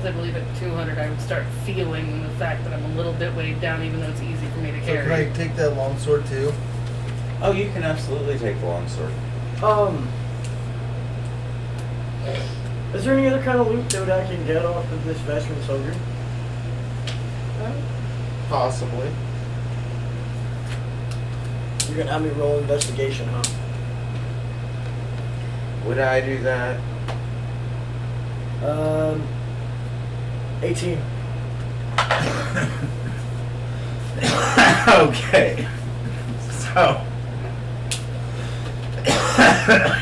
I believe at 200 I would start feeling the fact that I'm a little bit weighed down, even though it's easy for me to So can I carry. take that long sword too? Oh, you can absolutely take the long sword. Is there any other kind of loot that I can get off of this veteran soldier? Possibly. You're gonna have me roll investigation, huh? Would I do that? 18. Okay. So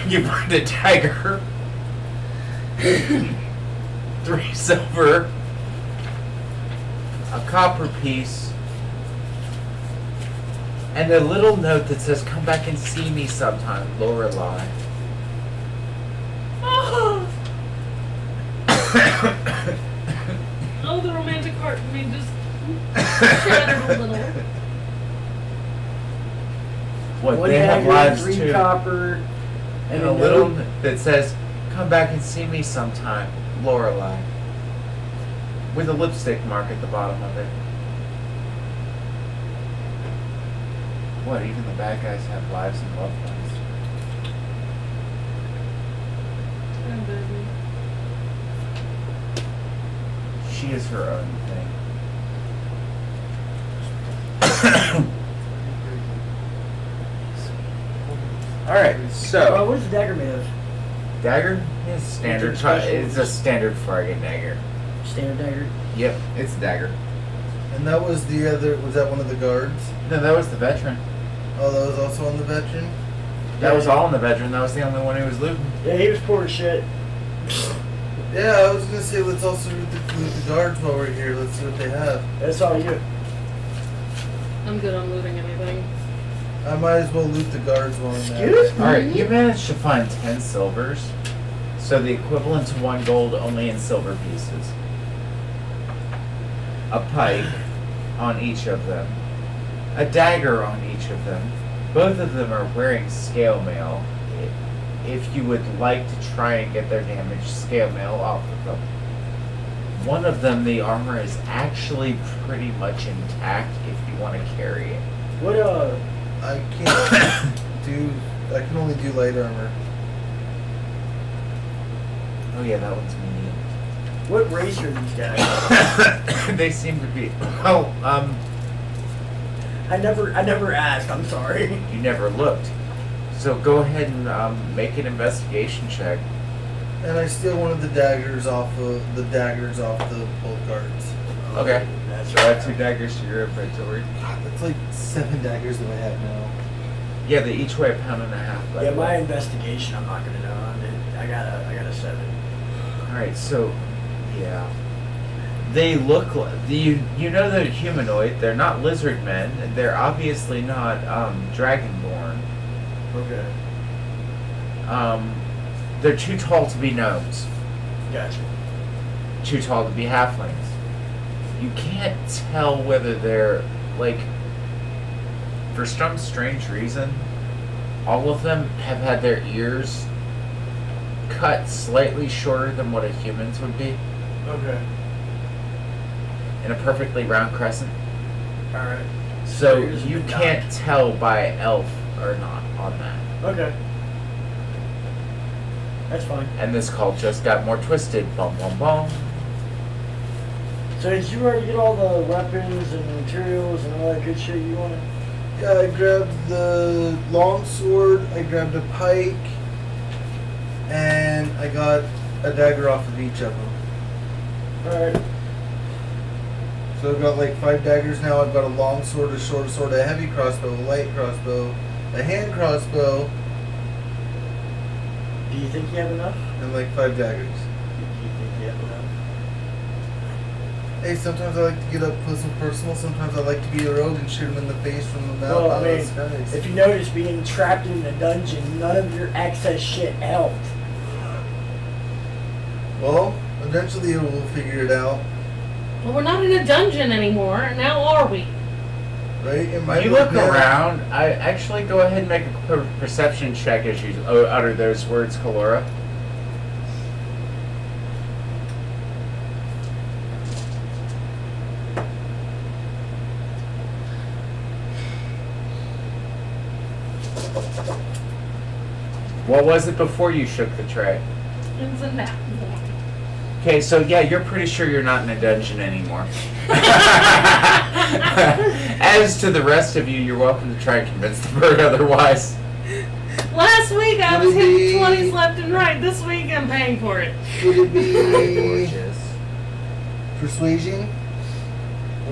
you find a tiger, 3 silver, a copper piece, and a little note that says, "Come back and see me sometime, Lorelei." Oh, the romantic heart in me just shattered a little. What, One they have dagger, lives 3 too. copper, And a a little note. that says, "Come back and see me sometime, Lorelei," with a lipstick mark at the bottom of it. What, even the bad guys have lives and loved ones? she is her own thing. Alright, Oh, so what is the dagger made of? dagger is standard. It's a standard Fargan dagger. Standard dagger. Yep, it's a dagger. And that was the other. Was that one of the guards? No, that was the veteran. Oh, that was also on the veteran. That was all in the veteran. That was the only one who was looting. Yeah, he was poor as shit. Yeah, I was gonna say let's also loot the guards while we're here. Let's see what they have. That's all you. I'm good on looting anything. I might as well loot the guards while I'm at Excuse it. me? Alright, you managed to find 10 silvers. So the equivalent to 1 gold only in silver pieces. A pike on each of them. A dagger on each of them. Both of them are wearing scale mail. If you would like to try and get their damaged scale mail off of them. One of them, the armor is actually pretty much intact if you want to carry it. What I can't do. I can only do light armor. Oh yeah, that one's medium. what race are these guys? They seem to be. I never asked. I'm sorry. You never looked. So go ahead and make an investigation check. And I steal one of the daggers off the bolt guards. Okay. That's So add 2 daggers to your inventory. God, that's like 7 daggers that I have now. Yeah, they each weigh 1.5 pounds. By Yeah, the my way. investigation. I'm not gonna know. I got a 7. All right, so yeah, they look like you know they're humanoid. They're not lizard men. And they're obviously not dragonborn. Okay. They're too tall to be gnomes. Gotcha. Too tall to be halflings. You can't tell whether they're like, for some strange reason, all of them have had their ears cut slightly shorter than what a human's would be, Okay. in a perfectly round crescent. All right. So Ears you and can't dots. tell by elf or not on that. Okay. That's fine. And this cult just got more twisted. Bum bum bum. So did you already get all the weapons and materials and all that good shit you wanted? Yeah, I grabbed the long sword. I grabbed a pike, and I got a dagger off of each of them. All right. So I've got like 5 daggers now. I've got a long sword, a short sword, a heavy crossbow, a light crossbow, a hand crossbow, Do you think you have enough? and like 5 daggers. Do you think you have enough? Hey, sometimes I like to get up close and personal. Sometimes I like to be a rogue and shoot him in the face from the mouth. Well, I mean, if you notice, being trapped in a dungeon, none of your excess shit helped. Well, eventually we'll figure it out, Well, we're not in a dungeon anymore. Now are we? right? It might You look look bad. around. I actually go ahead and make a perception check as you utter those words, Kalora. What was it before you shook the tray? It's a nap. Okay, so yeah, you're pretty sure you're not in a dungeon anymore. As to the rest of you, you're welcome to try and convince the bird otherwise. Last week I Would was it hitting be- 20s left and right. This week I'm paying for it. Would it be persuasion?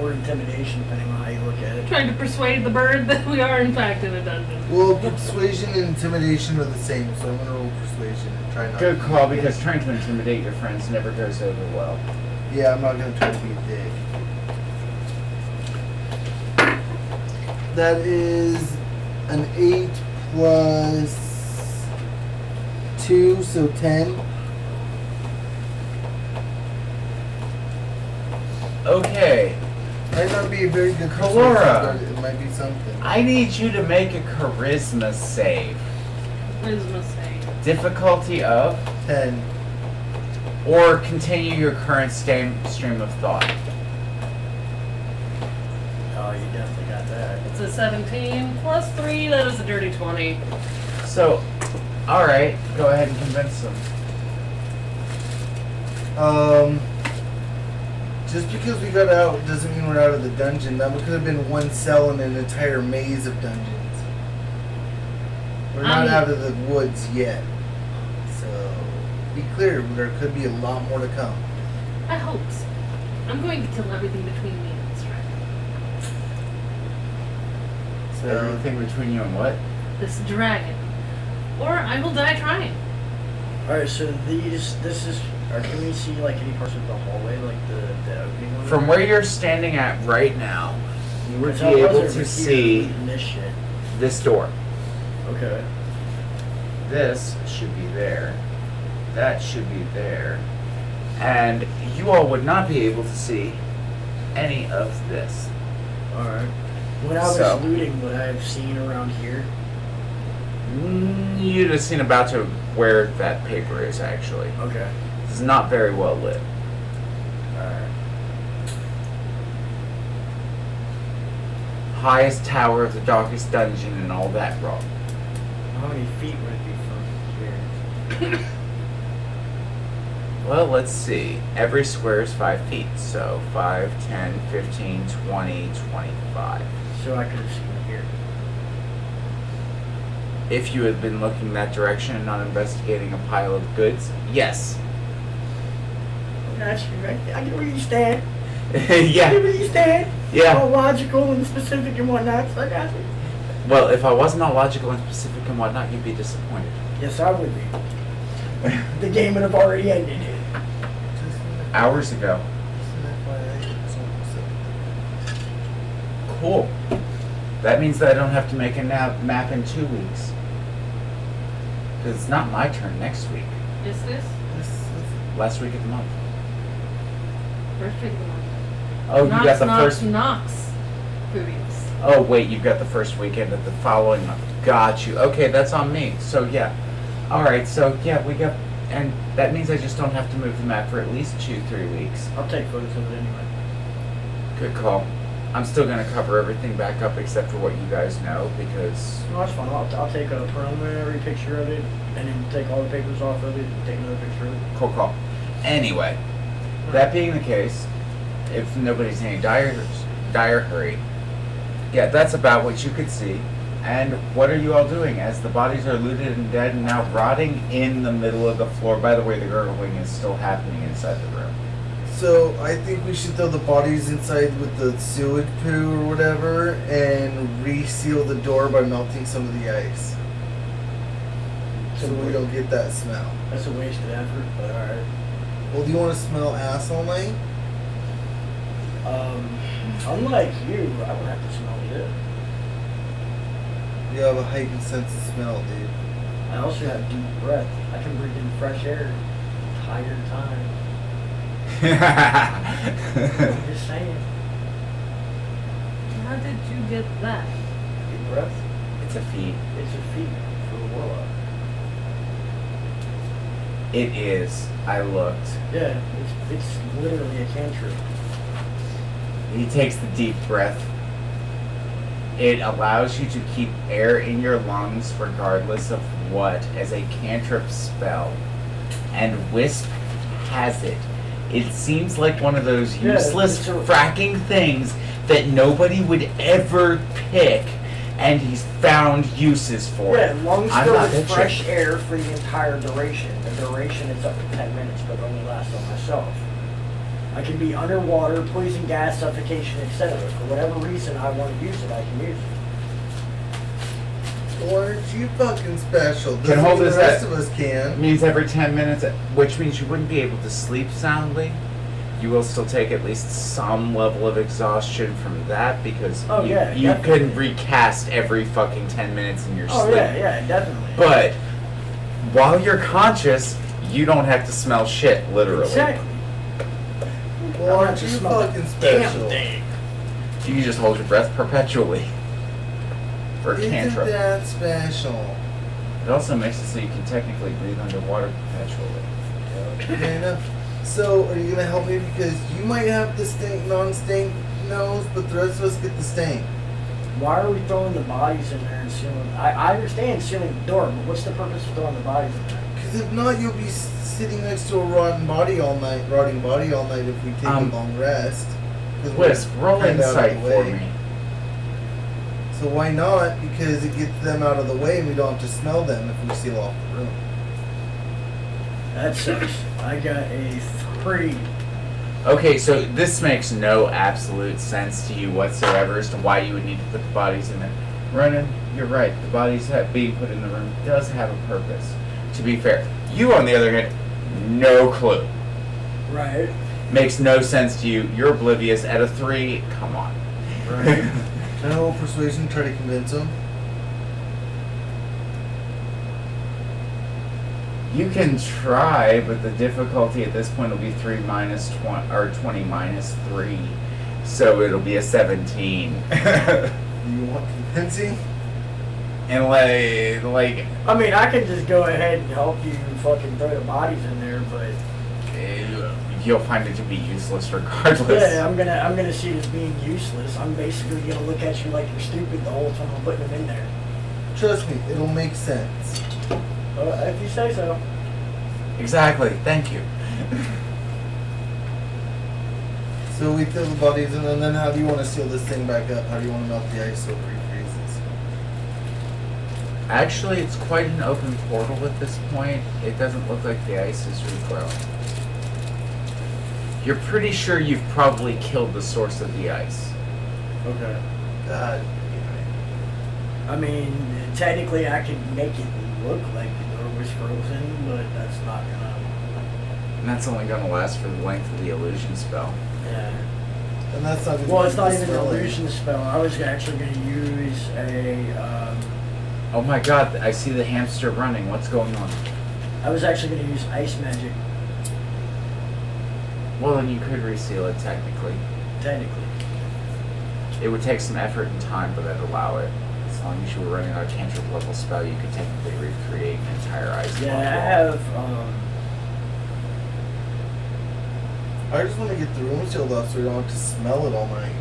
Or intimidation, depending on how you look at it. Trying to persuade the bird that we are in fact in a dungeon. Well, persuasion and intimidation are the same, so I'm gonna roll persuasion and try not. Good call, because trying to intimidate your friends never goes over well. Yeah, I'm not gonna try to be a dick. That is an 8 plus 2, so 10. Okay, Might not be a very good persuasion, Kalora. but it might be something. I need you to make a charisma save. Charisma save. Difficulty of, 10. or continue your current stream of thought. Oh, you definitely got that. It's a 17 plus 3. That is a dirty 20. So, alright, go ahead and convince them. Just because we got out doesn't mean we're out of the dungeon. That could have been one cell in an entire maze of dungeons. We're not out of the woods yet. So, be clear, there could be a lot more to come. I hope so. I'm going to kill everything between me and this dragon. So, Everything between you and what? This dragon. Or I will die trying. Alright, so this is, or can we see like any parts of the hallway, like the opening one? From where you're standing at right now, you would be So I was able over to here see reading this shit. this door. Okay. This should be there. That should be there. And you all would not be able to see any of this. Alright. When I was So- looting, would I have seen around here? You'd have seen about to where that paper is, actually. Okay. It's not very well lit. Alright. Highest tower of the darkest dungeon and all that wrong. How many feet would it be from here? Well, let's see. Every square is 5 feet, so 5, 10, 15, 20, 25. So I could have seen here. If you had been looking that direction and not investigating a pile of goods, yes. Got you, right? I get where you stand. I get Yeah, where you stand. yeah. All logical and specific and whatnot, so I got you. Well, if I wasn't all logical and specific and whatnot, you'd be disappointed. Yes, I would be. The game would have already ended. Hours ago. Cool. That means that I don't have to make a map in 2 weeks. Because it's not my turn next week. Is this? Last week of the month. First week of the month. Oh, you got the first. Nox previous. Oh, wait, you've got the first weekend of the following month. Got you. Okay, that's on me. So, yeah. Alright, so, yeah, we got. And that means I just don't have to move the map for at least 2-3 weeks. I'll take photos of it anyway. Good call. I'm still going to cover everything back up except for what you guys know because. No, that's fine. I'll take a preliminary picture of it and then take all the papers off of it and take another picture of it. Cool call. Anyway, that being the case, if nobody's in any dire hurry, yeah, that's about what you could see. And what are you all doing as the bodies are looted and dead and now rotting in the middle of the floor? By the way, the gurgling is still happening inside the room. So I think we should throw the bodies inside with the sewage poo or whatever and reseal the door by melting some of the ice. So we don't get that smell. That's a wasted effort, but alright. Well, do you want to smell ass all night? Unlike you, I would have to smell it. You have a heightened sense of smell, dude. I also have deep breath. I can breathe in fresh air the entire time. I'm just saying. How did you get that? Deep breath. It's a feat. It's a feat for a warlock. It is. I looked. Yeah, it's literally a cantrip. He takes the deep breath. It allows you to keep air in your lungs regardless of what, as a cantrip spell. And Wisp has it. It seems like one of those Yeah, useless it's a- fracking things that nobody would ever pick, and he's found uses for Yeah, it. lungs I'm filled not with bitching. fresh air for the entire duration. The duration is up to 10 minutes, but only lasts on myself. I can be underwater, poison gas, suffocation, etc. For whatever reason I want to use it, I can use it. Aren't you fucking special? Can Doesn't hold mean this the rest at- of us can. Means every 10 minutes, which means you wouldn't be able to sleep soundly. You will still take at least some level of exhaustion from that because Oh, you, yeah, you definitely. can recast every fucking 10 minutes in your Oh sleep. yeah, definitely. But while you're conscious, you don't have to smell shit, literally. Exactly. Well, I aren't have to you smell fucking the special? damn thing. You can just hold your breath perpetually. For a Isn't cantrip. that special? It also makes it so you can technically breathe underwater perpetually. Okay, enough. So, are you gonna help me because you might have the stink, non-stink nose, but the rest of us get the stink. Why are we throwing the bodies in there and sealing? I understand sealing the door, but what's the purpose of throwing the bodies in there? Because if not, you'll be sitting next to a rotting body all night if we take a long rest. 'Cause we're Wisp, roll kinda out of insight the for way. me. So why not? Because it gets them out of the way and we don't have to smell them if we seal off the room. That sucks. I got a 3. Okay, so this makes no absolute sense to you whatsoever as to why you would need to put the bodies in there. Ronan, you're right. The bodies being put in the room does have a purpose. To be fair, you on the other hand, no clue. Right. Makes no sense to you. You're oblivious. At a 3, come on. Right. Can I roll persuasion, try to convince them? You can try, but the difficulty at this point will be 3 minus 20 or 20 minus 3, so it'll be a 17. Do you want convincing? And like I mean, I can just go ahead and help you fucking throw the bodies in there, but you'll find it to be useless regardless. yeah, I'm gonna see it as being useless. I'm basically gonna look at you like you're stupid the whole time I'm putting them in there. Trust me, it'll make sense. If you say so. Exactly. Thank you. So we fill the bodies in, and then how do you want to seal this thing back up? How do you want to melt the ice so it refreezes? Actually, it's quite an open portal at this point. It doesn't look like the ice is regrowing. You're pretty sure you've probably killed the source of the ice. Okay. God. I mean, technically I could make it look like the door was frozen, but that's not gonna. And that's only going to last for the length of the illusion spell. Yeah. And that's not even Well, it's not the even an smelling. illusion spell. I was actually going to use a. Oh my god, I see the hamster running. What's going on? I was actually going to use ice magic, Well, then you could reseal it technically. technically. It would take some effort and time, but I'd allow it. As long as you were running a cantrip level spell, you could technically recreate an entire ice Yeah, block I wall. have. I just want to get the room sealed off so we don't have to smell it all night.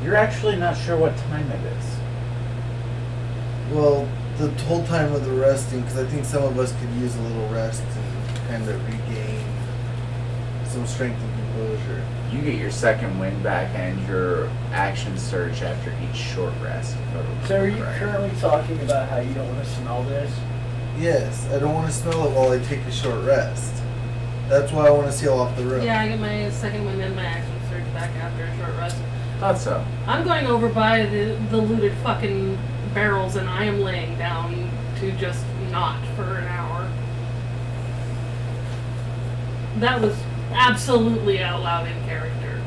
You're actually not sure what time it is. Well, the whole time of the resting, because I think some of us could use a little rest and kind of regain some strength and composure. You get your second wind back and your action surge after each short rest. if I remember So are you correctly. currently talking about how you don't want to smell this? Yes, I don't want to smell it while I take a short rest. That's why I want to seal off the room. Yeah, I get my second wind and my action surge back after a short rest. Thought so. I'm going over by the looted fucking barrels and I am laying down to just not for an hour. That was absolutely out loud in character.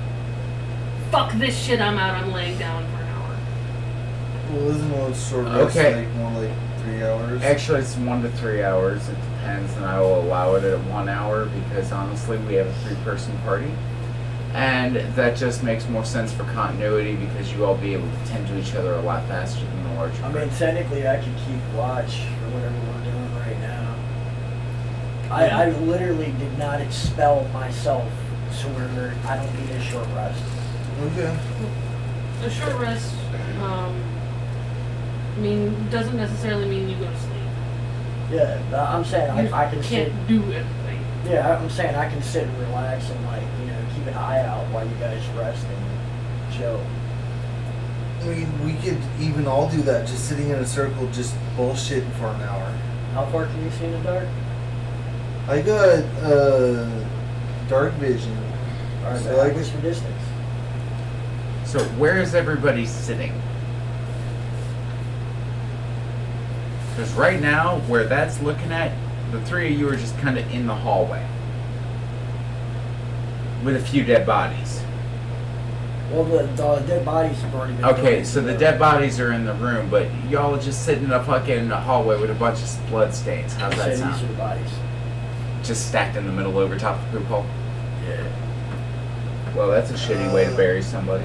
Fuck this shit, I'm out, I'm laying down for an hour. Well, isn't one short rest Okay. like more like 3 hours? Actually, it's 1 to 3 hours. It depends, and I will allow it at 1 hour because honestly, we have a 3-person party. And that just makes more sense for continuity because you all be able to tend to each other a lot faster than the larger I group. mean, technically I could keep watch for whatever we're doing right now. I literally did not expel myself to where I don't need a short rest. Okay. A short rest, doesn't necessarily mean you go to sleep. Yeah, I'm saying You I can sit. can't do anything. Yeah, I'm saying I can sit and relax and keep an eye out while you guys rest and chill. I mean, we could even all do that, just sitting in a circle, just bullshitting for an hour. How far can you see in the dark? I got dark vision. Alright, So I what's your distance? So where is everybody sitting? Because right now, where that's looking at, the 3 of you are just kind of in the hallway. With a few dead bodies. Well, the dead bodies have already been. Okay, thrown so the into dead bodies are in the room, but y'all are just sitting in a fucking hallway with a bunch of blood stains. How's So that these are sound? the bodies. Just stacked in the middle over top of the poop hole? Yeah. Well, that's a shitty way to bury somebody.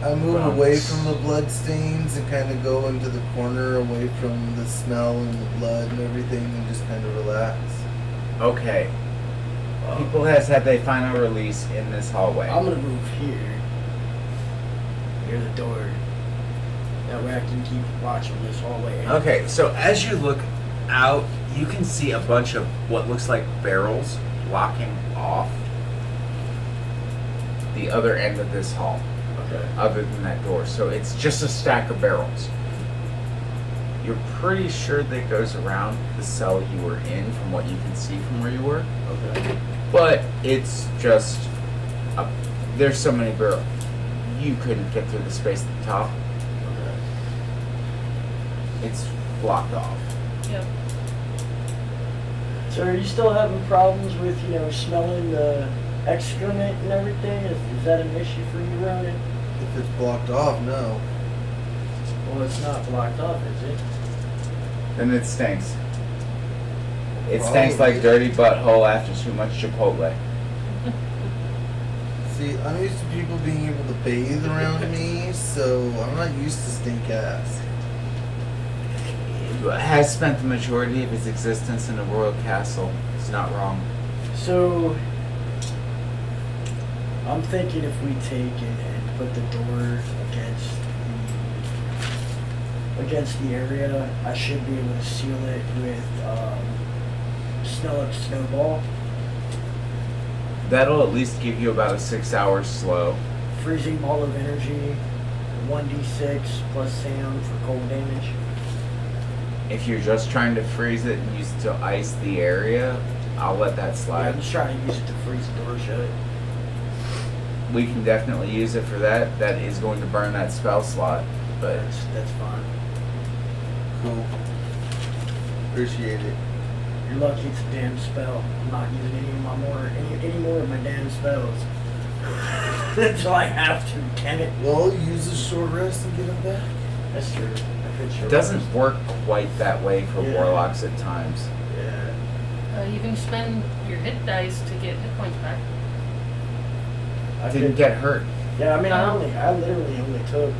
I move Bumps. away from the blood stains and kind of go into the corner away from the smell and the blood and everything and just kind of relax. Okay. People has had their final release in this hallway. I'm gonna move here, near the door, That way I can keep watching this hallway. Okay, so as you look out, you can see a bunch of what looks like barrels blocking off the other end of this hall, Okay. other than that door. So it's just a stack of barrels. You're pretty sure that goes around the cell you were in from what you can see from where you were. Okay. But it's just, there's so many barrels. You couldn't get through the space at the top. Okay. It's blocked off. Yep. So are you still having problems with, smelling the excrement and everything? Is that an issue for you, Ronan? If it's blocked off, no. Well, it's not blocked off, is it? Then it stinks. It stinks like dirty butthole after too much Chipotle. See, I'm used to people being able to bathe around me, so I'm not used to stink ass. Has spent the majority of his existence in a royal castle. It's not wrong. So, I'm thinking if we take and put the door against the area, I should be able to seal it with snowball, That'll at least give you about a 6 hour slow. freezing ball of energy, 1d6 plus sound for cold damage. If you're just trying to freeze it and use it to ice the area, I'll let that Yeah, slide. I'm just trying to use it to freeze the door shut. We can definitely use it for that. That is going to burn that spell slot, but That's fine. Cool. Appreciate it. You're lucky it's a damn spell. I'm not using any more of my damn spells. Until I have to, can it? Well, use a short rest and get them back. That's true. I could sure it doesn't work quite that way for Yeah. warlocks at times. Yeah. You can spend your hit dice to get hit points back. I Didn't could- get hurt. Yeah, I mean, I literally only took,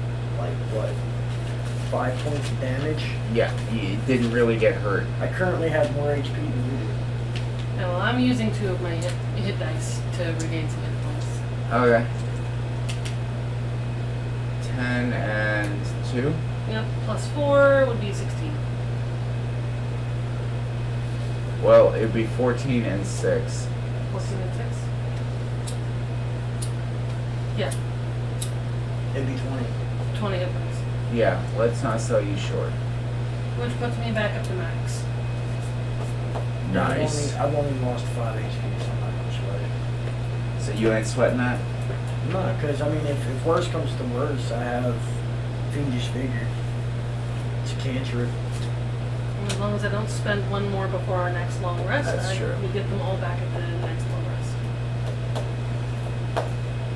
5 points of damage. Yeah, you didn't really get hurt. I currently have more HP than you do. Yeah, well, I'm using 2 of my hit dice to regain some hit points. Okay. 10 and 2. Yep, plus 4 would be 16. Well, it'd be 14 and 6. 14 and 6? Yeah, It'd be 20. 20 hit points. Yeah, let's not sell you short. Which puts me back up to max. Nice. I've only lost 5 HP, so I'm not gonna sweat it. So you ain't sweating that? No, because, if worse comes to worse, I have Fiendish Figure. It's a cantrip. And as long as I don't spend 1 more before our next long rest, That's true. we get them all back at the next long rest.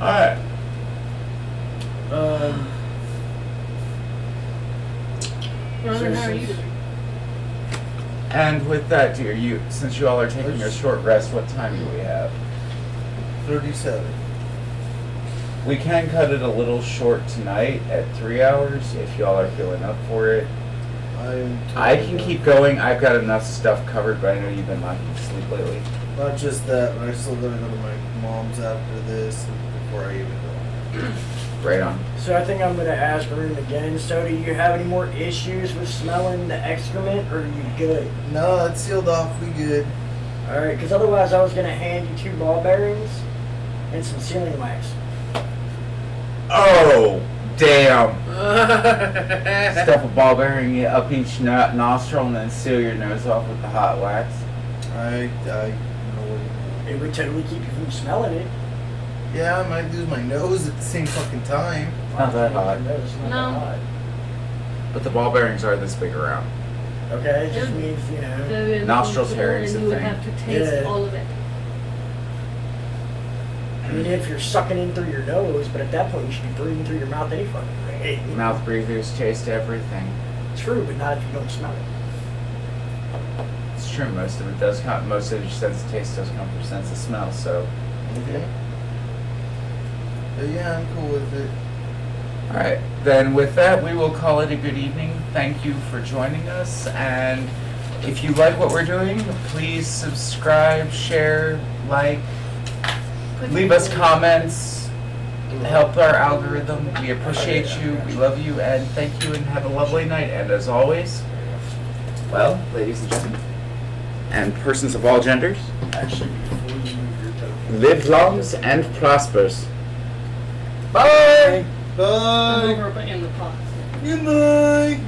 Alright. Ronan, how are you doing? And with that, dear, since you all are taking a short rest, what time do we have? 37. We can cut it a little short tonight at 3 hours if y'all are feeling up for it. I can keep going. I've got enough stuff covered, but I know you've been lacking sleep lately. Not just that, but I still gotta go to my mom's after this before I even go. Right on. So I think I'm going to ask Rune again. So do you have any more issues with smelling the excrement, or are you good? No, it's sealed off. We good. Alright, because otherwise I was going to hand you 2 ball bearings and some sealing wax. Oh, damn. Stuff a ball bearing up each nostril and then seal your nose off with the hot wax. I know what. It would totally keep you from smelling it. Yeah, I might lose my nose at the same fucking time. Not that hot. No, it's not No. that hot. But the ball bearings are this big around. Okay, it just Yeah. means, Nostrils, Harry's and the you would thing. have to taste Yeah. all of it. I mean, if you're sucking in through your nose, but at that point you should be breathing through your mouth any fucking way. Mouth breathers taste everything. True, but not if you don't smell it. It's true, most of it does come, most of your sense of taste does come from sense of smell, so. Okay. But yeah, I'm cool with it. Alright, then with that, we will call it a good evening. Thank you for joining us, and if you like what we're doing, please subscribe, share, like, leave us comments, help our algorithm. We appreciate you. We love you, and thank you, and have a lovely night. And as always, well, ladies and gentlemen, and persons of all genders, Actually, before you move your token. live longs and prospers. Bye. I'm Bye. over in the pot. Good night.